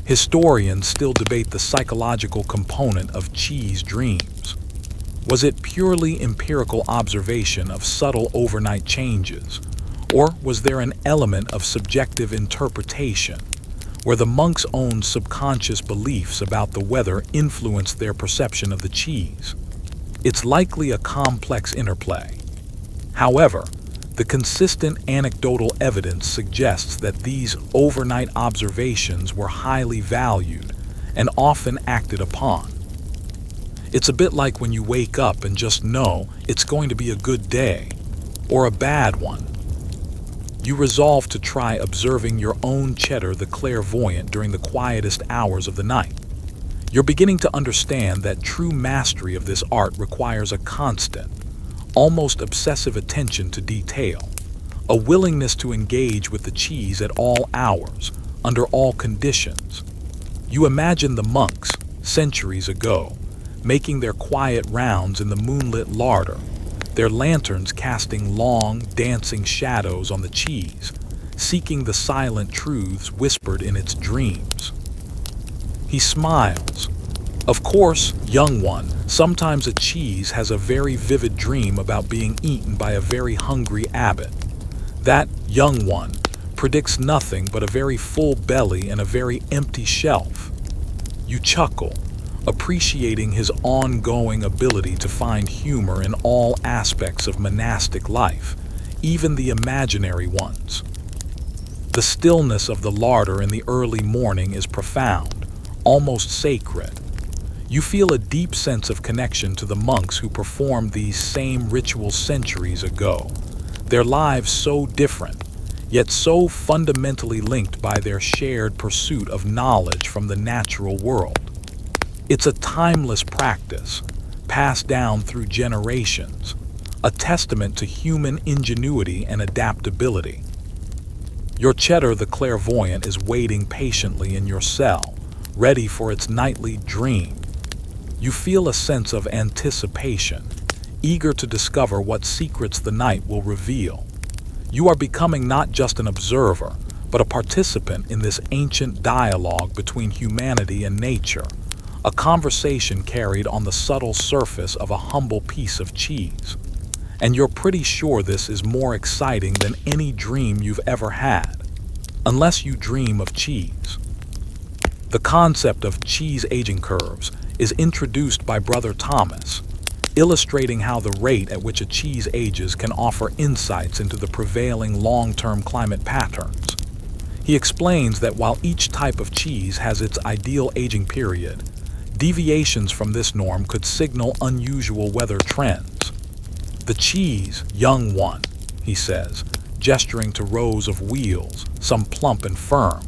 Speaker 1: Historians still debate the psychological component of cheese dreams. Was it purely empirical observation of subtle overnight changes, or was there an element of subjective interpretation, where the monk's own subconscious beliefs about the weather influenced their perception of the cheese? It's likely a complex interplay. However, the consistent anecdotal evidence suggests that these overnight observations were highly valued and often acted upon. It's a bit like when you wake up and just know it's going to be a good day, or a bad one. You resolve to try observing your own Cheddar the clairvoyant during the quietest hours of the night. You're beginning to understand that true mastery of this art requires a constant, almost obsessive attention to detail, a willingness to engage with the cheese at all hours, under all conditions. You imagine the monks, centuries ago, making their quiet rounds in the moonlit larder, their lanterns casting long, dancing shadows on the cheese, seeking the silent truths whispered in its dreams. He smiles. Of course, young one, sometimes a cheese has a very vivid dream about being eaten by a very hungry abbot. That, young one, predicts nothing but a very full belly and a very empty shelf. You chuckle, appreciating his ongoing ability to find humor in all aspects of monastic life, even the imaginary ones. The stillness of the larder in the early morning is profound, almost sacred. You feel a deep sense of connection to the monks who performed these same rituals centuries ago, their lives so different, yet so fundamentally linked by their shared pursuit of knowledge from the natural world. It's a timeless practice, passed down through generations, a testament to human ingenuity and adaptability. Your Cheddar the clairvoyant is waiting patiently in your cell, ready for its nightly dream. You feel a sense of anticipation, eager to discover what secrets the night will reveal. You are becoming not just an observer, but a participant in this ancient dialogue between humanity and nature, a conversation carried on the subtle surface of a humble piece of cheese. And you're pretty sure this is more exciting than any dream you've ever had, unless you dream of cheese. The concept of cheese aging curves is introduced by Brother Thomas, illustrating how the rate at which a cheese ages can offer insights into the prevailing long-term climate patterns. He explains that while each type of cheese has its ideal aging period, deviations from this norm could signal unusual weather trends. The cheese, young one, he says, gesturing to rows of wheels, some plump and firm,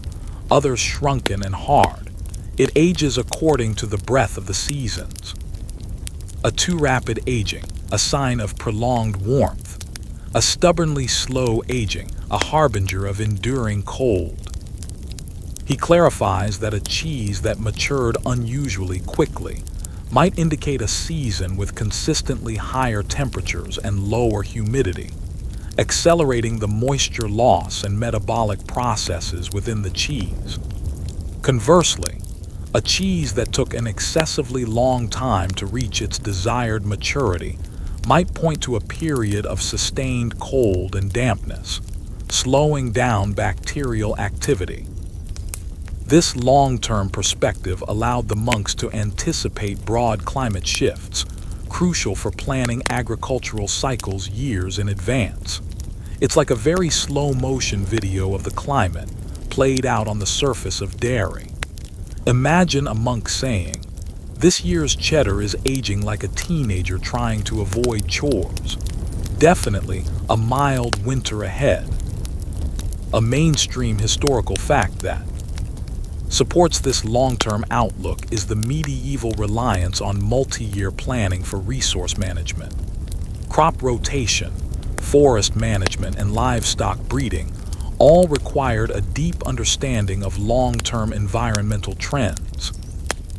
Speaker 1: others shrunken and hard. It ages according to the breath of the seasons. A too rapid aging, a sign of prolonged warmth. A stubbornly slow aging, a harbinger of enduring cold. He clarifies that a cheese that matured unusually quickly might indicate a season with consistently higher temperatures and lower humidity, accelerating the moisture loss and metabolic processes within the cheese. Conversely, a cheese that took an excessively long time to reach its desired maturity might point to a period of sustained cold and dampness, slowing down bacterial activity. This long-term perspective allowed the monks to anticipate broad climate shifts, crucial for planning agricultural cycles years in advance. It's like a very slow-motion video of the climate, played out on the surface of dairy. Imagine a monk saying, "This year's cheddar is aging like a teenager trying to avoid chores. Definitely a mild winter ahead." A mainstream historical fact that supports this long-term outlook is the medieval reliance on multi-year planning for resource management. Crop rotation, forest management, and livestock breeding all required a deep understanding of long-term environmental trends.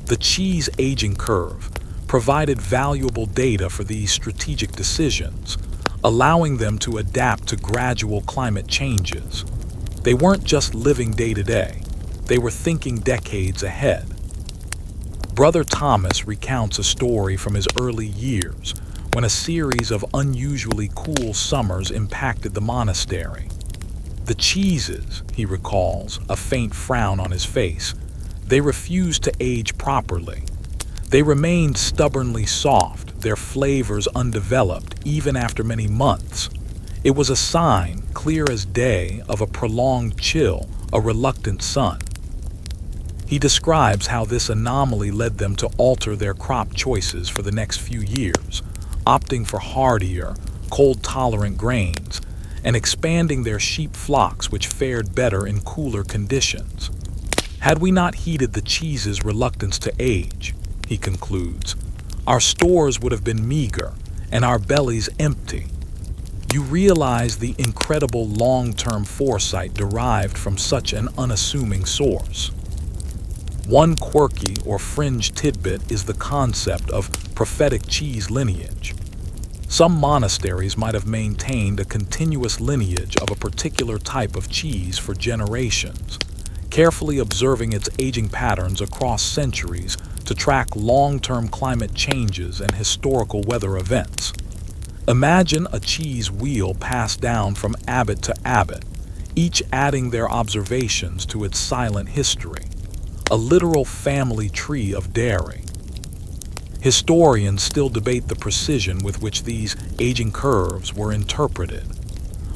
Speaker 1: The cheese aging curve provided valuable data for these strategic decisions, allowing them to adapt to gradual climate changes. They weren't just living day to day, they were thinking decades ahead. Brother Thomas recounts a story from his early years when a series of unusually cool summers impacted the monastery. The cheeses, he recalls, a faint frown on his face, they refused to age properly. They remained stubbornly soft, their flavors undeveloped even after many months. It was a sign, clear as day, of a prolonged chill, a reluctant sun. He describes how this anomaly led them to alter their crop choices for the next few years, opting for hardier, cold-tolerant grains, and expanding their sheep flocks which fared better in cooler conditions. Had we not heeded the cheese's reluctance to age, he concludes, our stores would have been meager and our bellies empty. You realize the incredible long-term foresight derived from such an unassuming source. One quirky or fringe tidbit is the concept of prophetic cheese lineage. Some monasteries might have maintained a continuous lineage of a particular type of cheese for generations, carefully observing its aging patterns across centuries to track long-term climate changes and historical weather events. Imagine a cheese wheel passed down from abbot to abbot, each adding their observations to its silent history, a literal family tree of dairy. Historians still debate the precision with which these aging curves were interpreted.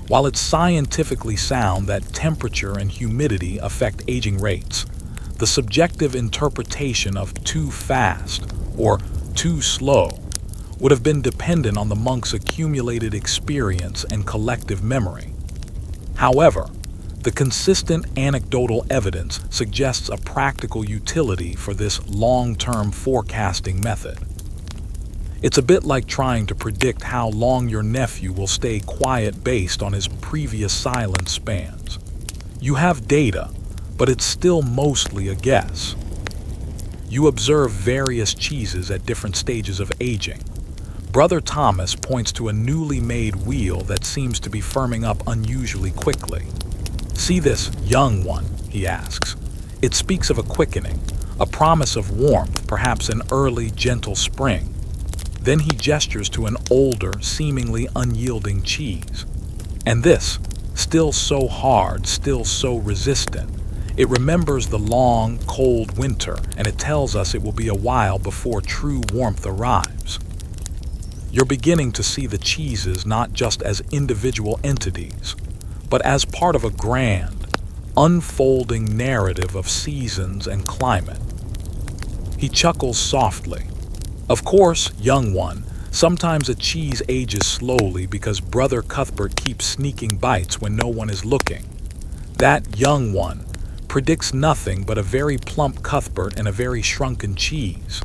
Speaker 1: While it's scientifically sound that temperature and humidity affect aging rates, the subjective interpretation of too fast or too slow would have been dependent on the monk's accumulated experience and collective memory. However, the consistent anecdotal evidence suggests a practical utility for this long-term forecasting method. It's a bit like trying to predict how long your nephew will stay quiet based on his previous silence spans. You have data, but it's still mostly a guess. You observe various cheeses at different stages of aging. Brother Thomas points to a newly made wheel that seems to be firming up unusually quickly. "See this young one?" he asks. It speaks of a quickening, a promise of warmth, perhaps an early, gentle spring. Then he gestures to an older, seemingly unyielding cheese. "And this, still so hard, still so resistant. It remembers the long, cold winter, and it tells us it will be a while before true warmth arrives." You're beginning to see the cheeses not just as individual entities, but as part of a grand, unfolding narrative of seasons and climate. He chuckles softly. "Of course, young one, sometimes a cheese ages slowly because Brother Cuthbert keeps sneaking bites when no one is looking. That young one predicts nothing but a very plump Cuthbert and a very shrunken cheese."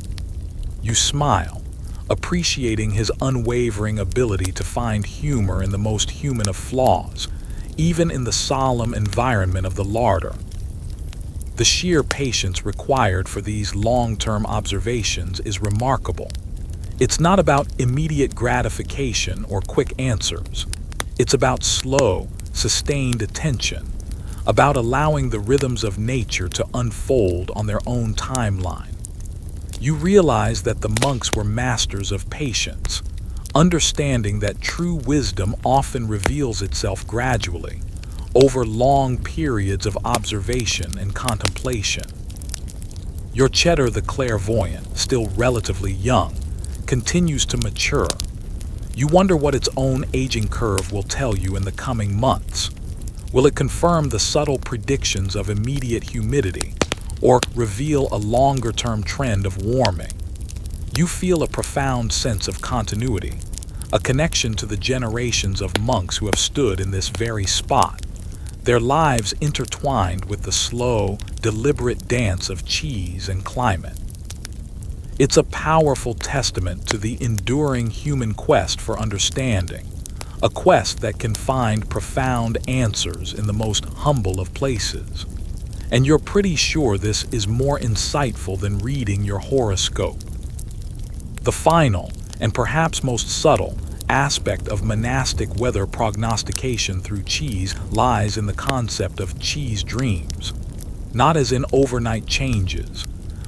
Speaker 1: You smile, appreciating his unwavering ability to find humor in the most human of flaws, even in the solemn environment of the larder. The sheer patience required for these long-term observations is remarkable. It's not about immediate gratification or quick answers. It's about slow, sustained attention, about allowing the rhythms of nature to unfold on their own timeline. You realize that the monks were masters of patience, understanding that true wisdom often reveals itself gradually, over long periods of observation and contemplation. Your Cheddar the clairvoyant, still relatively young, continues to mature. You wonder what its own aging curve will tell you in the coming months. Will it confirm the subtle predictions of immediate humidity, or reveal a longer-term trend of warming? You feel a profound sense of continuity, a connection to the generations of monks who have stood in this very spot, their lives intertwined with the slow, deliberate dance of cheese and climate. It's a powerful testament to the enduring human quest for understanding, a quest that can find profound answers in the most humble of places. And you're pretty sure this is more insightful than reading your horoscope. The final, and perhaps most subtle, aspect of monastic weather prognostication through cheese lies in the concept of cheese dreams, not as in overnight changes,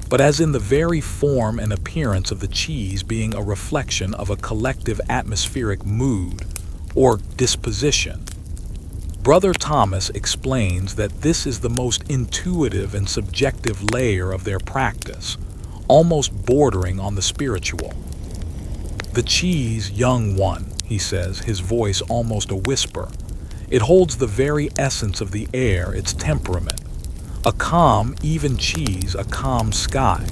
Speaker 1: but as in the very form and appearance of the cheese being a reflection of a collective atmospheric mood or disposition. Brother Thomas explains that this is the most intuitive and subjective layer of their practice, almost bordering on the spiritual. "The cheese, young one," he says, his voice almost a whisper. "It holds the very essence of the air, its temperament. A calm, even cheese, a calm sky.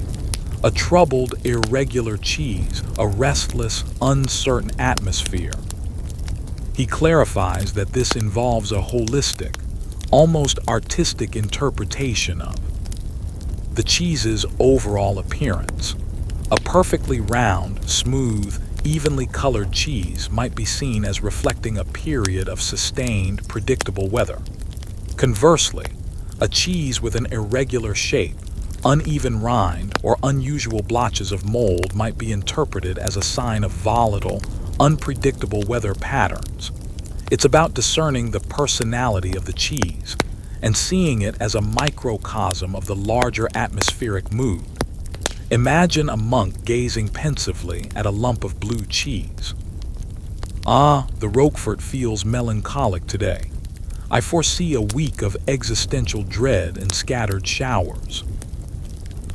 Speaker 1: A troubled, irregular cheese, a restless, uncertain atmosphere." He clarifies that this involves a holistic, almost artistic interpretation of the cheese's overall appearance. A perfectly round, smooth, evenly colored cheese might be seen as reflecting a period of sustained, predictable weather. Conversely, a cheese with an irregular shape, uneven rind, or unusual blotches of mold might be interpreted as a sign of volatile, unpredictable weather patterns. It's about discerning the personality of the cheese and seeing it as a microcosm of the larger atmospheric mood. Imagine a monk gazing pensively at a lump of blue cheese. "Ah, the Roquefort feels melancholic today. I foresee a week of existential dread and scattered showers."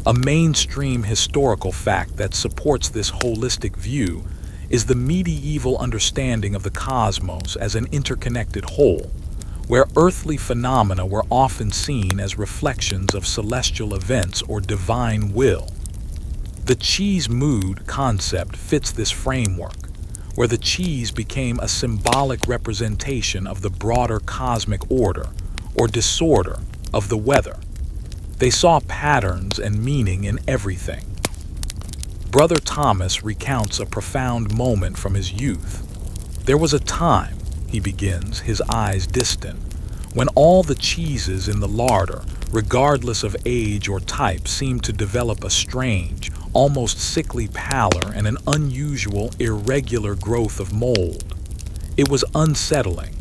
Speaker 1: A mainstream historical fact that supports this holistic view is the medieval understanding of the cosmos as an interconnected whole, where earthly phenomena were often seen as reflections of celestial events or divine will. The cheese mood concept fits this framework, where the cheese became a symbolic representation of the broader cosmic order or disorder of the weather. They saw patterns and meaning in everything. Brother Thomas recounts a profound moment from his youth. "There was a time," he begins, his eyes distant, when all the cheeses in the larder, regardless of age or type, seemed to develop a strange, almost sickly pallor and an unusual, irregular growth of mold. It was unsettling.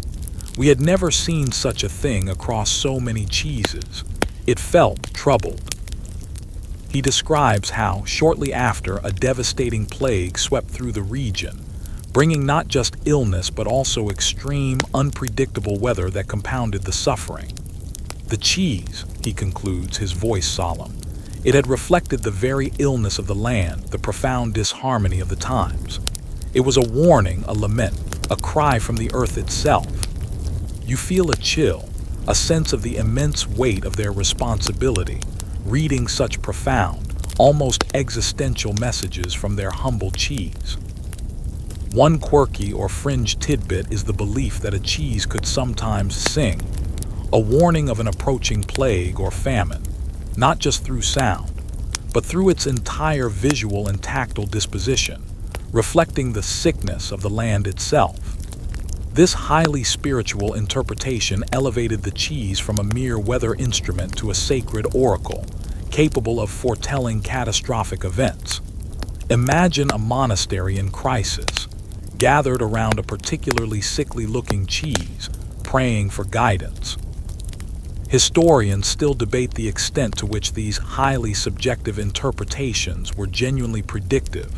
Speaker 1: We had never seen such a thing across so many cheeses. It felt troubled. He describes how, shortly after, a devastating plague swept through the region, bringing not just illness but also extreme, unpredictable weather that compounded the suffering. The cheese, he concludes, his voice solemn, it had reflected the very illness of the land, the profound disharmony of the times. It was a warning, a lament, a cry from the earth itself. You feel a chill, a sense of the immense weight of their responsibility, reading such profound, almost existential messages from their humble cheese. One quirky or fringe tidbit is the belief that a cheese could sometimes sing, a warning of an approaching plague or famine, not just through sound, but through its entire visual and tactile disposition, reflecting the sickness of the land itself. This highly spiritual interpretation elevated the cheese from a mere weather instrument to a sacred oracle, capable of foretelling catastrophic events. Imagine a monastery in crisis, gathered around a particularly sickly-looking cheese, praying for guidance. Historians still debate the extent to which these highly subjective interpretations were genuinely predictive,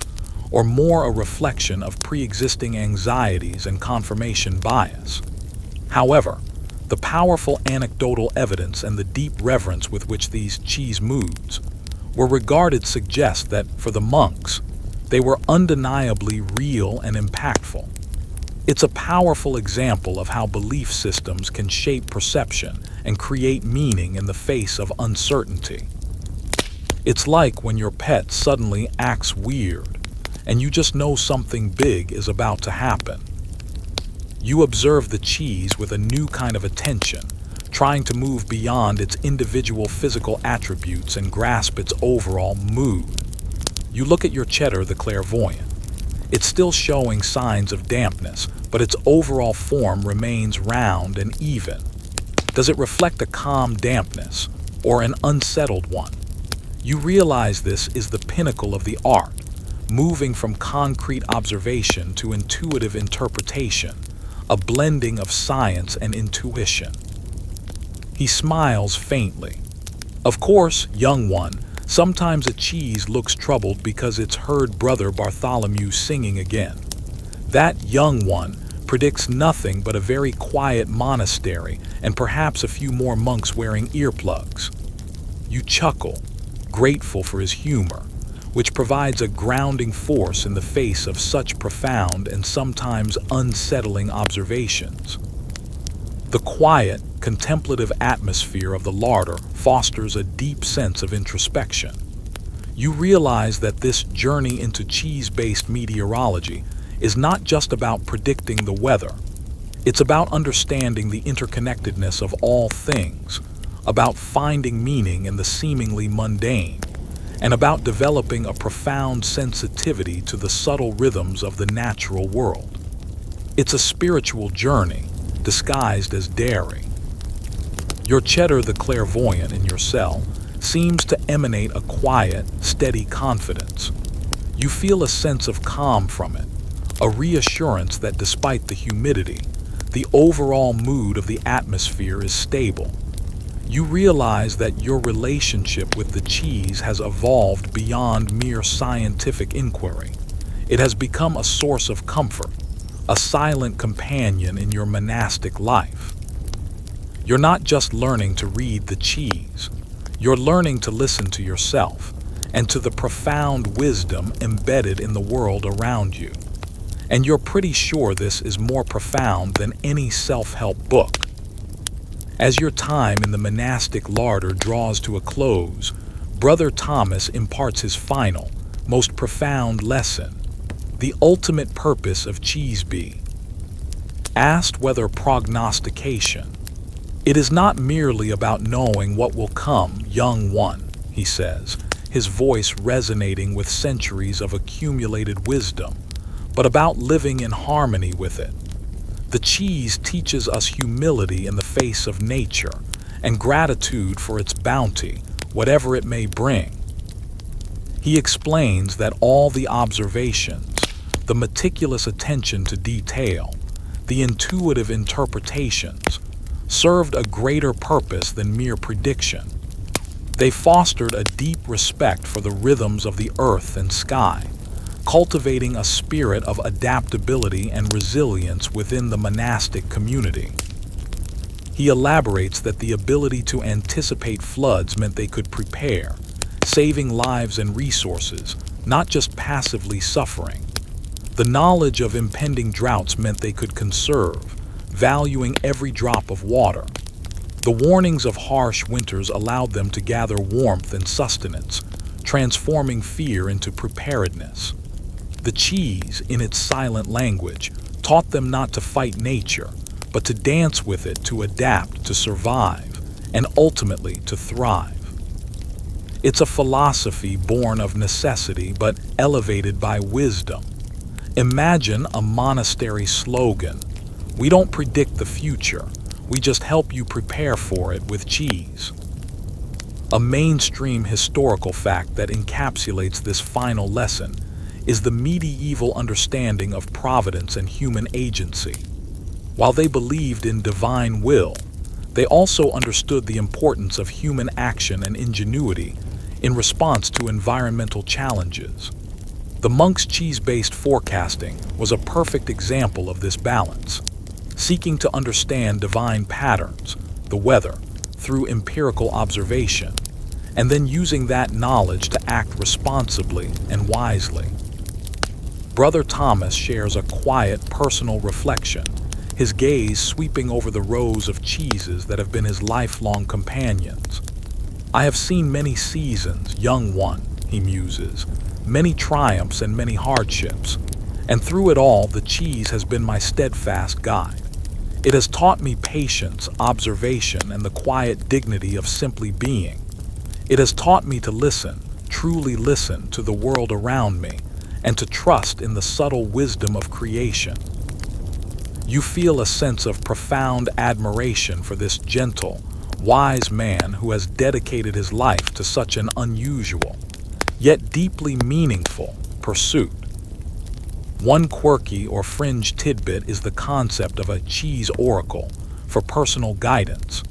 Speaker 1: or more a reflection of pre-existing anxieties and confirmation bias. However, the powerful anecdotal evidence and the deep reverence with which these cheese moods were regarded suggest that, for the monks, they were undeniably real and impactful. It's a powerful example of how belief systems can shape perception and create meaning in the face of uncertainty. It's like when your pet suddenly acts weird, and you just know something big is about to happen. You observe the cheese with a new kind of attention, trying to move beyond its individual physical attributes and grasp its overall mood. You look at your cheddar, the clairvoyant. It's still showing signs of dampness, but its overall form remains round and even. Does it reflect a calm dampness or an unsettled one? You realize this is the pinnacle of the art, moving from concrete observation to intuitive interpretation, a blending of science and intuition. He smiles faintly. Of course, young one, sometimes a cheese looks troubled because it's heard Brother Bartholomew singing again. That young one predicts nothing but a very quiet monastery and perhaps a few more monks wearing earplugs. You chuckle, grateful for his humor, which provides a grounding force in the face of such profound and sometimes unsettling observations. The quiet, contemplative atmosphere of the larder fosters a deep sense of introspection. You realize that this journey into cheese-based meteorology is not just about predicting the weather. It's about understanding the interconnectedness of all things, about finding meaning in the seemingly mundane, and about developing a profound sensitivity to the subtle rhythms of the natural world. It's a spiritual journey, disguised as daring. Your cheddar, the clairvoyant in your cell, seems to emanate a quiet, steady confidence. You feel a sense of calm from it, a reassurance that despite the humidity, the overall mood of the atmosphere is stable. You realize that your relationship with the cheese has evolved beyond mere scientific inquiry. It has become a source of comfort, a silent companion in your monastic life. You're not just learning to read the cheese, you're learning to listen to yourself and to the profound wisdom embedded in the world around you. And you're pretty sure this is more profound than any self-help book. As your time in the monastic larder draws to a close, Brother Thomas imparts his final, most profound lesson, the ultimate purpose of cheese bee. Asked whether prognostication, it is not merely about knowing what will come, young one, he says, his voice resonating with centuries of accumulated wisdom, but about living in harmony with it. The cheese teaches us humility in the face of nature and gratitude for its bounty, whatever it may bring. He explains that all the observations, the meticulous attention to detail, the intuitive interpretations, served a greater purpose than mere prediction. They fostered a deep respect for the rhythms of the earth and sky, cultivating a spirit of adaptability and resilience within the monastic community. He elaborates that the ability to anticipate floods meant they could prepare, saving lives and resources, not just passively suffering. The knowledge of impending droughts meant they could conserve, valuing every drop of water. The warnings of harsh winters allowed them to gather warmth and sustenance, transforming fear into preparedness. The cheese, in its silent language, taught them not to fight nature, but to dance with it, to adapt, to survive, and ultimately to thrive. It's a philosophy born of necessity but elevated by wisdom. Imagine a monastery slogan: "We don't predict the future, we just help you prepare for it with cheese." A mainstream historical fact that encapsulates this final lesson is the medieval understanding of providence and human agency. While they believed in divine will, they also understood the importance of human action and ingenuity in response to environmental challenges. The monks' cheese-based forecasting was a perfect example of this balance, seeking to understand divine patterns, the weather, through empirical observation, and then using that knowledge to act responsibly and wisely. Brother Thomas shares a quiet, personal reflection, his gaze sweeping over the rows of cheeses that have been his lifelong companions. "I have seen many seasons, young one," he muses, "many triumphs and many hardships, and through it all the cheese has been my steadfast guide. It has taught me patience, observation, and the quiet dignity of simply being. It has taught me to listen, truly listen, to the world around me, and to trust in the subtle wisdom of creation." You feel a sense of profound admiration for this gentle, wise man who has dedicated his life to such an unusual, yet deeply meaningful, pursuit. One quirky or fringe tidbit is the concept of a cheese oracle for personal guidance.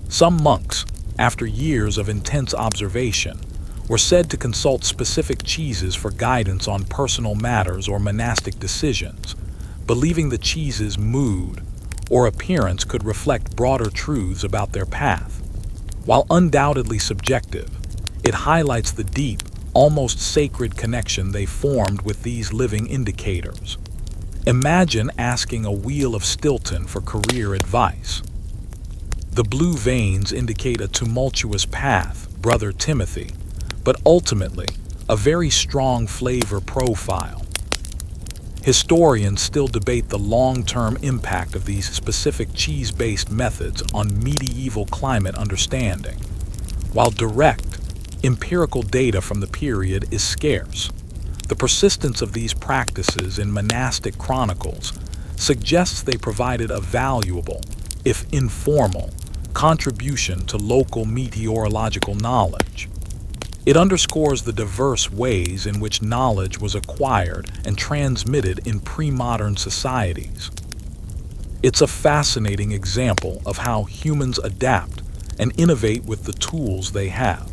Speaker 1: Some monks, after years of intense observation, were said to consult specific cheeses for guidance on personal matters or monastic decisions, believing the cheese's mood or appearance could reflect broader truths about their path. While undoubtedly subjective, it highlights the deep, almost sacred connection they formed with these living indicators. Imagine asking a wheel of Stilton for career advice. The blue veins indicate a tumultuous path, Brother Timothy, but ultimately a very strong flavor profile. Historians still debate the long-term impact of these specific cheese-based methods on medieval climate understanding. While direct, empirical data from the period is scarce, the persistence of these practices in monastic chronicles suggests they provided a valuable, if informal, contribution to local meteorological knowledge. It underscores the diverse ways in which knowledge was acquired and transmitted in pre-modern societies. It's a fascinating example of how humans adapt and innovate with the tools they have.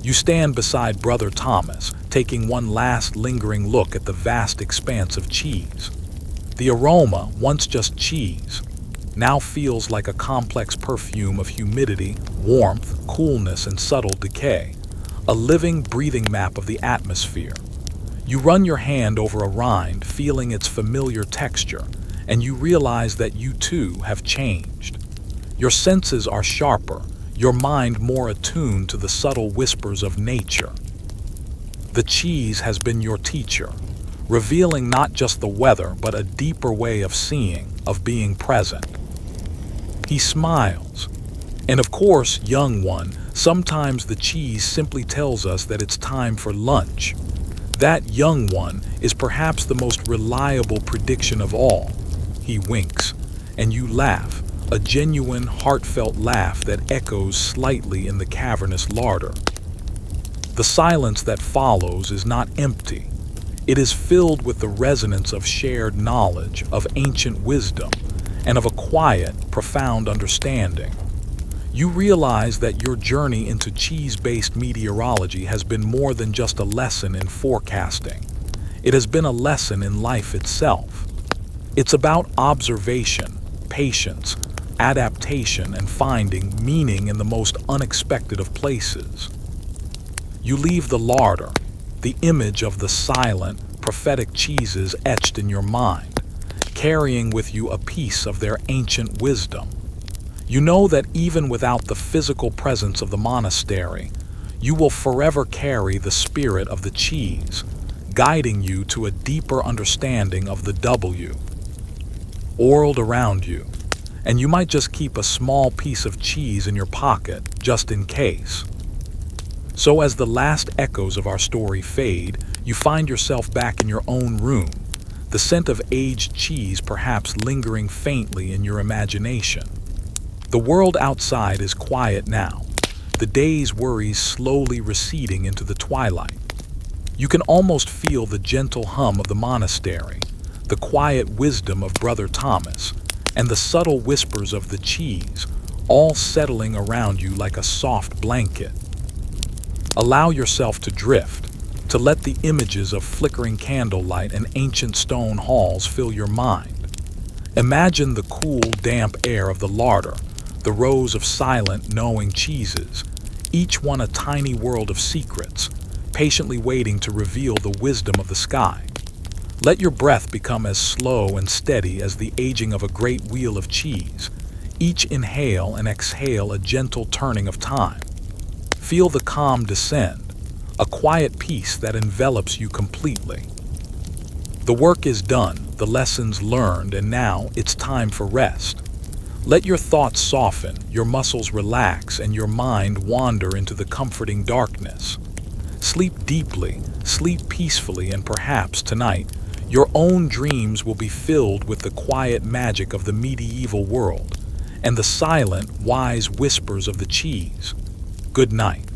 Speaker 1: You stand beside Brother Thomas, taking one last lingering look at the vast expanse of cheese. The aroma, once just cheese, now feels like a complex perfume of humidity, warmth, coolness, and subtle decay, a living, breathing map of the atmosphere. You run your hand over a rind, feeling its familiar texture, and you realize that you too have changed. Your senses are sharper, your mind more attuned to the subtle whispers of nature. The cheese has been your teacher, revealing not just the weather, but a deeper way of seeing, of being present. He smiles. And of course, young one, sometimes the cheese simply tells us that it's time for lunch. That, young one, is perhaps the most reliable prediction of all. He winks, and you laugh, a genuine, heartfelt laugh that echoes slightly in the cavernous larder. The silence that follows is not empty. It is filled with the resonance of shared knowledge, of ancient wisdom, and of a quiet, profound understanding. You realize that your journey into cheese-based meteorology has been more than just a lesson in forecasting. It has been a lesson in life itself. It's about observation, patience, adaptation, and finding meaning in the most unexpected of places. You leave the larder, the image of the silent, prophetic cheeses etched in your mind, carrying with you a piece of their ancient wisdom. You know that even without the physical presence of the monastery, you will forever carry the spirit of the cheese, guiding you to a deeper understanding of the W. Orled around you, and you might just keep a small piece of cheese in your pocket, just in case. So as the last echoes of our story fade, you find yourself back in your own room, the scent of aged cheese perhaps lingering faintly in your imagination. The world outside is quiet now, the day's worries slowly receding into the twilight. You can almost feel the gentle hum of the monastery, the quiet wisdom of Brother Thomas, and the subtle whispers of the cheese, all settling around you like a soft blanket. Allow yourself to drift, to let the images of flickering candlelight and ancient stone halls fill your mind. Imagine the cool, damp air of the larder, the rows of silent, knowing cheeses, each one a tiny world of secrets, patiently waiting to reveal the wisdom of the sky. Let your breath become as slow and steady as the aging of a great wheel of cheese, each inhale and exhale a gentle turning of time. Feel the calm descend, a quiet peace that envelops you completely. The work is done, the lessons learned, and now it's time for rest. Let your thoughts soften, your muscles relax, and your mind wander into the comforting darkness. Sleep deeply, sleep peacefully, and perhaps tonight, your own dreams will be filled with the quiet magic of the medieval world and the silent, wise whispers of the cheese. Good night.